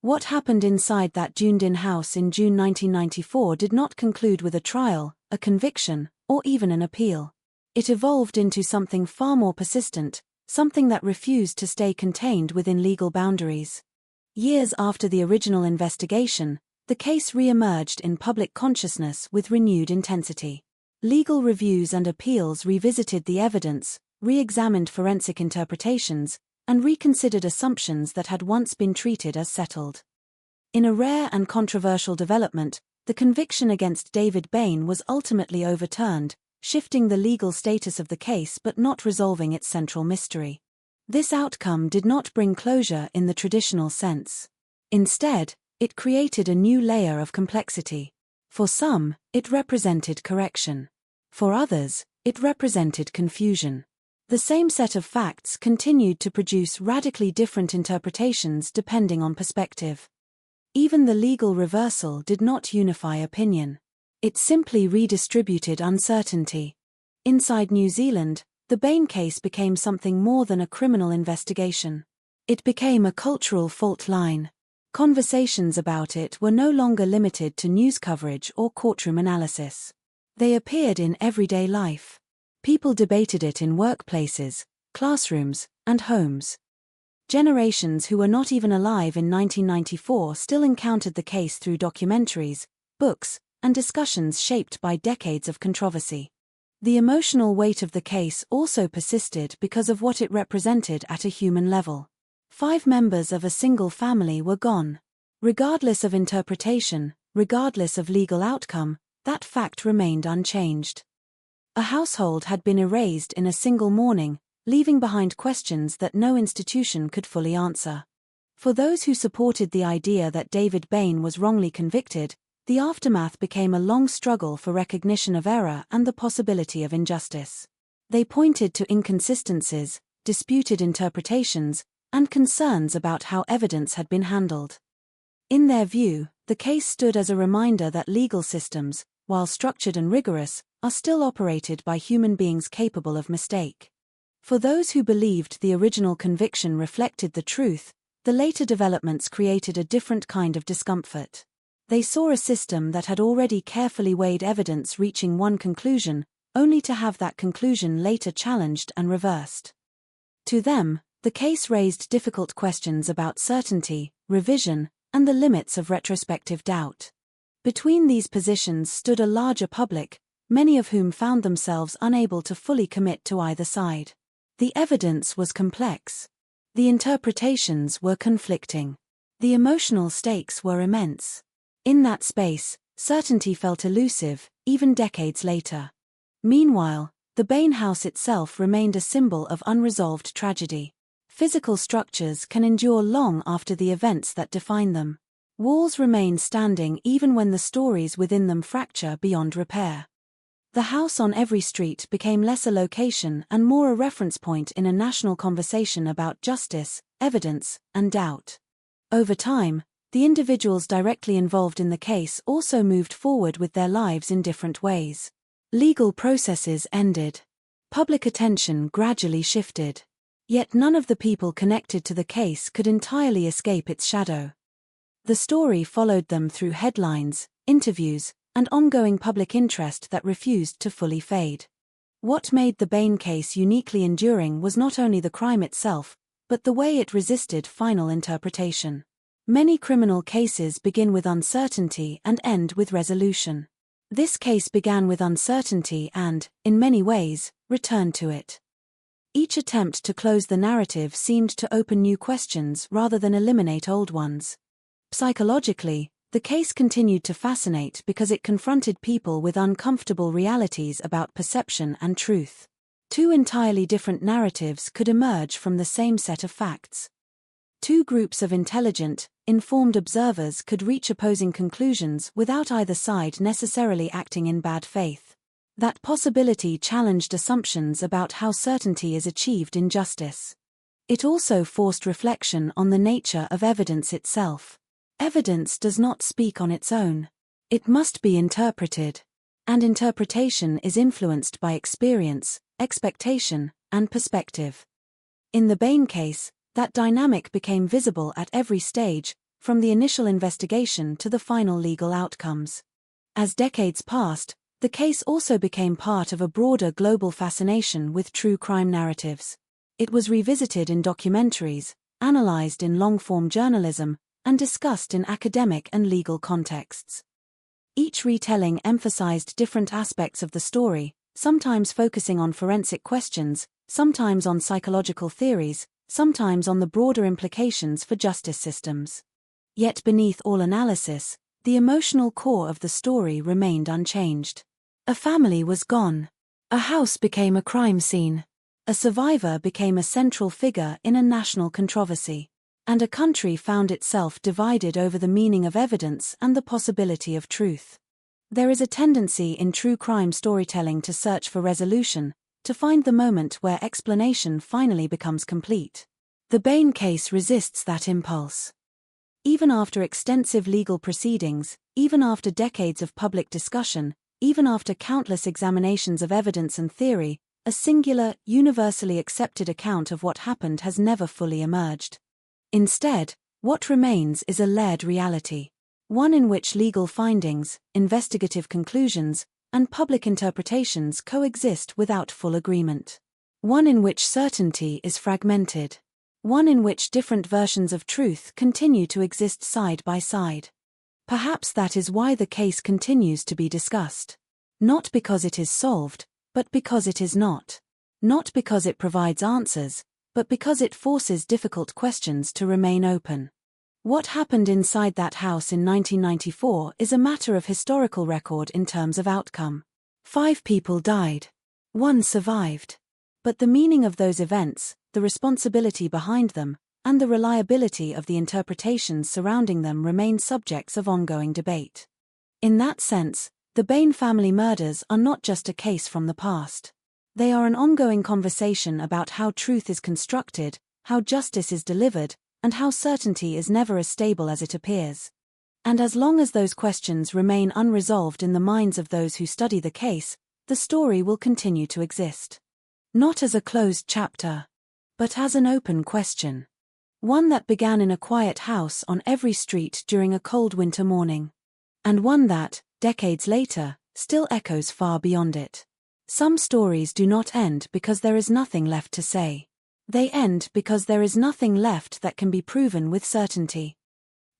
What happened inside that Dunedin house in June 1994 did not conclude with a trial, a conviction, or even an appeal. It evolved into something far more persistent, something that refused to stay contained within legal boundaries. Years after the original investigation, the case re-emerged in public consciousness with renewed intensity. Legal reviews and appeals revisited the evidence, re-examined forensic interpretations, and reconsidered assumptions that had once been treated as settled. In a rare and controversial development, the conviction against David Bain was ultimately overturned, shifting the legal status of the case but not resolving its central mystery. This outcome did not bring closure in the traditional sense. Instead, it created a new layer of complexity. For some, it represented correction. For others, it represented confusion. The same set of facts continued to produce radically different interpretations depending on perspective. Even the legal reversal did not unify opinion. It simply redistributed uncertainty. Inside New Zealand, the Bain case became something more than a criminal investigation. It became a cultural fault line. Conversations about it were no longer limited to news coverage or courtroom analysis. They appeared in everyday life. People debated it in workplaces, classrooms, and homes. Generations who were not even alive in 1994 still encountered the case through documentaries, books, and discussions shaped by decades of controversy. The emotional weight of the case also persisted because of what it represented at a human level. 5 members of a single family were gone. Regardless of interpretation, regardless of legal outcome, that fact remained unchanged. A household had been erased in a single morning, leaving behind questions that no institution could fully answer. For those who supported the idea that David Bain was wrongly convicted, the aftermath became a long struggle for recognition of error and the possibility of injustice. They pointed to inconsistencies, disputed interpretations, and concerns about how evidence had been handled. In their view, the case stood as a reminder that legal systems, while structured and rigorous, are still operated by human beings capable of mistake. For those who believed the original conviction reflected the truth, the later developments created a different kind of discomfort. They saw a system that had already carefully weighed evidence reaching one conclusion, only to have that conclusion later challenged and reversed. To them, the case raised difficult questions about certainty, revision, and the limits of retrospective doubt. Between these positions stood a larger public, many of whom found themselves unable to fully commit to either side. The evidence was complex. The interpretations were conflicting. The emotional stakes were immense. In that space, certainty felt elusive, even decades later. Meanwhile, the Bain house itself remained a symbol of unresolved tragedy. Physical structures can endure long after the events that define them. Walls remain standing even when the stories within them fracture beyond repair. The house on every street became less a location and more a reference point in a national conversation about justice, evidence, and doubt. Over time, the individuals directly involved in the case also moved forward with their lives in different ways. Legal processes ended. Public attention gradually shifted. Yet none of the people connected to the case could entirely escape its shadow. The story followed them through headlines, interviews, and ongoing public interest that refused to fully fade. What made the Bain case uniquely enduring was not only the crime itself, but the way it resisted final interpretation. Many criminal cases begin with uncertainty and end with resolution. This case began with uncertainty and, in many ways, returned to it. Each attempt to close the narrative seemed to open new questions rather than eliminate old ones. Psychologically, the case continued to fascinate because it confronted people with uncomfortable realities about perception and truth. Two entirely different narratives could emerge from the same set of facts. Two groups of intelligent, informed observers could reach opposing conclusions without either side necessarily acting in bad faith. That possibility challenged assumptions about how certainty is achieved in justice. It also forced reflection on the nature of evidence itself. Evidence does not speak on its own. It must be interpreted. And interpretation is influenced by experience, expectation, and perspective. In the Bain case, that dynamic became visible at every stage, from the initial investigation to the final legal outcomes. As decades passed, the case also became part of a broader global fascination with true crime narratives. It was revisited in documentaries, analyzed in long-form journalism, and discussed in academic and legal contexts. Each retelling emphasized different aspects of the story, sometimes focusing on forensic questions, sometimes on psychological theories, sometimes on the broader implications for justice systems. Yet beneath all analysis, the emotional core of the story remained unchanged. A family was gone. A house became a crime scene. A survivor became a central figure in a national controversy. And a country found itself divided over the meaning of evidence and the possibility of truth. There is a tendency in true crime storytelling to search for resolution, to find the moment where explanation finally becomes complete. The Bain case resists that impulse. Even after extensive legal proceedings, even after decades of public discussion, even after countless examinations of evidence and theory, a singular, universally accepted account of what happened has never fully emerged. Instead, what remains is a layered reality. One in which legal findings, investigative conclusions, and public interpretations coexist without full agreement. One in which certainty is fragmented. One in which different versions of truth continue to exist side by side. Perhaps that is why the case continues to be discussed. Not because it is solved, but because it is not. Not because it provides answers, but because it forces difficult questions to remain open. What happened inside that house in 1994 is a matter of historical record in terms of outcome. 5 people died. 1 survived. But the meaning of those events, the responsibility behind them, and the reliability of the interpretations surrounding them remain subjects of ongoing debate. In that sense, the Bain family murders are not just a case from the past. They are an ongoing conversation about how truth is constructed, how justice is delivered, and how certainty is never as stable as it appears. And as long as those questions remain unresolved in the minds of those who study the case, the story will continue to exist. Not as a closed chapter, but as an open question. One that began in a quiet house on every street during a cold winter morning. And one that, decades later, still echoes far beyond it. Some stories do not end because there is nothing left to say. They end because there is nothing left that can be proven with certainty.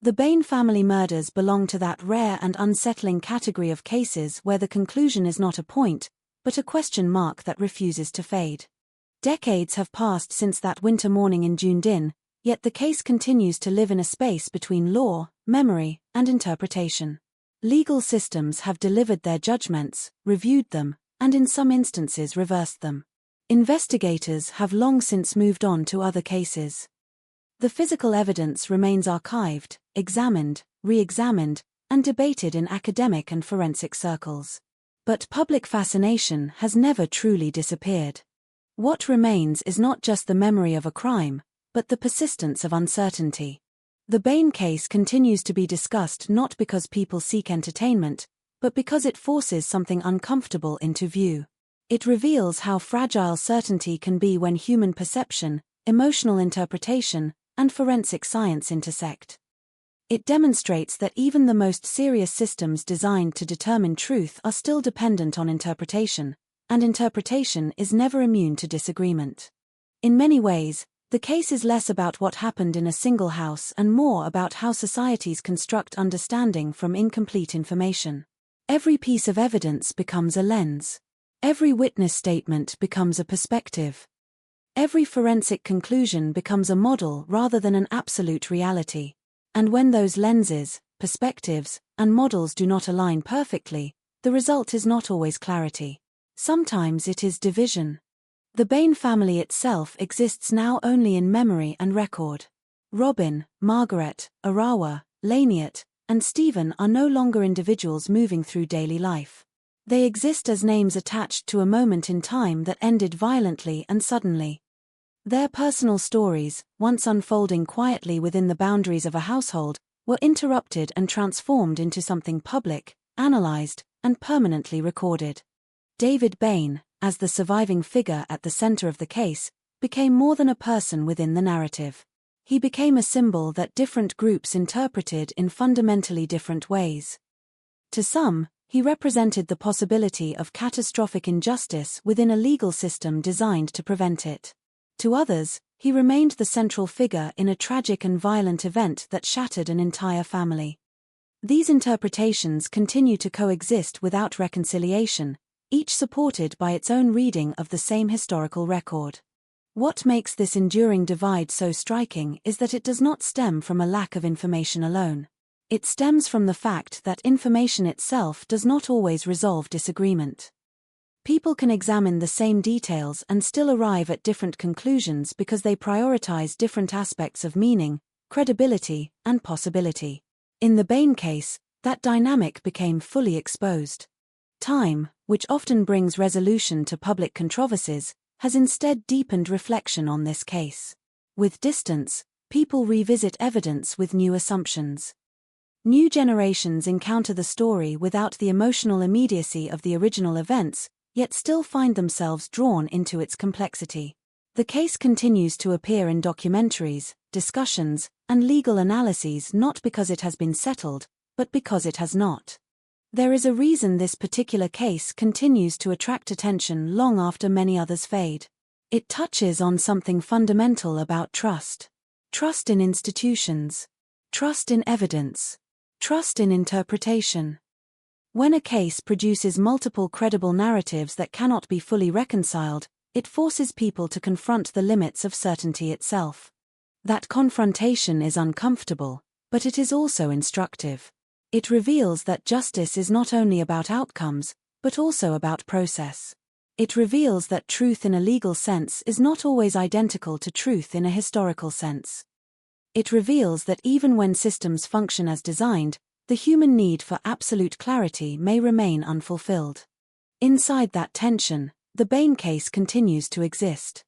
The Bain family murders belong to that rare and unsettling category of cases where the conclusion is not a point, but a question mark that refuses to fade. Decades have passed since that winter morning in Dunedin, yet the case continues to live in a space between law, memory, and interpretation. Legal systems have delivered their judgments, reviewed them, and in some instances reversed them. Investigators have long since moved on to other cases. The physical evidence remains archived, examined, re-examined, and debated in academic and forensic circles. But public fascination has never truly disappeared. What remains is not just the memory of a crime, but the persistence of uncertainty. The Bain case continues to be discussed not because people seek entertainment, but because it forces something uncomfortable into view. It reveals how fragile certainty can be when human perception, emotional interpretation, and forensic science intersect. It demonstrates that even the most serious systems designed to determine truth are still dependent on interpretation, and interpretation is never immune to disagreement. In many ways, the case is less about what happened in a single house and more about how societies construct understanding from incomplete information. Every piece of evidence becomes a lens. Every witness statement becomes a perspective. Every forensic conclusion becomes a model rather than an absolute reality. And when those lenses, perspectives, and models do not align perfectly, the result is not always clarity. Sometimes it is division. The Bain family itself exists now only in memory and record. Robin, Margaret, Arawa, Laniet, and Stephen are no longer individuals moving through daily life. They exist as names attached to a moment in time that ended violently and suddenly. Their personal stories, once unfolding quietly within the boundaries of a household, were interrupted and transformed into something public, analyzed, and permanently recorded. David Bain, as the surviving figure at the center of the case, became more than a person within the narrative. He became a symbol that different groups interpreted in fundamentally different ways. To some, he represented the possibility of catastrophic injustice within a legal system designed to prevent it. To others, he remained the central figure in a tragic and violent event that shattered an entire family. These interpretations continue to coexist without reconciliation, each supported by its own reading of the same historical record. What makes this enduring divide so striking is that it does not stem from a lack of information alone. It stems from the fact that information itself does not always resolve disagreement. People can examine the same details and still arrive at different conclusions because they prioritize different aspects of meaning, credibility, and possibility. In the Bain case, that dynamic became fully exposed. Time, which often brings resolution to public controversies, has instead deepened reflection on this case. With distance, people revisit evidence with new assumptions. New generations encounter the story without the emotional immediacy of the original events, yet still find themselves drawn into its complexity. The case continues to appear in documentaries, discussions, and legal analyses not because it has been settled, but because it has not. There is a reason this particular case continues to attract attention long after many others fade. It touches on something fundamental about trust. Trust in institutions. Trust in evidence. Trust in interpretation. When a case produces multiple credible narratives that cannot be fully reconciled, it forces people to confront the limits of certainty itself. That confrontation is uncomfortable, But it is also instructive. It reveals that justice is not only about outcomes, but also about process. It reveals that truth in a legal sense is not always identical to truth in a historical sense. It reveals that even when systems function as designed, the human need for absolute clarity may remain unfulfilled. Inside that tension, the Bain case continues to exist.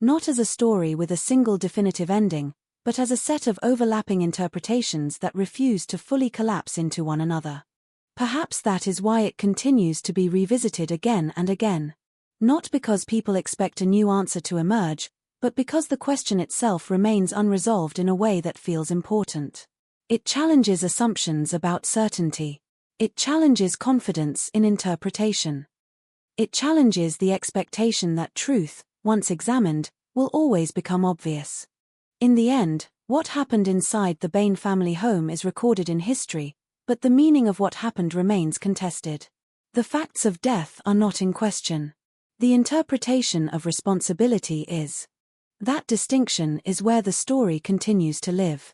Not as a story with a single definitive ending, but as a set of overlapping interpretations that refuse to fully collapse into one another. Perhaps that is why it continues to be revisited again and again. Not because people expect a new answer to emerge, but because the question itself remains unresolved in a way that feels important. It challenges assumptions about certainty. It challenges confidence in interpretation. It challenges the expectation that truth, once examined, will always become obvious. In the end, what happened inside the Bain family home is recorded in history, but the meaning of what happened remains contested. The facts of death are not in question. The interpretation of responsibility is. That distinction is where the story continues to live.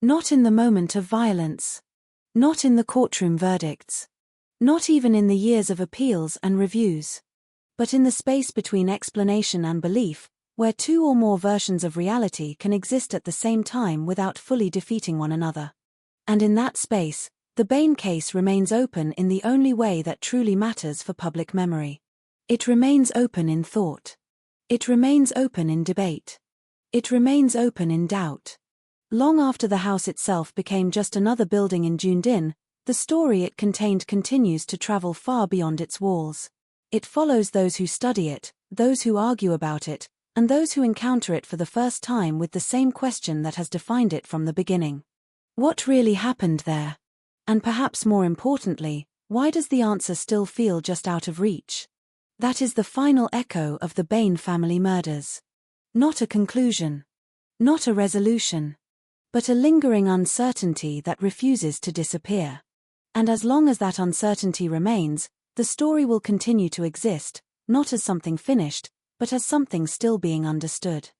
Not in the moment of violence. Not in the courtroom verdicts. Not even in the years of appeals and reviews. But in the space between explanation and belief, where two or more versions of reality can exist at the same time without fully defeating one another. And in that space, the Bain case remains open in the only way that truly matters for public memory. It remains open in thought. It remains open in debate. It remains open in doubt. Long after the house itself became just another building in Dunedin, the story it contained continues to travel far beyond its walls. It follows those who study it, those who argue about it, and those who encounter it for the first time with the same question that has defined it from the beginning. What really happened there? And perhaps more importantly, why does the answer still feel just out of reach? That is the final echo of the Bain family murders. Not a conclusion. Not a resolution. But a lingering uncertainty that refuses to disappear. And as long as that uncertainty remains, the story will continue to exist, not as something finished, but as something still being understood.